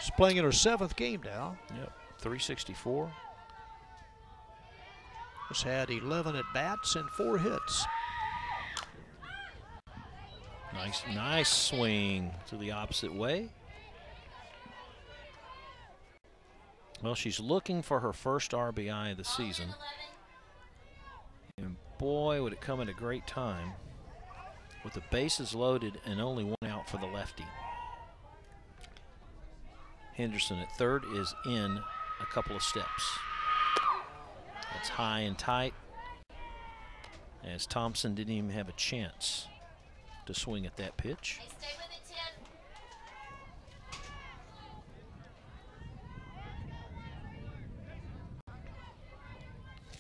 She's playing in her 7th game now. Yep, 364. Has had 11 at-bats and 4 hits. Nice swing to the opposite way. Well, she's looking for her first RBI of the season. And boy, would it come at a great time with the bases loaded and only 1 out for the lefty. Henderson at third is in a couple of steps. That's high and tight, as Thompson didn't even have a chance to swing at that pitch. Hey, stay with it, Tiff.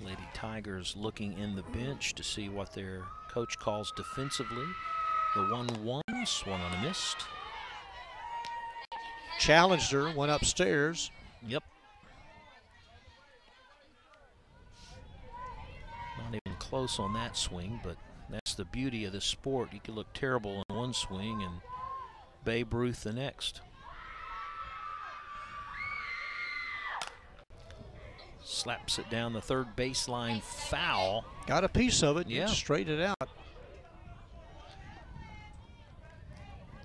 Lady Tigers looking in the bench to see what their coach calls defensively. The 1-1, swung on a missed. Challenged her, went upstairs. Yep. Not even close on that swing, but that's the beauty of this sport. You can look terrible in one swing and Babe Ruth the next. Slaps it down the third baseline foul. Got a piece of it, Yeah. and straightened it out.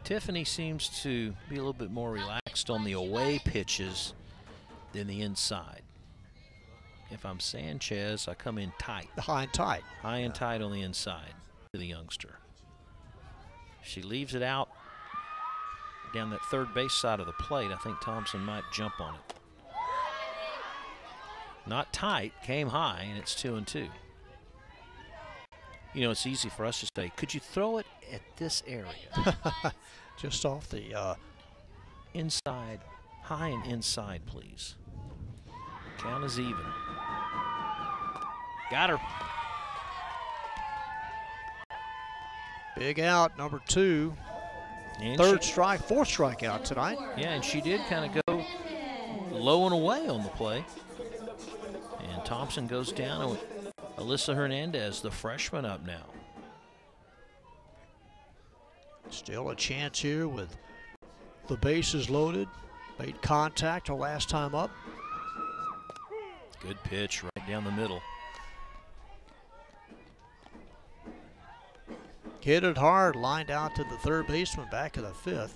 Tiffany seems to be a little bit more relaxed on the away pitches than the inside. If I'm Sanchez, I come in tight. High and tight. High and tight on the inside to the youngster. She leaves it out down that third base side of the plate. I think Thompson might jump on it. Not tight, came high, and it's 2-2. You know, it's easy for us to say, could you throw it at this area? Just off the Inside, high and inside, please. Count is even. Got her. Big out, number 2. And Fourth strikeout tonight. Yeah, and she did kind of go low and away on the play. And Thompson goes down, and Alyssa Hernandez, the freshman, up now. Still a chance here with the bases loaded. Made contact her last time up. Good pitch right down the middle. Hit it hard, lined out to the third baseman, back of the 5th.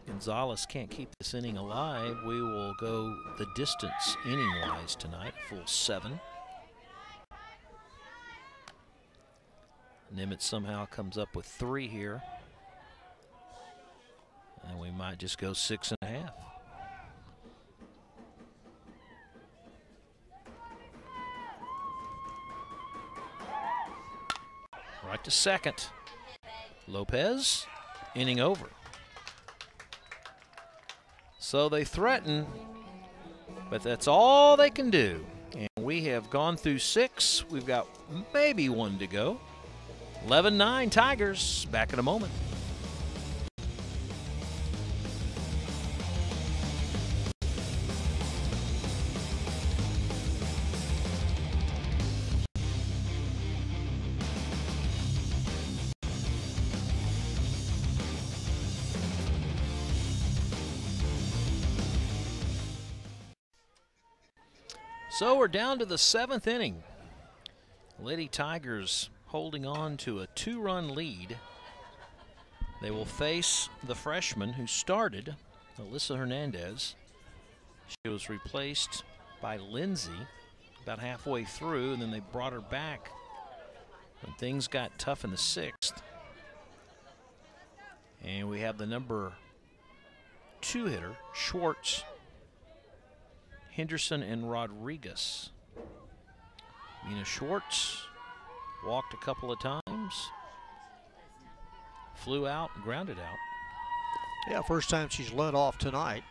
Gonzalez can't keep this inning alive. We will go the distance inning-wise tonight, full 7. Nimitz somehow comes up with 3 here. And we might just go 6.5. Right to second. Lopez, inning over. So they threaten, but that's all they can do. And we have gone through 6. We've got maybe 1 to go. 11-9 Tigers. Back in a moment. So we're down to the 7th inning. Lady Tigers holding on to a 2-run lead. They will face the freshman who started, Alyssa Hernandez. She was replaced by Lindsay about halfway through, and then they brought her back when things got tough in the 6th. And we have the number 2 hitter, Schwartz, Henderson, and Rodriguez. Mina Schwartz walked a couple of times, flew out, and grounded out. Yeah, first time she's led off tonight.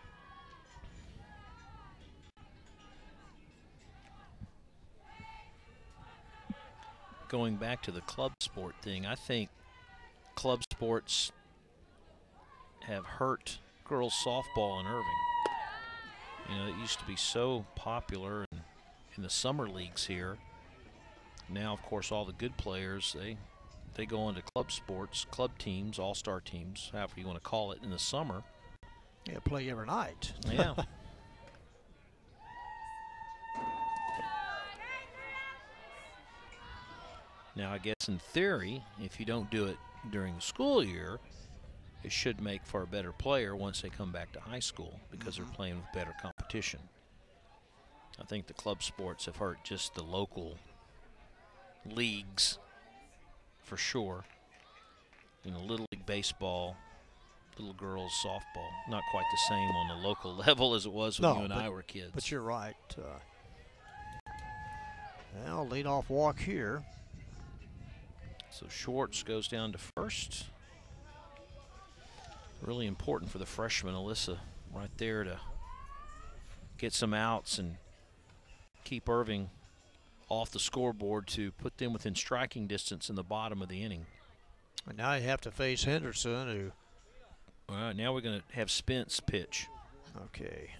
Going back to the club sport thing, I think club sports have hurt girls softball in Irving. You know, it used to be so popular in the summer leagues here. Now, of course, all the good players, they go into club sports, club teams, all-star teams, however you want to call it, in the summer. Yeah, play every night. Yeah. Now, I guess in theory, if you don't do it during the school year, it should make for a better player once they come back to high school because they're playing with better competition. I think the club sports have hurt just the local leagues for sure. You know, Little League Baseball, little girls softball, not quite the same on the local level as it was when you and I were kids. But you're right. Well, leadoff walk here. So Schwartz goes down to first. Really important for the freshman, Alyssa, right there to get some outs and keep Irving off the scoreboard to put them within striking distance in the bottom of the inning. And now you have to face Henderson, who... All right, now we're going to have Spence pitch. Okay.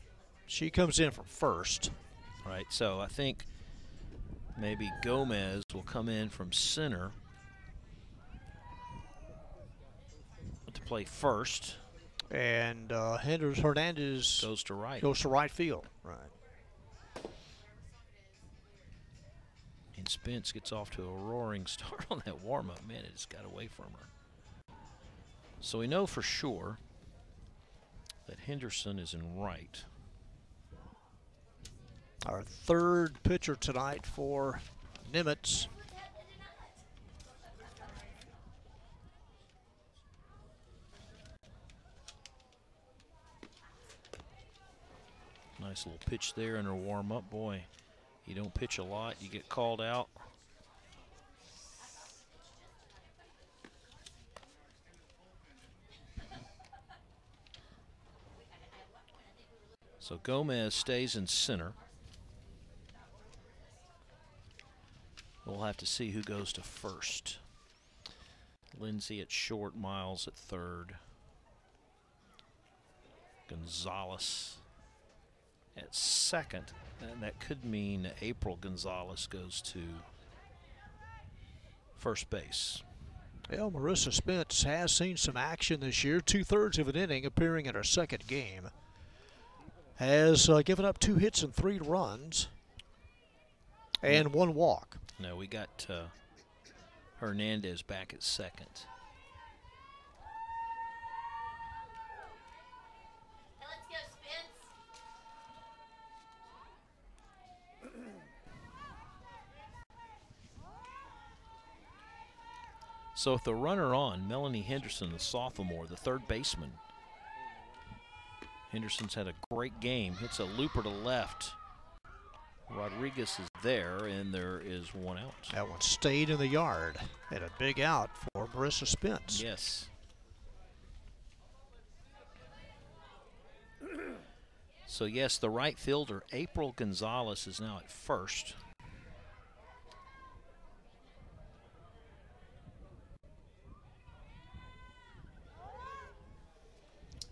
She comes in from first. All right, so I think maybe Gomez will come in from center to play first. And Hernandez goes to right. Goes to right field. Right. And Spence gets off to a roaring start on that warm-up. Man, it just got away from her. So we know for sure that Henderson is in right. Our third pitcher tonight for Nimitz. Nice little pitch there in her warm-up. Boy, you don't pitch a lot, you get called out. So Gomez stays in center. We'll have to see who goes to first. Lindsay at short, Miles at third. Gonzalez at second. And that could mean April Gonzalez goes to first base. Well, Marissa Spence has seen some action this year. 2/3 of an inning, appearing in her second game. Has given up 2 hits and 3 runs. And 1 walk. No, we got Hernandez back at second. Let's go, Spence. So with the runner on, Melanie Henderson, the sophomore, the third baseman. Henderson's had a great game. Hits a looper to left. Rodriguez is there, and there is 1 out. That one stayed in the yard. And a big out for Marissa Spence. Yes. So, yes, the right fielder, April Gonzalez, is now at first.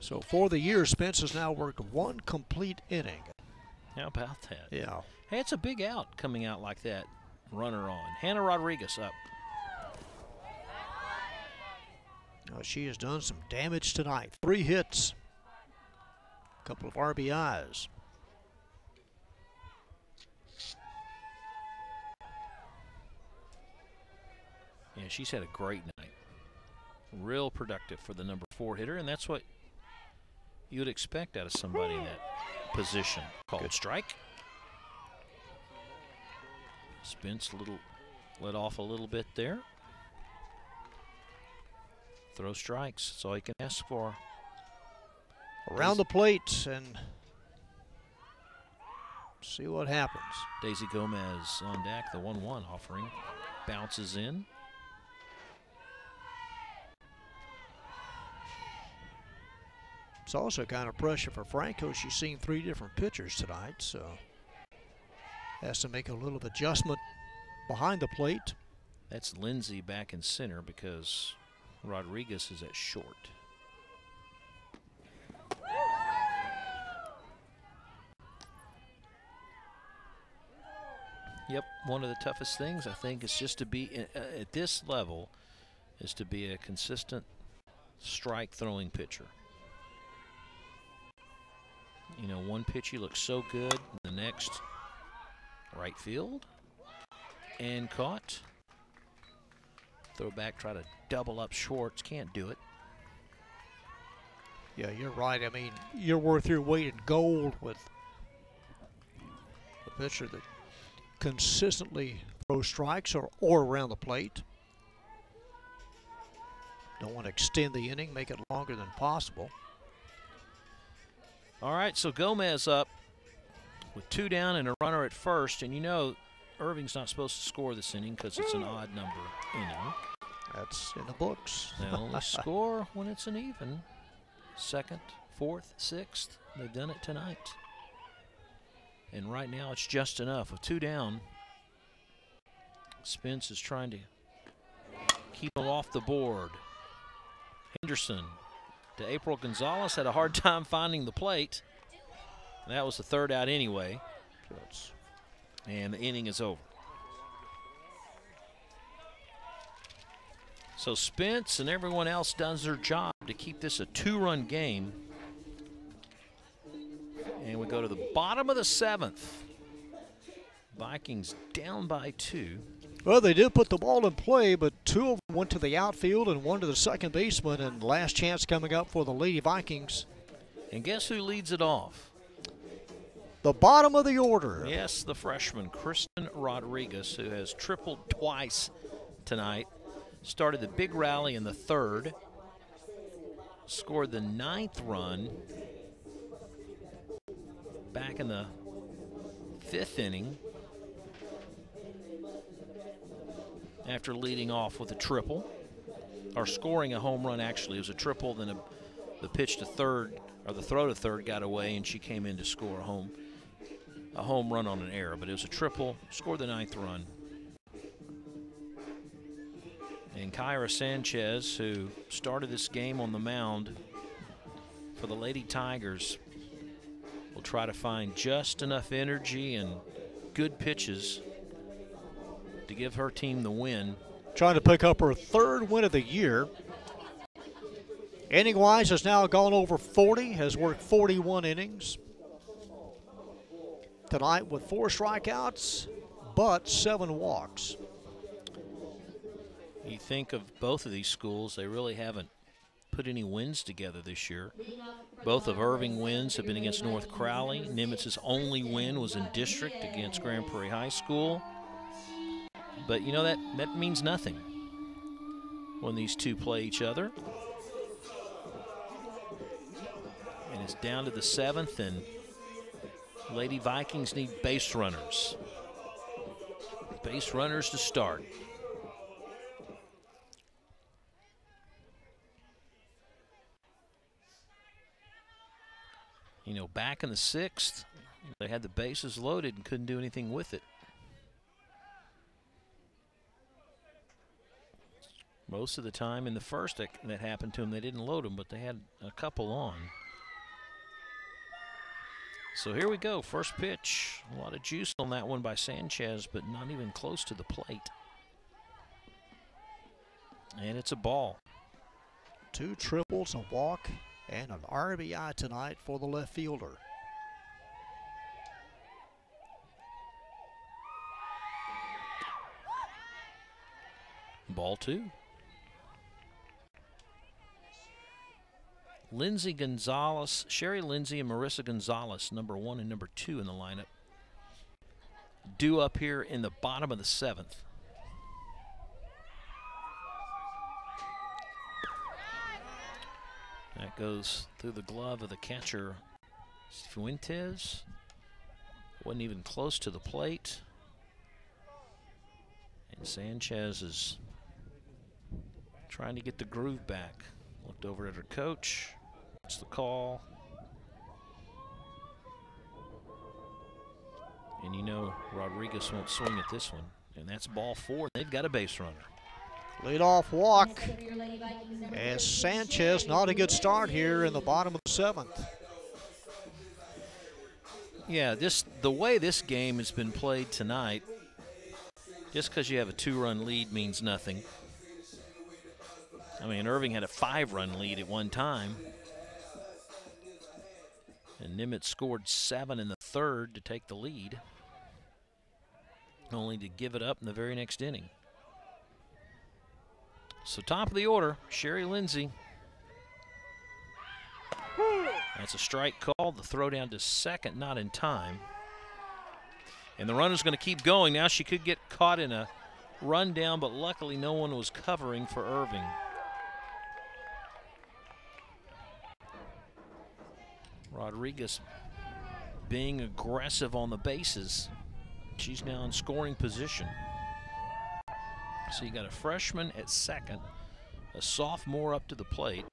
So for the year, Spence has now worked 1 complete inning. How about that? Yeah. Hey, it's a big out coming out like that. Runner on. Hannah Rodriguez up. Now she has done some damage tonight. 3 hits. A couple of RBIs. Yeah, she's had a great night. Real productive for the number 4 hitter, and that's what you would expect out of somebody in that position. Called strike. Spence let off a little bit there. Throw strikes. That's all you can ask for. Around the plate and see what happens. Daisy Gomez on deck, the 1-1 offering. Bounces in. It's also kind of pressure for Franco. She's seen 3 different pitchers tonight, so has to make a little adjustment behind the plate. That's Lindsay back in center because Rodriguez is at short. Yep, one of the toughest things I think is just to be at this level is to be a consistent strike throwing pitcher. You know, one pitch you look so good, the next right field and caught. Throw back, try to double up Schwartz, can't do it. Yeah, you're right. I mean, you're worth your weight in gold with a pitcher that consistently throws strikes or around the plate. Don't want to extend the inning, make it longer than possible. All right, so Gomez up with 2 down and a runner at first. And you know, Irving's not supposed to score this inning because it's an odd number inning. That's in the books. They only score when it's an even. 2nd, 4th, 6th. They've done it tonight. And right now it's just enough. With 2 down, Spence is trying to keep them off the board. Henderson to April Gonzalez, had a hard time finding the plate. And that was the 3rd out anyway. And the inning is over. So Spence and everyone else does their job to keep this a 2-run game. And we go to the bottom of the 7th. Vikings down by 2. Well, they did put the ball in play, but 2 of them went to the outfield and 1 to the second baseman, and last chance coming up for the Lady Vikings. And guess who leads it off? The bottom of the order. Yes, the freshman, Kristen Rodriguez, who has tripled twice tonight. Started the big rally in the 3rd. Scored the 9th run back in the 5th inning. After leading off with a triple, or scoring a home run. Actually, it was a triple, then the pitch to third, or the throw to third got away, and she came in to score a home run on an error. But it was a triple, scored the 9th run. And Kyra Sanchez, who started this game on the mound for the Lady Tigers, will try to find just enough energy and good pitches to give her team the win. Trying to pick up her 3rd win of the year. Inning-wise has now gone over 40, has worked 41 innings. Tonight with 4 strikeouts, but 7 walks. You think of both of these schools, they really haven't put any wins together this year. Both of Irving wins have been against North Crowley. Nimitz's only win was in district against Grand Prairie High School. But you know, that means nothing when these two play each other. And it's down to the 7th, and Lady Vikings need base runners. Base runners to start. You know, back in the 6th, they had the bases loaded and couldn't do anything with it. Most of the time in the 1st that happened to them, they didn't load them, but they had a couple on. So here we go, first pitch. A lot of juice on that one by Sanchez, but not even close to the plate. And it's a ball. 2 triples, a walk, and an RBI tonight for the left fielder. Ball 2. Lindsay Gonzalez, Sherry Lindsay and Marissa Gonzalez, number 1 and number 2 in the lineup, due up here in the bottom of the 7th. That goes through the glove of the catcher, Fuentes. Wasn't even close to the plate. And Sanchez is trying to get the groove back. Looked over at her coach. What's the call? And you know Rodriguez won't swing at this one. And that's ball 4. They've got a base runner. Leadoff walk, as Sanchez, not a good start here in the bottom of the 7th. Yeah, the way this game has been played tonight, just because you have a 2-run lead means nothing. I mean, Irving had a 5-run lead at one time. And Nimitz scored 7 in the 3rd to take the lead, only to give it up in the very next inning. So top of the order, Sherry Lindsay. That's a strike call. The throw down to 2nd, not in time. And the runner's going to keep going. Now she could get caught in a run down, but luckily no one was covering for Irving. Rodriguez being aggressive on the bases. She's now in scoring position. So you got a freshman at 2nd, a sophomore up to the plate,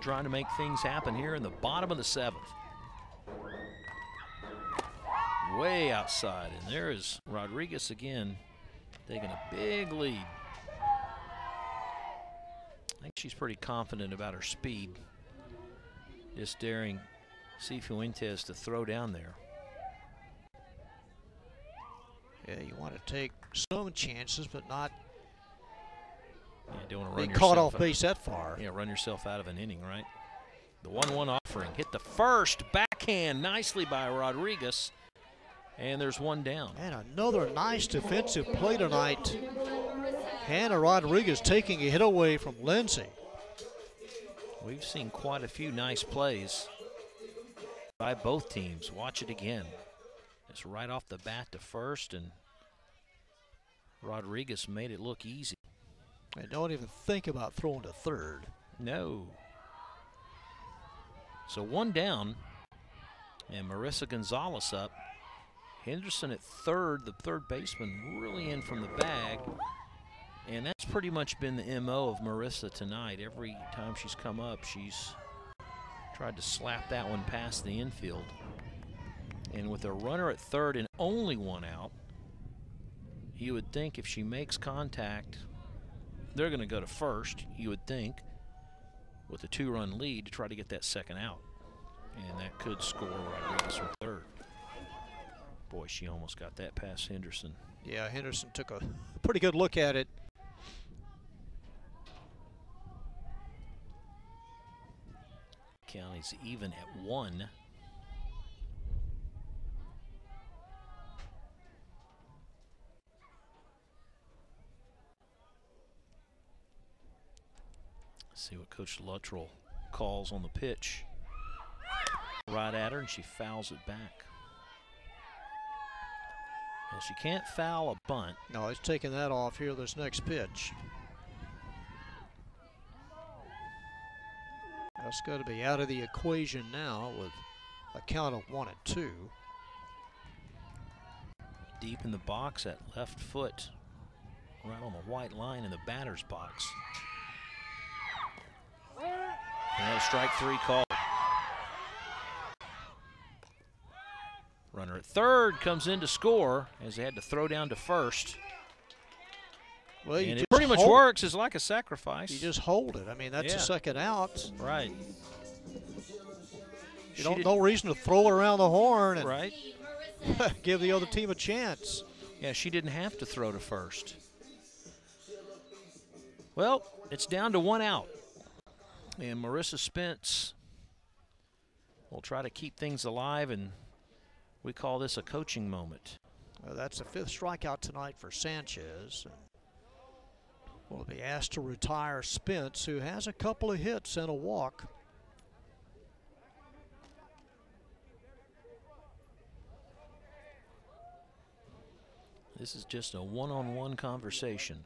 trying to make things happen here in the bottom of the 7th. Way outside, and there is Rodriguez again, taking a big lead. I think she's pretty confident about her speed. Just daring Fuentes to throw down there. Yeah, you want to take some chances, but not don't want to be caught off base that far. Yeah, run yourself out of an inning, right? The 1-1 offering. Hit the first backhand nicely by Rodriguez. And there's one down. And another nice defensive play tonight. Hannah Rodriguez taking a hit away from Lindsay. We've seen quite a few nice plays by both teams. Watch it again. It's right off the bat to first, and Rodriguez made it look easy. And don't even think about throwing to 3rd. No. So 1 down, and Marissa Gonzalez up. Henderson at 3rd, the 3rd baseman really in from the bag. And that's pretty much been the MO of Marissa tonight. Every time she's come up, she's tried to slap that one past the infield. And with a runner at 3rd and only 1 out, you would think if she makes contact, they're going to go to first, you would think, with a 2-run lead to try to get that second out. And that could score Rodriguez her third. Boy, she almost got that past Henderson. Yeah, Henderson took a pretty good look at it. County's even at 1. See what Coach Luttrell calls on the pitch. Right at her, and she fouls it back. Well, she can't foul a bunt. No, he's taking that off here this next pitch. That's got to be out of the equation now with a count of 1-2. Deep in the box at left foot, right on the white line in the batter's box. And a strike 3 call. Runner at third comes in to score as they had to throw down to first. Well, and it pretty much works. It's like a sacrifice. You just hold it. I mean, that's a second out. Right. You don't no reason to throw it around the horn and right. give the other team a chance. Yeah, she didn't have to throw to first. Well, it's down to 1 out. And Marissa Spence will try to keep things alive, and we call this a coaching moment. That's the 5th strikeout tonight for Sanchez. And will be asked to retire Spence, who has a couple of hits and a walk. This is just a one-on-one conversation.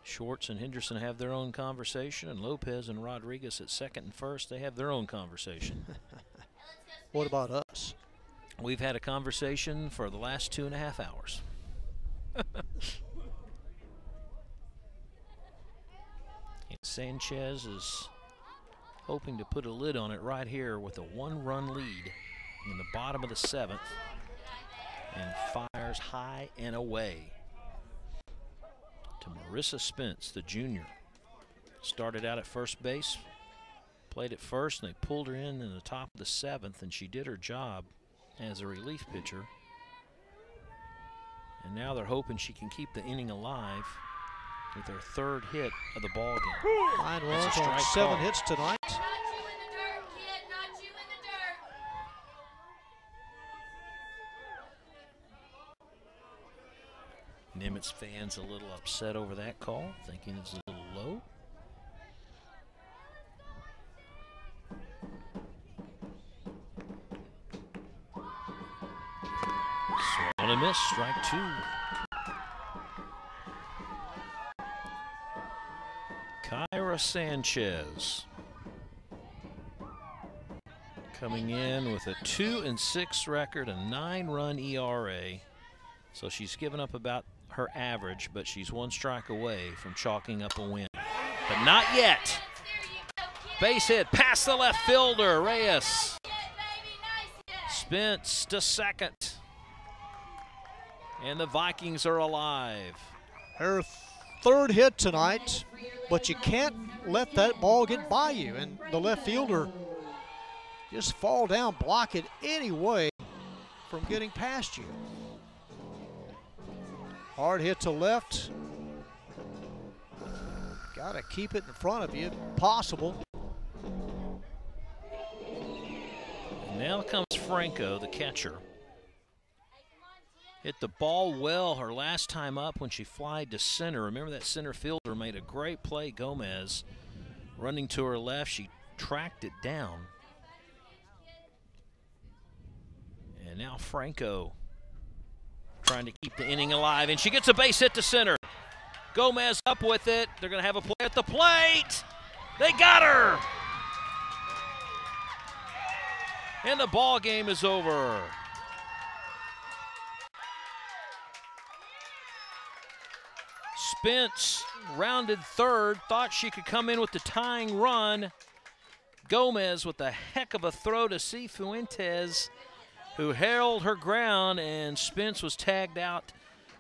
Schwartz and Henderson have their own conversation, and Lopez and Rodriguez at second and first, they have their own conversation. What about us? We've had a conversation for the last 2.5 hours. And Sanchez is hoping to put a lid on it right here with a 1-run lead in the bottom of the 7th, and fires high and away to Marissa Spence, the junior. Started out at first base, played at first, and they pulled her in the top of the 7th, and she did her job as a relief pitcher. And now they're hoping she can keep the inning alive with her 3rd hit of the ball game. 9 runs on 7 hits tonight. Nimitz fans a little upset over that call, thinking it's a little low. Swung and a miss, strike 2. Kyra Sanchez coming in with a 2-6 record, a 9-run ERA. So she's given up about her average, but she's 1 strike away from chalking up a win. But not yet. Base hit past the left fielder, Reyes. Spence to second. And the Vikings are alive. Her 3rd hit tonight, but you can't let that ball get by you. And the left fielder just fall down, block it anyway from getting past you. Hard hit to left. Got to keep it in front of you if possible. And now comes Franco, the catcher. Hit the ball well her last time up when she flied to center. Remember that center fielder made a great play, Gomez. Running to her left, she tracked it down. And now Franco trying to keep the inning alive, and she gets a base hit to center. Gomez up with it. They're going to have a play at the plate. They got her. And the ball game is over. Spence rounded 3rd, thought she could come in with the tying run. Gomez with a heck of a throw to Cifuentes, who held her ground, and Spence was tagged out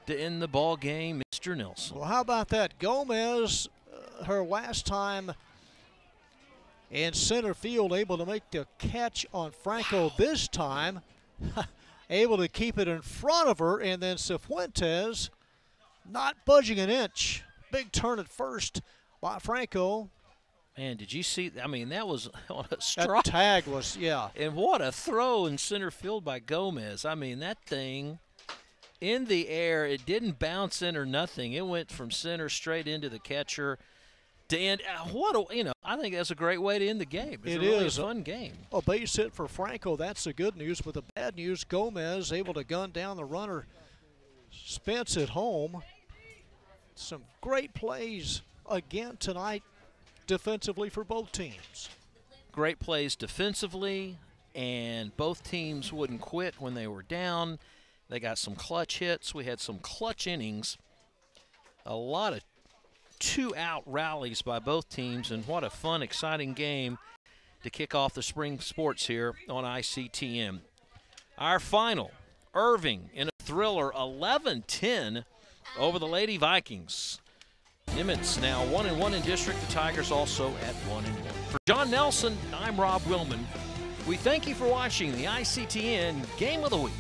to end the ball game. Mr. Nelson. Well, how about that? Gomez, her last time in center field, able to make the catch on Franco. This time, able to keep it in front of her, and then Cifuentes not budging an inch. Big turn at first by Franco. Man, did you see? I mean, that was what a strike. That tag was, yeah. And what a throw in center field by Gomez. I mean, that thing in the air, it didn't bounce in or nothing. It went from center straight into the catcher to end. I think that's a great way to end the game. It's really a fun game. A base hit for Franco. That's the good news. But the bad news, Gomez able to gun down the runner. Spence at home. Some great plays again tonight defensively for both teams. Great plays defensively, and both teams wouldn't quit when they were down. They got some clutch hits. We had some clutch innings. A lot of two-out rallies by both teams, and what a fun, exciting game to kick off the spring sports here on ICTM. Our final, Irving in a thriller, 11-10 over the Lady Vikings. Nimitz now 1-1 in district. The Tigers also at 1-1. For John Nelson, I'm Rob Willman. We thank you for watching the ICTN Game of the Week.